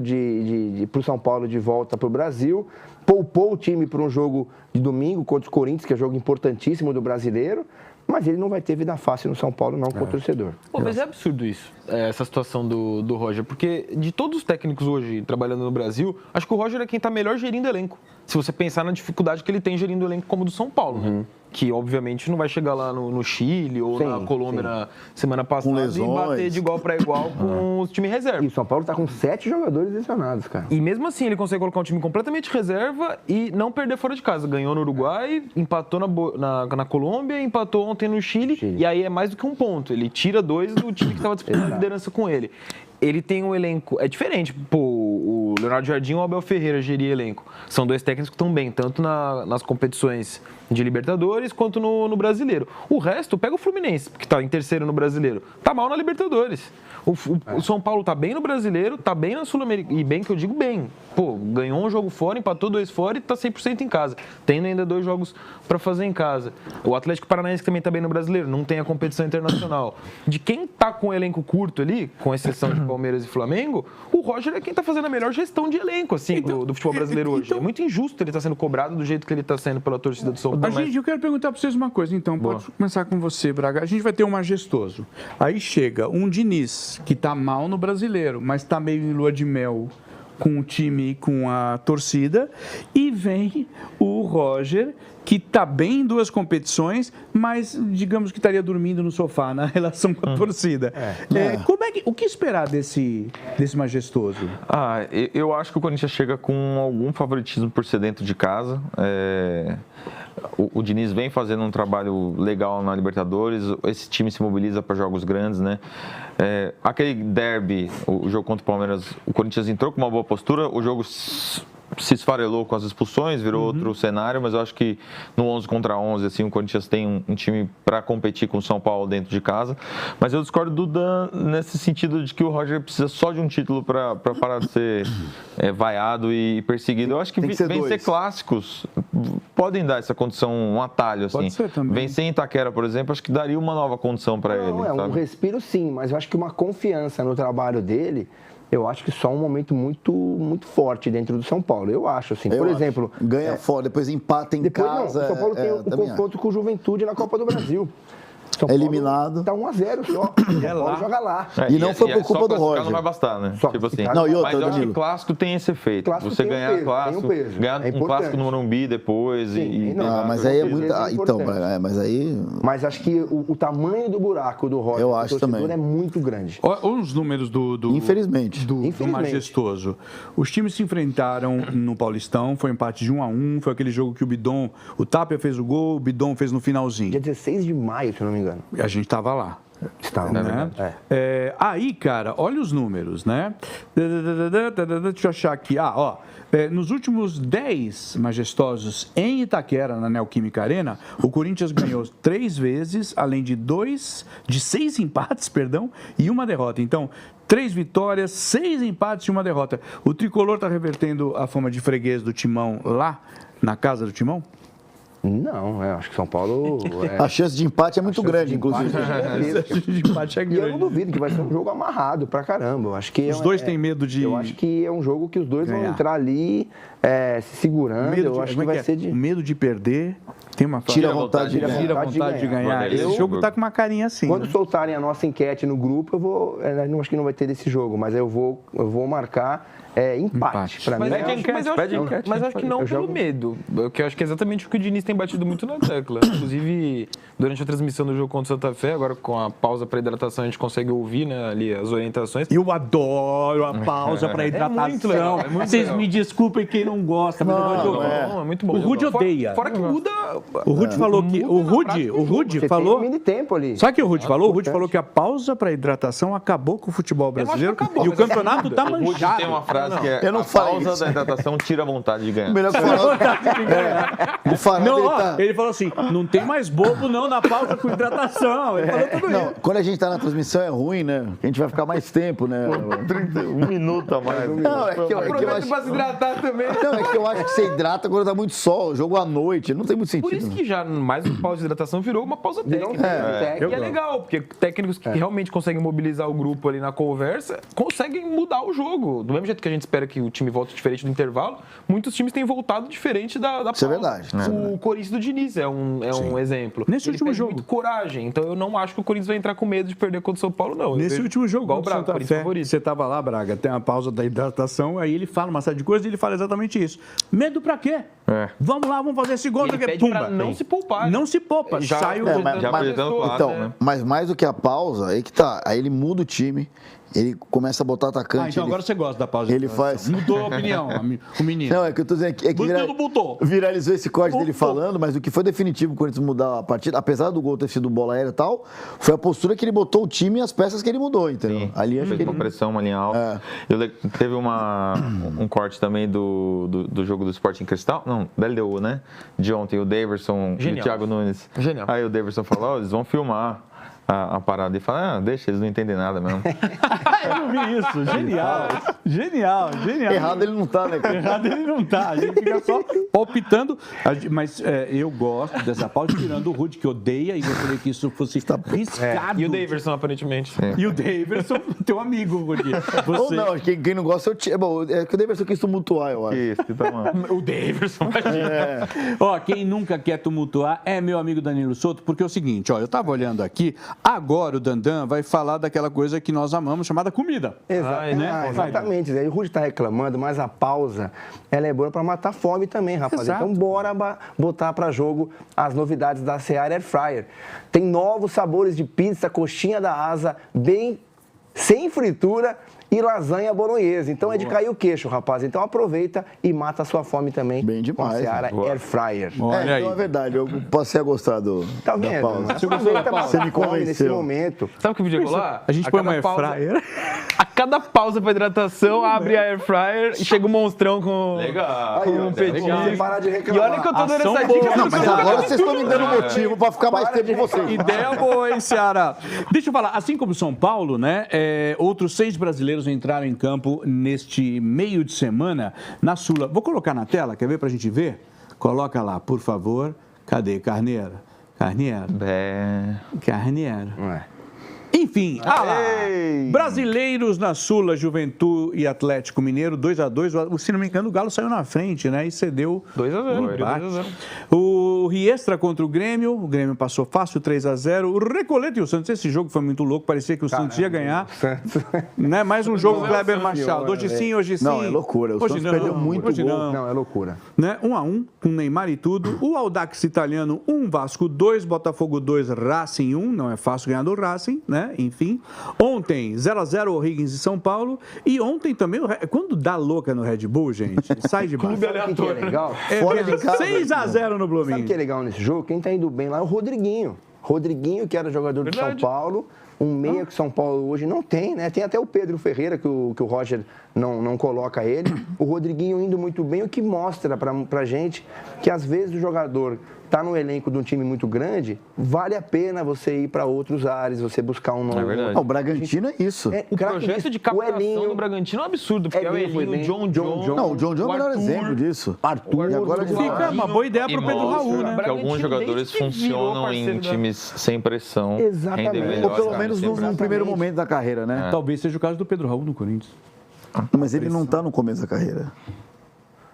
Speaker 4: para o São Paulo de volta para o Brasil, poupou o time para um jogo de domingo contra os Corinthians, que é um jogo importantíssimo do brasileiro, mas ele não vai ter vida fácil no São Paulo, não, com o torcedor.
Speaker 5: Pô, mas é absurdo isso, essa situação do Roger, porque de todos os técnicos hoje trabalhando no Brasil, acho que o Roger é quem está melhor gerindo elenco. Se você pensar na dificuldade que ele tem gerindo o elenco como o do São Paulo, né? Que obviamente não vai chegar lá no Chile ou na Colômbia na semana passada e bater de igual para igual com os times reserva.
Speaker 4: E o São Paulo tá com 7 jogadores lesionados, cara.
Speaker 5: E mesmo assim ele consegue colocar um time completamente reserva e não perder fora de casa. Ganhou no Uruguai, empatou na Colômbia, empatou ontem no Chile, e aí é mais do que um ponto. Ele tira 2 do time que estava disputando a liderança com ele. Ele tem um elenco... É diferente. Pô, o Leonardo Jardim e o Abel Ferreira gerir elenco. São 2 técnicos que estão bem, tanto nas competições de Libertadores quanto no Brasileiro. O resto, pega o Fluminense, que está em terceiro no Brasileiro. Tá mal na Libertadores. O São Paulo tá bem no Brasileiro, tá bem na Sul-Americana. E bem que eu digo bem. Pô, ganhou um jogo fora, empatou 2 fora e tá 100% em casa. Tendo ainda 2 jogos para fazer em casa. O Atlético Paranaense também tá bem no Brasileiro, não tem a competição internacional. De quem tá com o elenco curto ali, com exceção de Palmeiras e Flamengo, o Roger é quem tá fazendo a melhor gestão de elenco, assim, do futebol brasileiro hoje. É muito injusto ele tá sendo cobrado do jeito que ele tá sendo pela torcida do São Paulo.
Speaker 1: Eu quero perguntar para vocês uma coisa, então. Pode começar com você, Braga. A gente vai ter um majestoso. Aí chega um Diniz, que tá mal no Brasileiro, mas tá meio em lua de mel com o time e com a torcida, e vem o Roger, que está bem em 2 competições, mas digamos que estaria dormindo no sofá na relação com a torcida. O que esperar desse majestoso?
Speaker 2: Eu acho que o Corinthians chega com algum favoritismo por ser dentro de casa. O Diniz vem fazendo um trabalho legal na Libertadores, esse time se mobiliza para jogos grandes, né? Aquele derby, o jogo contra o Palmeiras, o Corinthians entrou com uma boa postura, o jogo se esfarelou com as expulsões, virou outro cenário, mas eu acho que no 11 contra 11, assim, o Corinthians tem um time para competir com o São Paulo dentro de casa, mas eu discordo do Dan nesse sentido de que o Roger precisa só de um título para parar de ser vaiado e perseguido. Eu acho que vencer clássicos podem dar essa condição, um atalho, assim.
Speaker 1: Pode ser também.
Speaker 2: Vencer em Itaquera, por exemplo, acho que daria uma nova condição para ele.
Speaker 4: Um respiro sim, mas eu acho que uma confiança no trabalho dele, eu acho que só um momento muito, muito forte dentro do São Paulo. Eu acho, assim. Por exemplo...
Speaker 3: Ganha fora, depois empata em casa.
Speaker 4: O São Paulo tem um confronto com o Juventude na Copa do Brasil. São Paulo
Speaker 3: eliminado.
Speaker 4: Tá 1-0 só. São Paulo joga lá.
Speaker 3: E não foi por culpa do
Speaker 2: só
Speaker 3: Roger.
Speaker 2: Não vai bastar, né?
Speaker 4: Só
Speaker 2: Tipo assim.
Speaker 4: classificar
Speaker 3: Não, e outra,
Speaker 2: mas eu acho que
Speaker 3: Danilo.
Speaker 2: clássico tem esse efeito.
Speaker 4: Clássico
Speaker 2: Você
Speaker 4: tem um
Speaker 2: ganhar
Speaker 4: peso,
Speaker 2: clássico,
Speaker 4: tem um peso.
Speaker 2: ganhar
Speaker 4: É
Speaker 2: um clássico no Morumbi depois
Speaker 4: Sim,
Speaker 2: e
Speaker 4: não,
Speaker 3: Ah, mas aí é
Speaker 4: Isso
Speaker 3: muito.
Speaker 4: é
Speaker 3: Então,
Speaker 4: importante.
Speaker 3: mas aí.
Speaker 4: Mas acho que o tamanho do buraco do Roger
Speaker 3: Eu
Speaker 4: do
Speaker 3: acho
Speaker 4: torcedor
Speaker 3: também.
Speaker 4: é muito grande.
Speaker 1: Olha os números do
Speaker 3: Infelizmente.
Speaker 1: do Majestoso. Os times se enfrentaram no Paulistão, foi um empate de 1-1, foi aquele jogo que o Tapia fez o gol, o Bidon fez no finalzinho.
Speaker 4: Dia 16 de maio, se eu não me engano.
Speaker 1: A gente estava lá.
Speaker 4: Estava,
Speaker 1: Né? Aí, cara, olha os números, né? Deixa eu achar aqui. Nos últimos 10 majestosos em Itaquera, na Neoquímica Arena, o Corinthians ganhou 3 vezes, além de 6 empates, e uma derrota. Então, 3 vitórias, 6 empates e uma derrota. O Tricolor está revertendo a fama de freguês do Timão lá na casa do Timão?
Speaker 4: Não, acho que São Paulo...
Speaker 3: A chance de empate é muito grande, inclusive.
Speaker 1: A chance de empate é
Speaker 4: E eu não
Speaker 1: grande.
Speaker 4: duvido que vai ser um jogo amarrado pra caramba. Eu acho que
Speaker 1: Os dois têm medo de...
Speaker 4: Eu acho que é um jogo que os dois vão
Speaker 1: ganhar.
Speaker 4: entrar ali se segurando. Eu acho que vai ser de...
Speaker 1: O medo de perder tem uma frase.
Speaker 3: Tira a vontade de ganhar.
Speaker 1: Tira a vontade de ganhar.
Speaker 2: Eu-
Speaker 1: Esse jogo tá com uma carinha assim.
Speaker 4: Quando
Speaker 1: né?
Speaker 4: soltarem a nossa enquete no grupo, eu vou... não acho que não vai ter desse jogo, mas eu vou marcar empate. Pra mim,
Speaker 5: Mas,
Speaker 2: Pede enquete,
Speaker 5: mas eu
Speaker 2: pede
Speaker 5: acho,
Speaker 2: enquete,
Speaker 5: mas eu acho que não
Speaker 4: eu
Speaker 5: pelo
Speaker 4: jogo-
Speaker 5: medo. Que eu acho que é exatamente o que o Diniz tem batido muito na tecla. Inclusive, durante a transmissão do jogo contra o Santa Fé, agora com a pausa para hidratação, a gente consegue ouvir, né, ali as orientações.
Speaker 1: Eu adoro a pausa para hidratação.
Speaker 5: muito legal, é muito
Speaker 1: Vocês
Speaker 5: legal.
Speaker 1: me desculpem quem não gosta, mas eu gosto.
Speaker 5: É muito bom.
Speaker 1: O Rude
Speaker 5: Fora-
Speaker 1: odeia.
Speaker 5: Fora que muda.
Speaker 1: O Rude falou que. O
Speaker 5: Muda na
Speaker 1: Rude,
Speaker 5: prática
Speaker 1: o
Speaker 5: do jogo.
Speaker 1: Rude
Speaker 4: você
Speaker 1: falou.
Speaker 4: tem um mini tempo ali.
Speaker 1: Sabe o que o Rude falou? O Rude
Speaker 4: importante.
Speaker 1: falou que a pausa para hidratação acabou com o futebol
Speaker 5: não acho que
Speaker 1: brasileiro
Speaker 5: acabou,
Speaker 1: e o
Speaker 5: mas é
Speaker 1: campeonato tá
Speaker 2: O Rudy
Speaker 1: manchado.
Speaker 2: tem uma frase que é
Speaker 3: Eu não
Speaker 2: a
Speaker 3: falei
Speaker 2: pausa
Speaker 3: isso.
Speaker 2: da hidratação tira a vontade de ganhar.
Speaker 3: Melhor que o Farol
Speaker 1: Não,
Speaker 3: ele
Speaker 1: ó,
Speaker 3: tá...
Speaker 1: ele falou assim: não tem mais bobo não na pausa com hidratação. Ele falou tudo
Speaker 3: Não,
Speaker 1: isso.
Speaker 3: quando a gente tá na transmissão é ruim, né? A gente vai ficar mais tempo, né?
Speaker 2: 1 minuto a mais.
Speaker 3: Não, é que eu
Speaker 5: Aproveita
Speaker 3: acho...
Speaker 5: para se hidratar também.
Speaker 3: Não, é que eu acho que você hidrata quando tá muito sol, jogo à noite, não tem muito
Speaker 5: Por
Speaker 3: sentido.
Speaker 5: isso que já mais do que pausa de hidratação virou uma pausa
Speaker 4: Virou um
Speaker 5: técnica.
Speaker 4: técnico.
Speaker 5: E é legal, porque técnicos que realmente conseguem mobilizar o grupo ali na conversa conseguem mudar o jogo. Do mesmo jeito que a gente espera que o time volte diferente do intervalo, muitos times têm voltado diferente da pausa.
Speaker 3: Isso é verdade.
Speaker 5: O Corinthians do Diniz é um exemplo.
Speaker 1: Nesse
Speaker 5: Ele
Speaker 1: último
Speaker 5: perde
Speaker 1: jogo.
Speaker 5: muito coragem, então eu não acho que o Corinthians vai entrar com medo de perder contra o São Paulo, não. Eu
Speaker 1: Nesse
Speaker 5: vejo
Speaker 1: último jogo,
Speaker 5: igual o
Speaker 1: contra o
Speaker 5: Braga,
Speaker 1: Santa
Speaker 5: Corinthians
Speaker 1: Fé,
Speaker 5: favorito.
Speaker 1: você estava lá, Braga, tem a pausa da hidratação, aí ele fala uma série de coisas e ele fala exatamente isso. Medo pra quê? Vamos lá, vamos fazer esse gol.
Speaker 5: Ele
Speaker 1: daqui a-
Speaker 5: pede pra
Speaker 1: Pumba.
Speaker 5: não se poupar.
Speaker 1: Não se poupa,
Speaker 5: Já-
Speaker 1: sai o...
Speaker 5: É,
Speaker 3: mas-
Speaker 2: Já projetando clássico,
Speaker 3: Então,
Speaker 2: né?
Speaker 3: mas mais do que a pausa, aí que tá. Aí ele muda o time, ele começa a botar atacante.
Speaker 1: então
Speaker 3: ele...
Speaker 1: agora você gosta da pausa. de
Speaker 3: ele
Speaker 1: hidratação.
Speaker 3: faz-
Speaker 1: Mudou a opinião, o menino.
Speaker 3: Não, é que eu tô dizendo que
Speaker 1: Botou.
Speaker 3: viralizou esse corte dele
Speaker 1: Botou.
Speaker 3: falando, mas o que foi definitivo o Corinthians mudar a partida, apesar do gol ter sido bola aérea e tal, foi a postura que ele botou o time e as peças que ele mudou, entendeu?
Speaker 2: Sim,
Speaker 3: Ali acho
Speaker 2: fez
Speaker 3: que
Speaker 2: uma
Speaker 3: ele...
Speaker 2: pressão, uma linha alta. Teve um corte também do jogo do Sporting Cristal, não, da LDU, né? De ontem, o Daverson e
Speaker 5: Genial.
Speaker 2: o Thiago Nunes.
Speaker 5: Genial.
Speaker 2: Aí o Daverson falou, ó, eles vão filmar a parada e fala, deixa, eles não entendem nada mesmo.
Speaker 1: Eu não vi isso. Genial. Genial.
Speaker 3: Errado ele não tá, né, cara?
Speaker 1: Errado ele não tá. A gente fica só palpitando. Mas eu gosto dessa pausa, tirando o Rude, que odeia, e gostaria que isso fosse riscado.
Speaker 5: E o Daverson, aparentemente.
Speaker 1: E o Daverson, teu amigo, Rude.
Speaker 3: Ou
Speaker 1: Você...
Speaker 3: não, quem não gosta é o time. Bom, é que o Davidson quis tumultuar, eu acho.
Speaker 2: Isso, que tá mal.
Speaker 1: O Daverson, imagina. Ó, quem nunca quer tumultuar é meu amigo Danilo Souto, porque é o seguinte, ó, eu tava olhando aqui, agora o Dandan vai falar daquela coisa que nós amamos, chamada comida.
Speaker 4: Exatamente. Aí o Rudy está reclamando, mas a pausa ela é boa para matar a fome também, rapaz.
Speaker 1: Exato.
Speaker 4: Então bora botar para jogo as novidades da Seara Air Fryer. Tem novos sabores de pizza, coxinha da asa, bem sem fritura e lasanha bolonhesa. Então é de cair o queixo, rapaz. Então aproveita e mata a sua fome também
Speaker 3: Bem demais,
Speaker 4: com a Seara
Speaker 2: né?
Speaker 4: Air Fryer.
Speaker 1: Olha aí.
Speaker 3: Então é verdade, eu passei a gostar
Speaker 4: Tá
Speaker 3: da
Speaker 4: vendo?
Speaker 3: pausa.
Speaker 4: Mas
Speaker 1: Você gostou da
Speaker 4: aproveita
Speaker 1: pausa?
Speaker 4: matar
Speaker 3: Você me
Speaker 4: a fome nesse
Speaker 3: convenceu.
Speaker 4: momento.
Speaker 5: Sabe o que o vídeo lá?
Speaker 1: A gente põe uma air fryer.
Speaker 5: A cada pausa pra hidratação, abre a air fryer e chega o monstrão com
Speaker 2: Legal.
Speaker 5: com um petisco.
Speaker 4: Você parar de
Speaker 5: E
Speaker 4: reclamar.
Speaker 5: olha que eu tô dando
Speaker 1: Ação
Speaker 5: essa
Speaker 1: boa.
Speaker 5: dica.
Speaker 3: Não, mas agora vocês estão me dando motivo para ficar mais tempo com vocês.
Speaker 1: Ideia boa, hein, Ceará? Deixa eu falar, assim como São Paulo, né? Outros 6 brasileiros entraram em campo neste meio de semana na Sula. Vou colocar na tela, quer ver pra gente ver? Coloca lá, por favor. Cadê? Carneiro? Carneiro? Carneiro. Enfim, brasileiros na Sula, Juventude e Atlético Mineiro, 2-2. Se não me engano, o Galo saiu na frente, né? E cedeu
Speaker 5: 2-0.
Speaker 1: o empate.
Speaker 5: 2-0.
Speaker 1: O o Riestra contra o Grêmio passou fácil, 3-0. O Recoleta e o Santos, esse jogo foi muito louco, parecia que o Santos ia ganhar. Né? Mais um jogo Kleber Machado. Hoje sim, hoje sim.
Speaker 3: Não, é loucura. O Santos perdeu muito gol.
Speaker 4: Não, é loucura.
Speaker 1: Né? 1-1, com Neymar e tudo. O Audax Italiano, 1, Vasco 2, Botafogo 2, Racing 1. Não é fácil ganhar do Racing, né? Enfim. Ontem, 0-0, O'Higgins e São Paulo. E ontem também, quando dá louca no Red Bull, gente, sai de baixo.
Speaker 4: Sabe o que é legal?
Speaker 3: Fora de casa.
Speaker 1: 6-0 no Bluminho.
Speaker 4: Sabe o que é legal nesse jogo? Quem tá indo bem lá é o Rodriguinho. Rodriguinho, que era jogador do São Paulo, um meia que o São Paulo hoje não tem, né? Tem até o Pedro Ferreira, que o Roger não coloca ele. O Rodriguinho indo muito bem, o que mostra pra gente que às vezes o jogador tá no elenco de um time muito grande, vale a pena você ir para outros ares, você buscar um nome.
Speaker 2: É verdade.
Speaker 3: Não, o Bragantino é isso.
Speaker 5: O projeto de captação do Bragantino é um absurdo, porque é o Elinho, o John John.
Speaker 3: Não, o John John é o melhor exemplo disso.
Speaker 4: Arthur,
Speaker 3: E agora
Speaker 1: Fica uma boa ideia pro Pedro Raul, né?
Speaker 2: Que alguns jogadores funcionam em times sem pressão.
Speaker 4: Exatamente.
Speaker 2: rendem melhor,
Speaker 3: Ou pelo
Speaker 2: cara,
Speaker 3: menos
Speaker 2: sempre.
Speaker 3: num primeiro momento da carreira, né?
Speaker 1: Talvez seja o caso do Pedro Raul no Corinthians.
Speaker 3: Mas ele não tá no começo da carreira.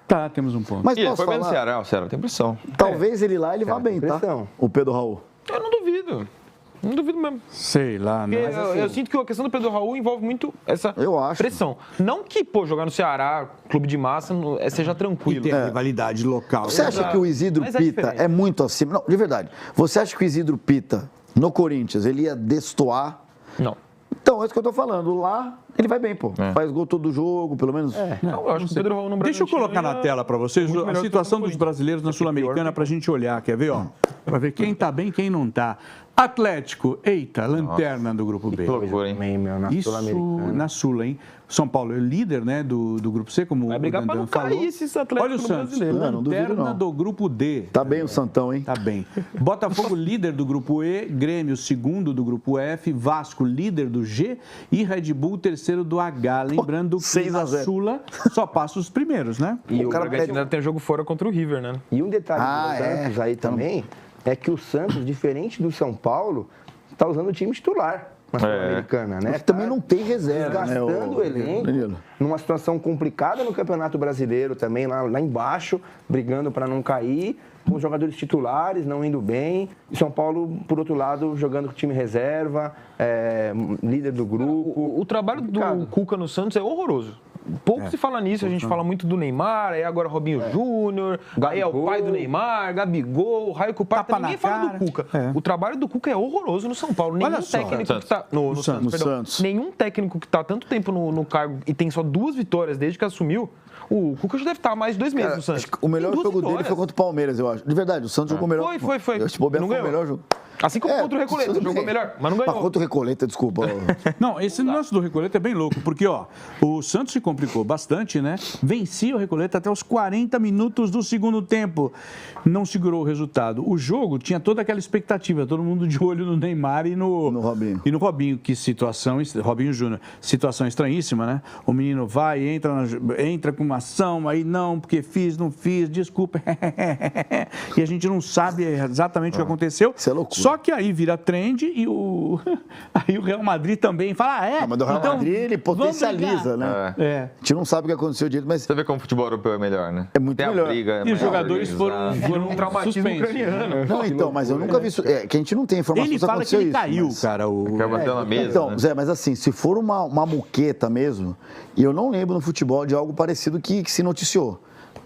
Speaker 1: Tá, temos um ponto.
Speaker 3: Mas
Speaker 2: E ele
Speaker 3: posso
Speaker 2: foi bem no
Speaker 3: falar?
Speaker 2: Ceará, o Ceará tem pressão.
Speaker 3: Talvez ele lá, ele vá
Speaker 4: Cara,
Speaker 3: bem, tá?
Speaker 4: pressão.
Speaker 3: O Pedro Raul.
Speaker 5: Eu não duvido. Não duvido mesmo.
Speaker 1: Sei lá,
Speaker 5: Porque
Speaker 1: né?
Speaker 5: eu sinto que a questão do Pedro Raul envolve muito essa
Speaker 3: Eu acho.
Speaker 5: pressão. Não que, jogar no Ceará, clube de massa, seja
Speaker 1: E
Speaker 5: tranquilo.
Speaker 1: tem a rivalidade local.
Speaker 3: Você acha que o Isidro
Speaker 5: Mas é
Speaker 3: Pita
Speaker 5: diferente.
Speaker 3: é muito acima? Não, de verdade. Você acha que o Isidro Pita, no Corinthians, ele ia destoar?
Speaker 5: Não.
Speaker 3: Então, é isso que eu tô falando. Lá, ele vai bem, pô. Faz gol todo jogo, pelo menos.
Speaker 5: Não, eu acho que o Pedro Raul no
Speaker 1: Deixa eu
Speaker 5: Bragantino
Speaker 1: colocar na
Speaker 5: ia-
Speaker 1: tela para vocês
Speaker 5: muito
Speaker 1: a
Speaker 5: melhor que
Speaker 1: situação
Speaker 5: o
Speaker 1: dos
Speaker 5: Corinthians.
Speaker 1: brasileiros na Sul-Americana para a gente olhar. Quer ver, ó? Para ver quem tá bem e quem não tá. Atlético, eita, lanterna do grupo B.
Speaker 2: Que loucura, hein?
Speaker 4: Também, meu, na
Speaker 1: Isso
Speaker 4: Sul-Americana.
Speaker 1: na Sula, hein? São Paulo é líder, né, do grupo C, como
Speaker 5: Vai
Speaker 1: o
Speaker 5: brigar pra
Speaker 1: Dandan
Speaker 5: não
Speaker 1: falou.
Speaker 5: cair esses Atléticos
Speaker 1: Olha o
Speaker 5: no
Speaker 1: Santos,
Speaker 5: brasileiro.
Speaker 3: Não duvido,
Speaker 1: lanterna
Speaker 3: não.
Speaker 1: do grupo D.
Speaker 3: Tá bem o Santão, hein?
Speaker 1: Tá bem. Botafogo, líder do grupo E, Grêmio, segundo do grupo F, Vasco, líder do G e Red Bull, terceiro do H. Lembrando que
Speaker 3: 6 a
Speaker 1: na
Speaker 3: 0.
Speaker 1: Sula só passa os primeiros, né?
Speaker 5: E o
Speaker 3: cara
Speaker 5: Bragantino ainda tem jogo fora contra o River, né?
Speaker 4: E um detalhe
Speaker 3: Ah,
Speaker 4: do Santos aí também é que o Santos, diferente do São Paulo, está usando o time titular na Sul-Americana, né?
Speaker 3: Mas também não tem reserva, né?
Speaker 4: Gastando o elenco,
Speaker 3: Danilo.
Speaker 4: numa situação complicada no Campeonato Brasileiro também, lá embaixo, brigando para não cair, com os jogadores titulares não indo bem. E São Paulo, por outro lado, jogando com time reserva, líder do grupo.
Speaker 5: O trabalho do
Speaker 4: Complicado.
Speaker 5: Cuca no Santos é horroroso. Pouco se fala nisso, a gente fala muito do Neymar, aí agora Robinho Júnior, aí é o
Speaker 4: Gabigol.
Speaker 5: pai do Neymar, Gabigol, Raio Cuparta,
Speaker 1: Tapa na
Speaker 5: ninguém fala
Speaker 1: cara.
Speaker 5: do Cuca.
Speaker 1: É.
Speaker 5: O trabalho do Cuca é horroroso no São Paulo. Nenhum
Speaker 1: Olha só.
Speaker 5: técnico que tá no Santos,
Speaker 3: No
Speaker 5: perdão.
Speaker 3: Santos.
Speaker 5: Nenhum técnico que tá há tanto tempo no cargo e tem só 2 vitórias desde que assumiu, o Cuca já deve estar há mais de 2 meses
Speaker 3: Cara,
Speaker 5: no Santos.
Speaker 3: acho que o melhor
Speaker 5: Tem 2
Speaker 3: jogo dele
Speaker 5: vitórias.
Speaker 3: foi contra o Palmeiras, eu acho. De verdade, o Santos jogou melhor.
Speaker 5: Foi.
Speaker 3: Eu, se bobear,
Speaker 5: Não
Speaker 3: foi o
Speaker 5: ganhou.
Speaker 3: melhor jogo.
Speaker 5: Assim como contra o Recoleta,
Speaker 3: tudo
Speaker 5: jogou
Speaker 3: bem.
Speaker 5: melhor, mas não ganhou.
Speaker 3: Contra o Recoleta, desculpa.
Speaker 1: Não, esse lance do Recoleta é bem louco, porque, ó, o Santos se complicou bastante, né? Vencia o Recoleta até os 40 minutos do segundo tempo. Não segurou o resultado. O jogo tinha toda aquela expectativa, todo mundo de olho no Neymar e no
Speaker 3: Robinho.
Speaker 1: E no Robinho, que situação, Robinho Júnior, situação estranhíssima, né? O menino vai, entra com uma ação, aí não, porque não fiz, desculpa. E a gente não sabe exatamente o que aconteceu.
Speaker 3: Isso é loucura.
Speaker 1: Só que aí vira trend e aí o Real Madrid também fala,
Speaker 3: Mas o Real
Speaker 1: então,
Speaker 3: Madrid, ele
Speaker 1: vamos
Speaker 3: potencializa,
Speaker 1: brigar.
Speaker 3: né?
Speaker 1: É.
Speaker 3: A gente não sabe o que aconteceu direito, mas
Speaker 2: Você vê como o futebol europeu é melhor, né?
Speaker 3: É muito
Speaker 2: Tem
Speaker 3: melhor.
Speaker 2: a briga, é
Speaker 1: E os
Speaker 2: mais
Speaker 1: jogadores
Speaker 2: organizado.
Speaker 1: foram
Speaker 5: um traumatismo
Speaker 1: suspensos.
Speaker 5: ucraniano.
Speaker 3: Não, então, mas eu nunca vi isso. É que a gente não tem informação
Speaker 1: Ele
Speaker 3: se
Speaker 1: fala que
Speaker 3: aconteceu
Speaker 1: ele
Speaker 3: isso,
Speaker 1: caiu,
Speaker 3: mas-
Speaker 1: cara.
Speaker 2: O cara bateu na mesa,
Speaker 3: Então,
Speaker 2: né?
Speaker 3: Zé, mas assim, se for uma muqueta mesmo, e eu não lembro no futebol de algo parecido que se noticiou.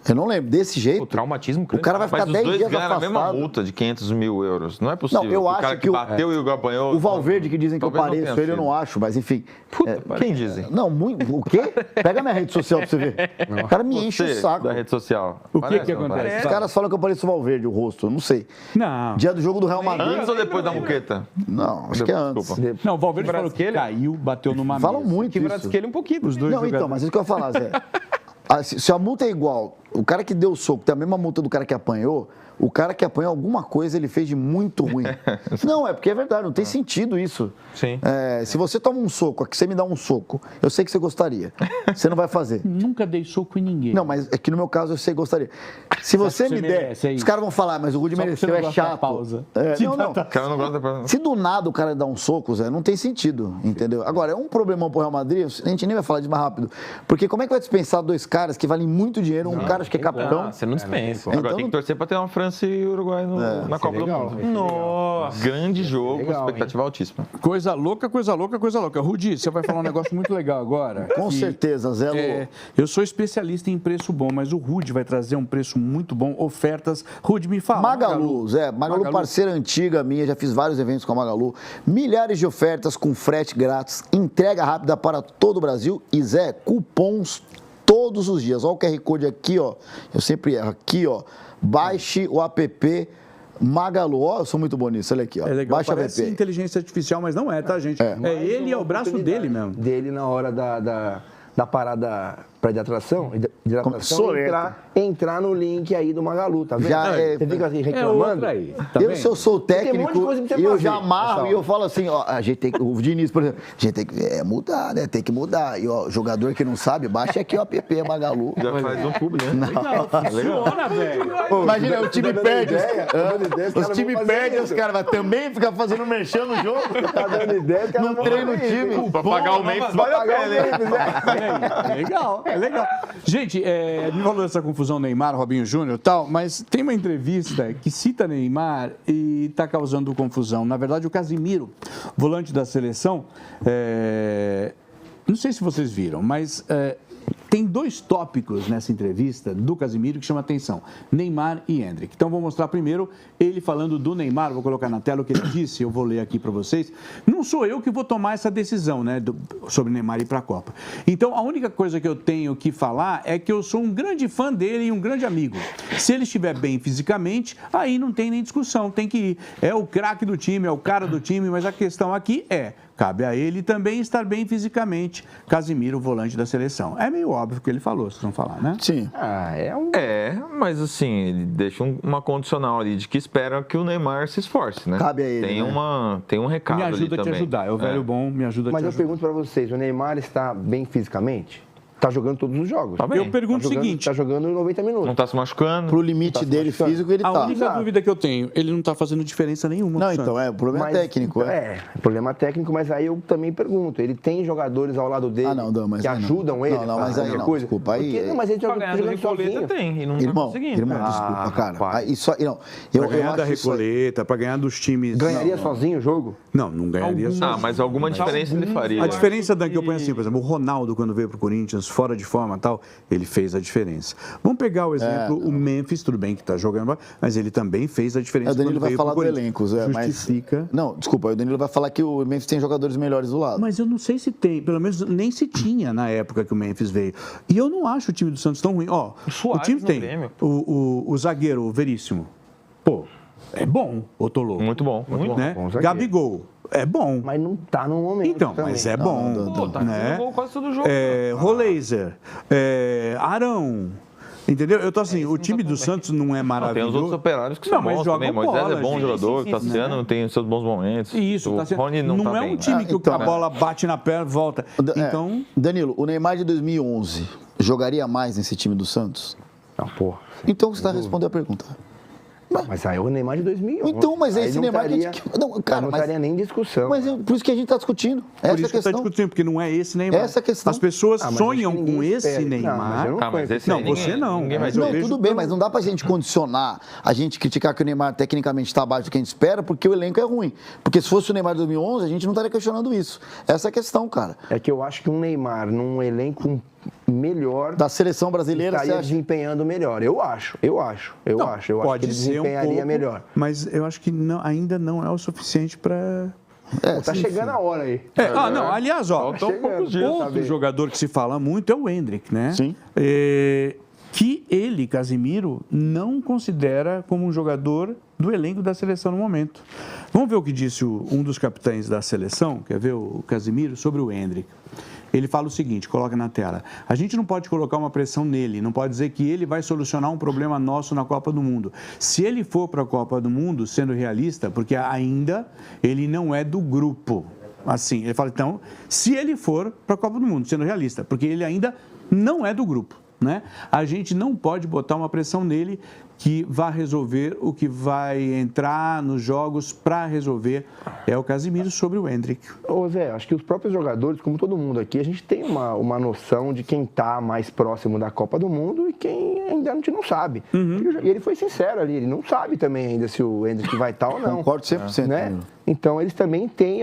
Speaker 3: Eu não lembro. Desse jeito,
Speaker 5: O traumatismo
Speaker 3: o cara vai
Speaker 2: Mas
Speaker 3: ficar
Speaker 2: os
Speaker 3: 10
Speaker 2: dois
Speaker 3: dias
Speaker 2: ganharam a mesma
Speaker 3: afastado.
Speaker 2: multa de 500 mil euros. Não é possível.
Speaker 3: Não, eu
Speaker 2: o
Speaker 3: acho
Speaker 2: cara
Speaker 3: que o-
Speaker 2: bateu e o apanhou...
Speaker 3: O Valverde, que dizem que eu
Speaker 2: talvez não
Speaker 3: pareço
Speaker 2: tenha
Speaker 3: ele, eu
Speaker 2: sido.
Speaker 3: não acho, mas enfim.
Speaker 2: Quem dizem?
Speaker 3: Não, muito. O quê? Pega minha rede social pra você ver. O cara me enche o
Speaker 2: Você,
Speaker 3: saco.
Speaker 2: da rede social.
Speaker 1: O
Speaker 2: Parece
Speaker 1: que
Speaker 2: ou não
Speaker 1: acontece?
Speaker 2: parece?
Speaker 3: Os caras falam que eu pareço o Valverde, o rosto, eu não sei.
Speaker 1: Não.
Speaker 3: Dia do jogo do Real Madrid.
Speaker 2: Antes ou depois da muqueta?
Speaker 3: Não, acho que é antes.
Speaker 2: Desculpa.
Speaker 1: Não, o Valverde falou que
Speaker 5: Kvaratskhelia?
Speaker 1: caiu, bateu numa
Speaker 3: Falam
Speaker 1: mesa.
Speaker 3: muito
Speaker 5: Que
Speaker 3: isso.
Speaker 5: ele um pouquinho.
Speaker 1: Os dois
Speaker 3: Não, então,
Speaker 1: jogadores.
Speaker 3: mas isso que eu ia falar, Zé. Se a multa é igual, o cara que deu o soco tem a mesma multa do cara que apanhou, o cara que apanhou alguma coisa ele fez de muito ruim. Não, é porque é verdade, não tem sentido isso.
Speaker 5: Sim.
Speaker 3: É, se você toma um soco, aqui você me dá um soco, eu sei que você gostaria. Você não vai fazer.
Speaker 1: Nunca dei soco em ninguém.
Speaker 3: Não, mas é que no meu caso eu sei que gostaria. Se você
Speaker 1: que você
Speaker 3: me
Speaker 1: merece, é
Speaker 3: der,
Speaker 1: isso.
Speaker 3: os caras vão falar, mas o Rudy
Speaker 1: Só porque
Speaker 3: mereceu,
Speaker 1: você não
Speaker 3: é
Speaker 1: gosta da
Speaker 3: chato.
Speaker 1: pausa.
Speaker 3: É,
Speaker 1: Te
Speaker 3: não, não.
Speaker 2: O cara não gosta da...
Speaker 3: Se do nada o cara dá um soco, Zé, não tem sentido, entendeu? Agora, é um problemão pro Real Madrid, a gente nem vai falar disso mais rápido. Porque como é que vai dispensar 2 caras que valem muito dinheiro, um cara acho que é capitão.
Speaker 5: Você não dispensa.
Speaker 2: Agora tem que torcer para ter uma França e Uruguai na Copa do Mundo.
Speaker 5: Nossa.
Speaker 2: Grande jogo, expectativa altíssima.
Speaker 1: Coisa louca, coisa louca, coisa louca. Rudi, você vai falar um negócio muito legal agora.
Speaker 3: Com certeza, Zé Lu.
Speaker 1: Eu sou especialista em preço bom, mas o Rudi vai trazer um preço muito bom, ofertas. Rudi, me fala.
Speaker 3: Magalu, Zé. Magalu, parceira antiga minha, já fiz vários eventos com a Magalu. Milhares de ofertas com frete grátis, entrega rápida para todo o Brasil e, Zé, cupons todos os dias. Olha o QR Code aqui, ó. Eu sempre erro. Aqui, ó. Baixe o app Magalu. Ó, eu sou muito bom nisso. Olha aqui, ó.
Speaker 1: É legal,
Speaker 3: Baixa o
Speaker 1: parece
Speaker 3: app.
Speaker 1: inteligência artificial, mas não é, tá, gente? É ele, é o braço dele mesmo.
Speaker 4: Dele na hora da parada de atração, entrar no link aí do Magalu, tá vendo? Você fica assim reclamando.
Speaker 1: Aí, tá
Speaker 3: se eu sou técnico,
Speaker 4: tem um monte de coisa pra você
Speaker 3: eu
Speaker 4: fazer,
Speaker 3: já amarro
Speaker 4: pessoal.
Speaker 3: e eu falo assim, ó, a gente tem que, o Diniz, por exemplo, a gente tem que mudar, né? Tem que mudar. E ó, jogador que não sabe, baixa aqui o app Magalu.
Speaker 2: Já faz um público, né?
Speaker 1: Funciona, velho.
Speaker 3: Imagina, o time perde. Os times perdem, os
Speaker 4: cara.
Speaker 3: caras vão também ficar fazendo merchan no jogo.
Speaker 4: Tá dando ideia, os caras
Speaker 3: Não
Speaker 4: vão
Speaker 3: treina o
Speaker 4: fazer isso.
Speaker 3: time.
Speaker 2: Para pagar o Memphis vale a pena, né?
Speaker 1: É legal, é legal. Gente, me falou dessa confusão Neymar, Robinho Júnior e tal, mas tem uma entrevista que cita Neymar e está causando confusão. Na verdade, o Casimiro, volante da seleção, não sei se vocês viram, mas tem dois tópicos nessa entrevista do Casimiro que chamam a atenção, Neymar e Endrick. Então, vou mostrar primeiro ele falando do Neymar, vou colocar na tela o que ele disse, eu vou ler aqui para vocês. Não sou eu que vou tomar essa decisão, né, sobre Neymar ir para a Copa. Então, a única coisa que eu tenho que falar é que eu sou um grande fã dele e um grande amigo. Se ele estiver bem fisicamente, aí não tem nem discussão, tem que ir. É o craque do time, é o cara do time, mas a questão aqui cabe a ele também estar bem fisicamente, Casimiro, volante da seleção. É meio óbvio o que ele falou, vocês vão falar, né?
Speaker 3: Sim.
Speaker 2: Mas assim, ele deixa uma condicional ali de que espera que o Neymar se esforce, né?
Speaker 3: Cabe a ele,
Speaker 2: tem um recado
Speaker 1: Me
Speaker 2: ali
Speaker 1: ajuda a te
Speaker 2: também.
Speaker 1: ajudar, é o velho bom, me ajuda a te
Speaker 4: Mas eu
Speaker 1: ajudar.
Speaker 4: pergunto pra vocês, o Neymar está bem fisicamente? Tá jogando todos os jogos.
Speaker 2: Tá bem.
Speaker 1: Eu pergunto
Speaker 4: Tá
Speaker 1: o seguinte...
Speaker 4: Tá jogando 90 minutos.
Speaker 2: Não tá se machucando.
Speaker 3: Pro limite dele físico, ele
Speaker 1: A
Speaker 3: tá.
Speaker 1: única dúvida que eu tenho, ele não está fazendo diferença nenhuma.
Speaker 3: Não,
Speaker 1: pro
Speaker 3: então,
Speaker 1: Santos.
Speaker 3: o problema é técnico,
Speaker 4: problema técnico, mas aí eu também pergunto, ele tem jogadores ao lado dele
Speaker 3: mas
Speaker 4: que
Speaker 3: aí não.
Speaker 4: ajudam ele?
Speaker 3: Não, mas aí não,
Speaker 4: coisa?
Speaker 3: desculpa, aí...
Speaker 4: Porque, não, mas ele
Speaker 5: Pra
Speaker 4: joga
Speaker 5: ganhar do
Speaker 4: jogando
Speaker 5: Recoleta
Speaker 4: sozinho.
Speaker 5: tem, e não tá conseguindo.
Speaker 3: Irmão, desculpa, cara.
Speaker 4: rapaz.
Speaker 3: Isso aí, não.
Speaker 1: Pra ganhar da
Speaker 3: acho isso aí-
Speaker 1: Recoleta, para ganhar dos times...
Speaker 4: Ganharia sozinho o jogo?
Speaker 1: Não ganharia só.
Speaker 2: Mas alguma diferença ele faria.
Speaker 1: A diferença, Dan, que eu ponho assim, por exemplo, o Ronaldo, quando veio pro Corinthians, fora de forma e tal, ele fez a diferença. Vamos pegar o exemplo, o Memphis, tudo bem que tá jogando, mas ele também fez a diferença.
Speaker 3: O Danilo
Speaker 1: quando
Speaker 3: vai
Speaker 1: veio
Speaker 3: falar
Speaker 1: pro
Speaker 3: do
Speaker 1: Corinthians.
Speaker 3: elenco, Zé, mas...
Speaker 1: Justifica.
Speaker 3: Não, desculpa, o Danilo vai falar que o Memphis tem jogadores melhores do lado.
Speaker 1: Mas eu não sei se tem, pelo menos nem se tinha na época que o Memphis veio. E eu não acho o time do Santos tão ruim. Ó, o
Speaker 5: Suárez
Speaker 1: time
Speaker 5: no
Speaker 1: tem
Speaker 5: Grêmio.
Speaker 1: o zagueiro, o Veríssimo. Pô, é bom, ô Tolô.
Speaker 2: Muito bom.
Speaker 1: Né?
Speaker 4: bom zagueiro.
Speaker 1: Gabigol, é bom.
Speaker 4: Mas não tá no momento
Speaker 1: Então,
Speaker 4: também.
Speaker 1: mas é bom.
Speaker 5: Pô, tá
Speaker 1: né?
Speaker 5: fazendo gol quase todo jogo.
Speaker 1: Rolaser, Arão. Entendeu? Eu tô assim, o time do Santos não é
Speaker 2: Tem
Speaker 1: maravilhoso.
Speaker 2: os outros operários que
Speaker 1: Não,
Speaker 2: são
Speaker 1: mas
Speaker 2: bons
Speaker 1: jogam
Speaker 2: também. Moisés
Speaker 1: bola,
Speaker 2: é bom
Speaker 1: gente.
Speaker 2: jogador,
Speaker 1: Sim,
Speaker 2: Tassiano tem os seus bons momentos.
Speaker 1: Isso,
Speaker 2: o
Speaker 1: tá certo.
Speaker 2: Rony não tá
Speaker 1: é
Speaker 2: bem.
Speaker 1: um time que
Speaker 3: então,
Speaker 1: a bola bate na perna e volta. Então,
Speaker 3: Danilo, o Neymar de 2011 jogaria mais nesse time do Santos?
Speaker 4: Não, porra.
Speaker 3: Então você está respondendo a pergunta.
Speaker 4: Mas aí o Neymar de 2011.
Speaker 3: Então, mas
Speaker 4: aí
Speaker 3: esse
Speaker 4: não
Speaker 3: Neymar
Speaker 4: estaria,
Speaker 3: não, cara,
Speaker 4: não
Speaker 3: mas-
Speaker 4: estaria nem em discussão.
Speaker 3: Mas por isso que a gente está discutindo.
Speaker 1: por
Speaker 3: Essa é
Speaker 1: isso
Speaker 3: a
Speaker 1: que está
Speaker 3: questão.
Speaker 1: discutindo, porque não é esse Neymar.
Speaker 3: Essa é a questão.
Speaker 1: As pessoas
Speaker 4: mas
Speaker 1: sonham
Speaker 4: acho que
Speaker 1: com
Speaker 4: ninguém
Speaker 1: esse
Speaker 4: espera.
Speaker 1: Neymar.
Speaker 4: Não, mas eu não
Speaker 2: Mas esse
Speaker 1: Não,
Speaker 2: aí
Speaker 1: você não.
Speaker 2: Ninguém vai
Speaker 1: Mas eu
Speaker 3: Não,
Speaker 1: vejo
Speaker 3: tudo bem, mas não dá pra gente condicionar, a gente criticar que o Neymar tecnicamente está abaixo do que a gente espera, porque o elenco é ruim. Porque se fosse o Neymar de 2011, a gente não estaria questionando isso. Essa é a questão, cara.
Speaker 4: É que eu acho que um Neymar num elenco melhor
Speaker 3: Da seleção brasileira, você
Speaker 4: estaria
Speaker 3: acha?
Speaker 4: desempenhando melhor. Eu acho que ele desempenharia melhor.
Speaker 1: Mas eu acho que ainda não é o suficiente para...
Speaker 4: Tá chegando a hora aí.
Speaker 1: não, aliás, ó,
Speaker 2: Faltam poucos dias,
Speaker 1: outro
Speaker 4: sabe?
Speaker 1: jogador que se fala muito é o Endrick, né?
Speaker 3: Sim.
Speaker 1: Que ele, Casimiro, não considera como um jogador do elenco da seleção no momento. Vamos ver o que disse um dos capitães da seleção, quer ver o Casimiro, sobre o Endrick. Ele fala o seguinte, coloca na tela: a gente não pode colocar uma pressão nele, não pode dizer que ele vai solucionar um problema nosso na Copa do Mundo. Se ele for para a Copa do Mundo, sendo realista, porque ainda ele não é do grupo. Assim, ele fala, então, se ele for para a Copa do Mundo, sendo realista, porque ele ainda não é do grupo, né? A gente não pode botar uma pressão nele que vá resolver o que vai entrar nos jogos para resolver. É o Casimiro sobre o Endrick.
Speaker 4: Ô Zé, acho que os próprios jogadores, como todo mundo aqui, a gente tem uma noção de quem tá mais próximo da Copa do Mundo e quem ainda a gente não sabe. E ele foi sincero ali, ele não sabe também ainda se o Endrick vai estar ou não.
Speaker 3: Concordo 100%.
Speaker 4: Né? Então eles também têm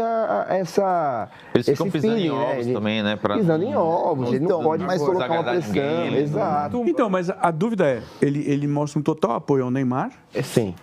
Speaker 2: Eles ficam pisando em ovos também, né?
Speaker 4: Pisando em ovos, ele não pode mais colocar uma pressão. Exato.
Speaker 1: Então, mas a dúvida é, ele mostra um total apoio ao Neymar?
Speaker 4: Sim.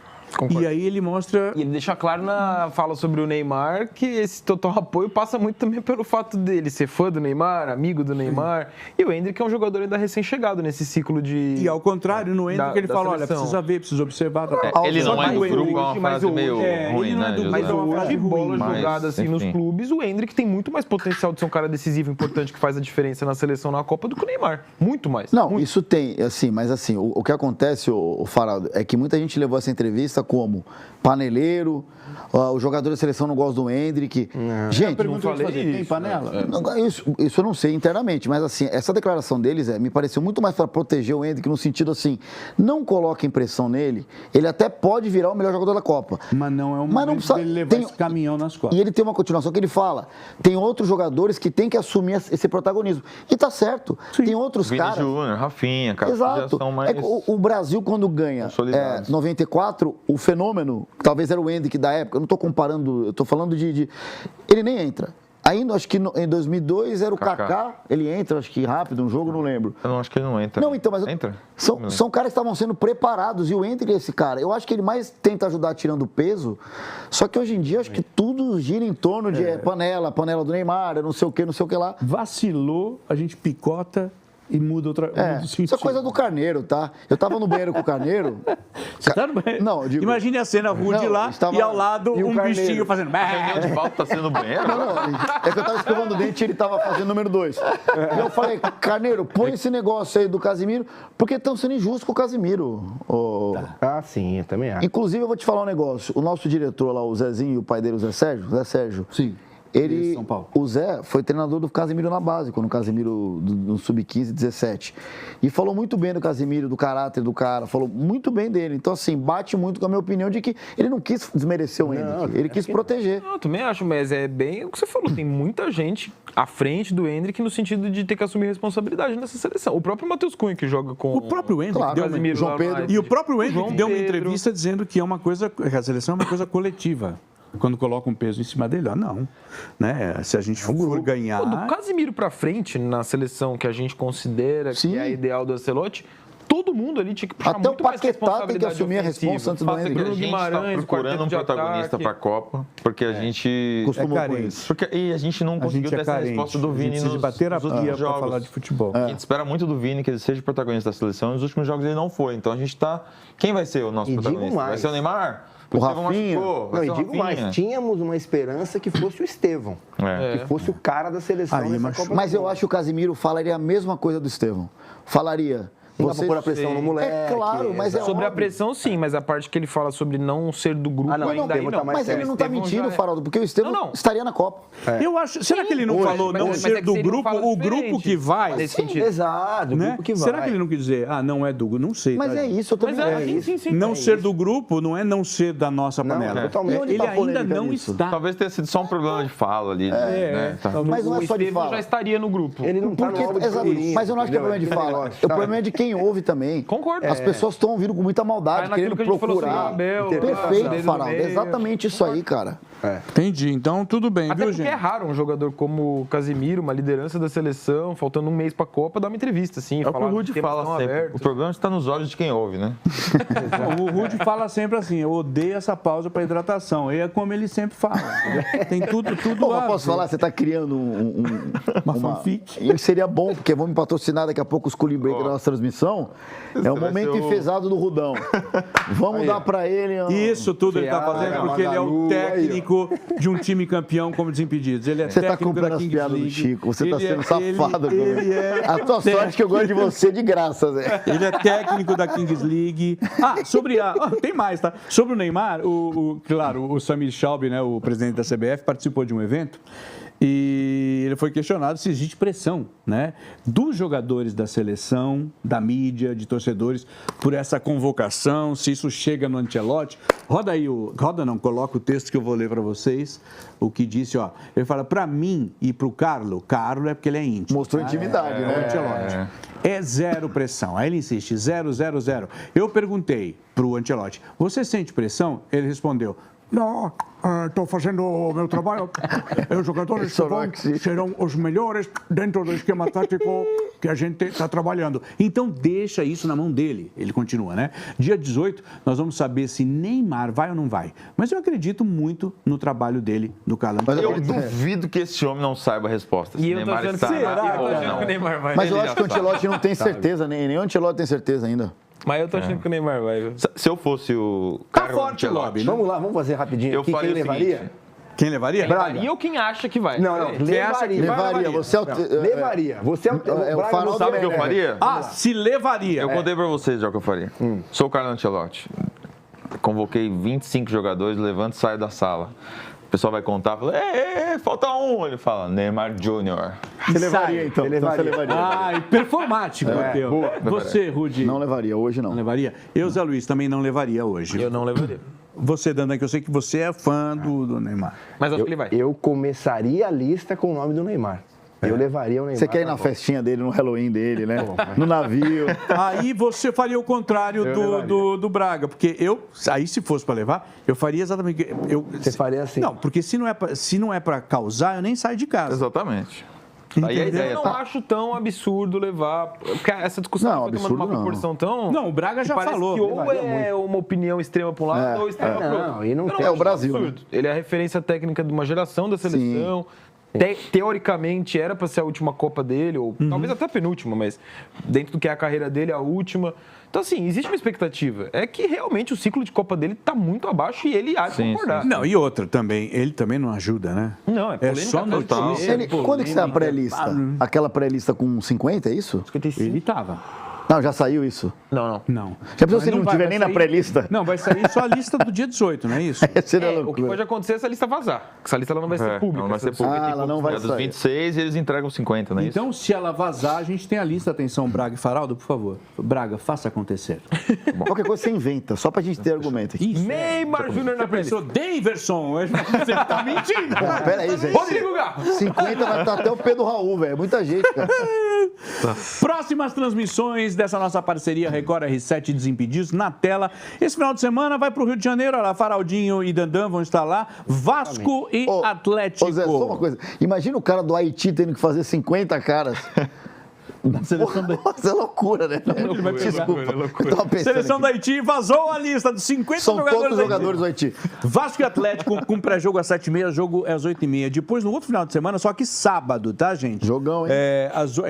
Speaker 1: E aí ele mostra...
Speaker 5: E ele deixa claro na fala sobre o Neymar que esse total apoio passa muito também pelo fato dele ser fã do Neymar, amigo do Neymar. E o Endrick é um jogador ainda recém-chegado nesse ciclo de...
Speaker 1: E ao contrário, no Endrick ele fala, olha, precisa ver, precisa observar.
Speaker 2: Ele não é do grupo, é uma frase meio ruim, né?
Speaker 5: Mas hoje, bola
Speaker 2: Mas,
Speaker 5: jogada assim nos clubes, o Endrick tem muito mais potencial de ser um cara decisivo, importante, que faz a diferença na seleção, na Copa, do que o Neymar. Muito mais.
Speaker 3: Não,
Speaker 5: muito.
Speaker 3: isso tem, assim, mas assim, o que acontece, o Faraldo, é que muita gente levou essa entrevista como paneleiro, o jogador da seleção não gosta do Endrick. Gente,
Speaker 1: não falei isso. Tem panela?
Speaker 3: Isso eu não sei internamente, mas assim, essa declaração deles me pareceu muito mais para proteger o Endrick no sentido assim, não coloquem pressão nele, ele até pode virar o melhor jogador da Copa.
Speaker 1: Mas não é um momento dele levar esse caminhão nas costas.
Speaker 3: E ele tem uma continuação que ele fala, tem outros jogadores que têm que assumir esse protagonismo. E tá certo, tem outros
Speaker 2: Vini
Speaker 3: caras...
Speaker 2: Júnior, Rafinha, cara,
Speaker 3: Exato.
Speaker 2: já são mais...
Speaker 3: O Brasil, quando ganha 94, o fenômeno, talvez era o Endrick da época, eu não estou comparando, eu estou falando de... Ele nem entra. Ainda, acho que em 2002 era o Kaká, ele entra, acho que rápido, um jogo, não lembro.
Speaker 2: Eu não acho que ele não entra.
Speaker 3: Não, então, mas...
Speaker 2: Entra?
Speaker 3: São caras que estavam sendo preparados, e o Endrick é esse cara. Eu acho que ele mais tenta ajudar tirando peso, só que hoje em dia, acho que tudo gira em torno de panela do Neymar, não sei o que lá.
Speaker 1: Vacilou, a gente picota... E muda outra.
Speaker 3: Isso é coisa do Carneiro, tá? Eu tava no banheiro com o Carneiro.
Speaker 1: Você tá no banheiro?
Speaker 3: Não, eu digo...
Speaker 1: Imagine a cena rude lá
Speaker 3: estava...
Speaker 1: e ao lado um bichinho fazendo.
Speaker 2: A reunião de pauta tá sendo no banheiro?
Speaker 3: Não, é que eu tava escovando o dente e ele tava fazendo número 2. E eu falei, Carneiro, põe esse negócio aí do Casimiro, porque estão sendo injustos com o Casimiro.
Speaker 4: Ah, sim, eu também acho.
Speaker 3: Inclusive, eu vou te falar um negócio. O nosso diretor lá, o Zezinho, e o pai dele, o Zé Sérgio.
Speaker 1: Sim.
Speaker 3: Ele,
Speaker 1: São Paulo.
Speaker 3: o Zé foi treinador do Casimiro na base, quando o Casimiro no Sub-15, 17. E falou muito bem do Casimiro, do caráter do cara, falou muito bem dele. Então, assim, bate muito com a minha opinião de que ele não quis desmerecer o Endrick, ele quis proteger.
Speaker 5: Eu também acho, mas é bem o que você falou. Tem muita gente à frente do Endrick no sentido de ter que assumir responsabilidade nessa seleção. O próprio Matheus Cunha, que joga com
Speaker 1: o próprio Endrick deu
Speaker 5: Casimiro,
Speaker 3: João Pedro.
Speaker 1: E o próprio Endrick deu uma entrevista dizendo que é uma coisa, que a seleção é uma coisa coletiva. Quando coloca um peso em cima dele, não. Né? Se a gente for ganhar...
Speaker 5: Do Casimiro pra frente, na seleção que a gente considera que é a ideal do Ancelotti, todo mundo ali tinha que puxar
Speaker 3: até
Speaker 5: muito
Speaker 3: o Paquetá tem que assumir a
Speaker 5: ofensiva.
Speaker 3: responsa antes do Endrick.
Speaker 2: A gente está procurando um protagonista para a Copa, porque a gente...
Speaker 3: Costumou com isso.
Speaker 2: E a gente não conseguiu ter essa resposta do Vini nos últimos jogos.
Speaker 1: Falar de futebol.
Speaker 2: A gente espera muito do Vini que ele seja protagonista da seleção. Nos últimos jogos ele não foi. Então a gente está... Quem vai ser o nosso protagonista? Vai ser o Neymar?
Speaker 3: O Rafinha.
Speaker 4: Não, e digo mais, tínhamos uma esperança que fosse o Estevão. Que fosse o cara da seleção nessa Copa.
Speaker 3: Mas eu acho que o Casimiro falaria a mesma coisa do Estevão. Falaria...
Speaker 4: Você pôr a pressão no moleque.
Speaker 3: É claro, mas
Speaker 5: sobre a pressão, sim, mas a parte que ele fala sobre não ser do grupo ainda aí não.
Speaker 3: Mas ele não está mentindo, Faraldo, porque o Estevão estaria na Copa.
Speaker 1: Eu acho. Será que ele não falou não ser do grupo, o grupo que vai?
Speaker 5: Nesse sentido.
Speaker 4: Exato, o grupo que vai.
Speaker 1: Será que ele não quis dizer, não é do grupo? Não sei.
Speaker 3: Mas é isso, eu também
Speaker 5: sim.
Speaker 1: Não ser do grupo não é não ser da nossa panela.
Speaker 3: Totalmente.
Speaker 1: Ele ainda não está.
Speaker 2: Talvez tenha sido só um problema de fala ali.
Speaker 3: Mas não é só de fala.
Speaker 5: Já estaria no grupo.
Speaker 4: Ele não está no
Speaker 3: Mas eu não acho que é problema de fala. O problema é de quem ouve também.
Speaker 5: Concordo.
Speaker 3: As pessoas estão ouvindo com muita maldade, querendo procurar. Perfeito, Faraldo. É exatamente isso aí, cara.
Speaker 1: Entendi. Então, tudo bem,
Speaker 5: até
Speaker 1: viu,
Speaker 5: porque
Speaker 1: gente?
Speaker 5: é raro um jogador como o Casimiro, uma liderança da seleção, faltando um mês pra Copa, dar uma entrevista, assim.
Speaker 2: É o que o Rudy fala sempre. O problema está nos olhos de quem ouve, né?
Speaker 1: O Rudy fala sempre assim, eu odeio essa pausa para hidratação. E é como ele sempre fala. Tem tudo lá.
Speaker 3: Posso falar? Você está criando
Speaker 1: uma fanfic.
Speaker 3: E seria bom, porque vamos me patrocinar daqui a pouco os Cooling Break da nossa transmissão. É o momento enfesado do Rudão. Vamos dar para ele...
Speaker 1: Isso tudo ele está fazendo porque ele é o técnico de um time campeão como Desimpedidos. Ele é
Speaker 3: você está
Speaker 1: técnico
Speaker 3: comprando
Speaker 1: da
Speaker 3: as
Speaker 1: Kings
Speaker 3: piadas
Speaker 1: League.
Speaker 3: do Chico. Você está sendo safado.
Speaker 1: A
Speaker 3: tua sorte é que eu gosto de você de graça, Zé.
Speaker 1: Ele é técnico da Kings League. Tem mais, tá? Sobre o Neymar, claro, o Samir Schaub, né, o presidente da CBF, participou de um evento E ele foi questionado se existe pressão, né, dos jogadores da seleção, da mídia, de torcedores, por essa convocação, se isso chega no Ancelotti. Roda aí, coloca o texto que eu vou ler para vocês, o que disse, ó. Ele fala, para mim e para o Carlo é porque ele é íntimo.
Speaker 3: Mostrou intimidade, né?
Speaker 1: O Ancelotti. É zero pressão. Aí ele insiste, 0, 0, 0. Eu perguntei para o Ancelotti, você sente pressão? Ele respondeu, não, estou fazendo o meu trabalho. Os jogadores serão os melhores dentro do esquema tático que a gente está trabalhando. Então, deixa isso na mão dele. Ele continua, né? Dia 18, nós vamos saber se Neymar vai ou não vai. Mas eu acredito muito no trabalho dele, do Carlo Ancelotti.
Speaker 2: Eu duvido que esse homem não saiba a resposta.
Speaker 5: E eu tô achando que o Neymar vai.
Speaker 3: Mas eu acho que o Ancelotti não tem certeza, nem o Ancelotti tem certeza ainda.
Speaker 5: Mas eu tô achando que o Neymar vai. Viu?
Speaker 2: Se eu fosse o
Speaker 1: Tá forte, Lobby.
Speaker 4: Vamos lá, vamos fazer rapidinho.
Speaker 2: Eu
Speaker 4: Quem
Speaker 2: faria o
Speaker 4: levaria?
Speaker 2: seguinte.
Speaker 1: Quem levaria?
Speaker 5: Levaria ou quem acha que vai?
Speaker 4: Não,
Speaker 1: Quem acha que vai,
Speaker 3: Levaria. Você
Speaker 4: levaria. Você é o
Speaker 3: o farol
Speaker 2: Sabe o que eu faria?
Speaker 1: se levaria.
Speaker 2: Eu contei pra vocês já o que eu faria. Sou o Carlo Ancelotti. Convoquei 25 jogadores, levanto e saio da sala. O pessoal vai contar, fala, falta um. Ele fala, Neymar Júnior.
Speaker 3: Você levaria, então. Você levaria.
Speaker 1: Ai, performático, Matheus. Você, Rudi.
Speaker 3: Não levaria, hoje não.
Speaker 1: Não levaria? Eu, Zé Luiz, também não levaria hoje.
Speaker 5: Eu não levaria.
Speaker 1: Você, Dandan, que eu sei que você é fã do Neymar.
Speaker 5: Mas acho que ele vai.
Speaker 4: Eu começaria a lista com o nome do Neymar. Eu levaria o Neymar.
Speaker 3: Você quer ir na festinha dele, no Halloween dele, né? No navio.
Speaker 1: Aí você faria o contrário do Braga, porque aí se fosse para levar, eu faria exatamente...
Speaker 4: Você faria assim?
Speaker 1: Não, porque se não é para causar, eu nem saio de casa.
Speaker 2: Exatamente. Aí a
Speaker 1: Entendeu?
Speaker 2: ideia
Speaker 5: Eu não acho tão absurdo levar. Porque essa discussão
Speaker 3: Não,
Speaker 5: foi tomando uma
Speaker 3: absurdo não.
Speaker 5: proporção tão.
Speaker 1: Não, o Braga já
Speaker 5: parece
Speaker 1: falou.
Speaker 5: que ou é uma opinião extrema para um lado ou extrema para o outro.
Speaker 4: Não, e não
Speaker 5: Eu
Speaker 4: tem.
Speaker 3: É o
Speaker 5: acho
Speaker 3: Brasil,
Speaker 5: absurdo. Ele é a referência técnica de uma geração da seleção. Teoricamente era para ser a última Copa dele, ou talvez até a penúltima, mas dentro do que é a carreira dele, a última. Então, assim, existe uma expectativa. É que realmente o ciclo de Copa dele está muito abaixo e ele há de concordar.
Speaker 1: Não, e outra também, ele também não ajuda, né?
Speaker 5: Não, é polêmica
Speaker 1: só
Speaker 5: atrás de
Speaker 1: notícia.
Speaker 3: Quando que você é a pré-lista? Aquela pré-lista com 50, é isso?
Speaker 5: 55.
Speaker 1: Ele tava.
Speaker 3: Não, já saiu isso.
Speaker 5: Não.
Speaker 1: Não.
Speaker 3: Já pensou
Speaker 1: Mas
Speaker 3: se ele não
Speaker 1: vai
Speaker 3: tiver nem na
Speaker 1: sair-
Speaker 3: pré-lista?
Speaker 1: Não, vai sair só a lista do dia 18, não é isso?
Speaker 3: Seria
Speaker 5: O que
Speaker 3: loucura.
Speaker 5: pode acontecer é essa lista vazar. Essa lista ela não vai ser pública.
Speaker 2: Não vai ser pública.
Speaker 3: Ah, ela não vai
Speaker 2: É dos
Speaker 3: sair.
Speaker 2: 26 e eles entregam 50, não é isso?
Speaker 1: Então, se ela vazar, a gente tem a lista. Atenção, Braga e Faraldo, por favor. Braga, faça acontecer.
Speaker 3: Qualquer coisa você inventa, só pra gente ter argumento aqui.
Speaker 1: Isso.
Speaker 5: Neymar Júnior na pré-lista.
Speaker 1: Professor Daverson, você tá mentindo.
Speaker 3: Não, pera aí, gente.
Speaker 5: Rodrigo Garro.
Speaker 3: 50 vai estar até o Pedro Raul, velho. É muita gente, cara.
Speaker 1: Próximas transmissões dessa nossa parceria Record R7 Desimpedidos na tela. Esse final de semana vai para o Rio de Janeiro. Olha lá, Faraldinho e Dandan vão estar lá. Vasco e Atlético.
Speaker 3: Ô Zé, só uma coisa. Imagina o cara do Haiti tendo que fazer 50 caras.
Speaker 1: Da seleção da
Speaker 3: Isso é loucura, né? Desculpa. Eu tava pensando
Speaker 1: Seleção
Speaker 3: aqui.
Speaker 1: da Haiti vazou a lista dos 50
Speaker 3: São
Speaker 1: jogadores
Speaker 3: todos
Speaker 1: da
Speaker 3: jogadores do Haiti.
Speaker 1: Vasco e Atlético com pré-jogo às 7h30, jogo é às 8h30. Depois, no outro final de semana, só que sábado, tá, gente?
Speaker 3: Jogão, hein?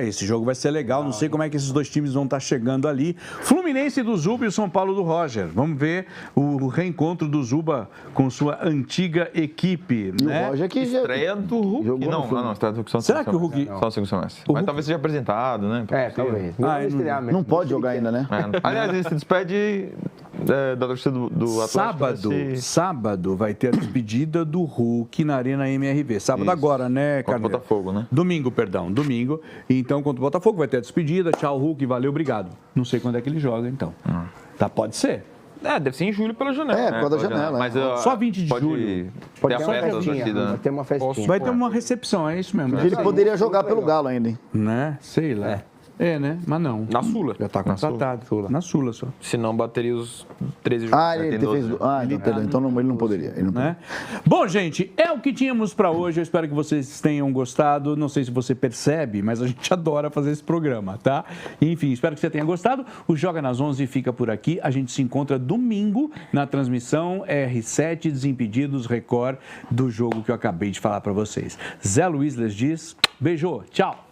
Speaker 1: Esse jogo vai ser legal, não sei como é que esses dois times vão estar chegando ali. Fluminense do Zuba e o São Paulo do Roger. Vamos ver o reencontro do Zuba com sua antiga equipe,
Speaker 3: E
Speaker 1: né?
Speaker 3: o Roger que já...
Speaker 2: Estreia do Hulk.
Speaker 3: Jogou no
Speaker 2: Não,
Speaker 3: Fluminense.
Speaker 2: não, estreia do Hulk só no
Speaker 1: Será
Speaker 2: segundo
Speaker 1: que o Hulk-
Speaker 2: semestre. Só no segundo semestre.
Speaker 1: O
Speaker 2: Mas
Speaker 1: Hulk-
Speaker 2: talvez seja apresentado, né?
Speaker 4: Talvez. Não vai estrear mesmo.
Speaker 3: Não pode jogar ainda, né?
Speaker 2: Aliás, ele se despede da torcida do Atlético.
Speaker 1: Sábado vai ter a despedida do Hulk na Arena MRV. Sábado
Speaker 2: Isso.
Speaker 1: agora, né,
Speaker 2: Contra o
Speaker 1: Carneiro?
Speaker 2: Botafogo, né?
Speaker 1: Domingo, perdão. Domingo. Então, contra o Botafogo vai ter a despedida. Tchau, Hulk. Valeu, obrigado. Não sei quando é que ele joga, então. Tá, pode ser.
Speaker 5: Deve ser em julho pela janela.
Speaker 3: É, por causa da janela.
Speaker 2: Mas,
Speaker 1: Só 20 de
Speaker 2: pode
Speaker 1: julho.
Speaker 4: Pode
Speaker 2: ter
Speaker 4: ter
Speaker 2: a
Speaker 4: uma
Speaker 2: festa da
Speaker 4: festinha.
Speaker 2: torcida,
Speaker 4: Vai
Speaker 2: né?
Speaker 4: ter uma festinha.
Speaker 1: Vai ter uma recepção, é isso mesmo.
Speaker 3: Ele poderia jogar pelo Galo ainda, hein?
Speaker 1: Né? Sei lá. É, né? Mas não.
Speaker 5: Na Sula.
Speaker 1: Já tá contratado. Na Sula só.
Speaker 5: Se não bateria os 13 jogos.
Speaker 3: Ah, ele
Speaker 2: tem
Speaker 3: fez...
Speaker 2: 12.
Speaker 3: Ah, então, perdão. Então ele não poderia. Ele não
Speaker 1: Né? Bom, gente, é o que tínhamos para hoje. Eu espero que vocês tenham gostado. Não sei se você percebe, mas a gente adora fazer esse programa, tá? Enfim, espero que você tenha gostado. O Joga nas 11 fica por aqui. A gente se encontra domingo na transmissão R7 Desimpedidos Record do jogo que eu acabei de falar para vocês. Zé Luiz les diz, beijo, tchau.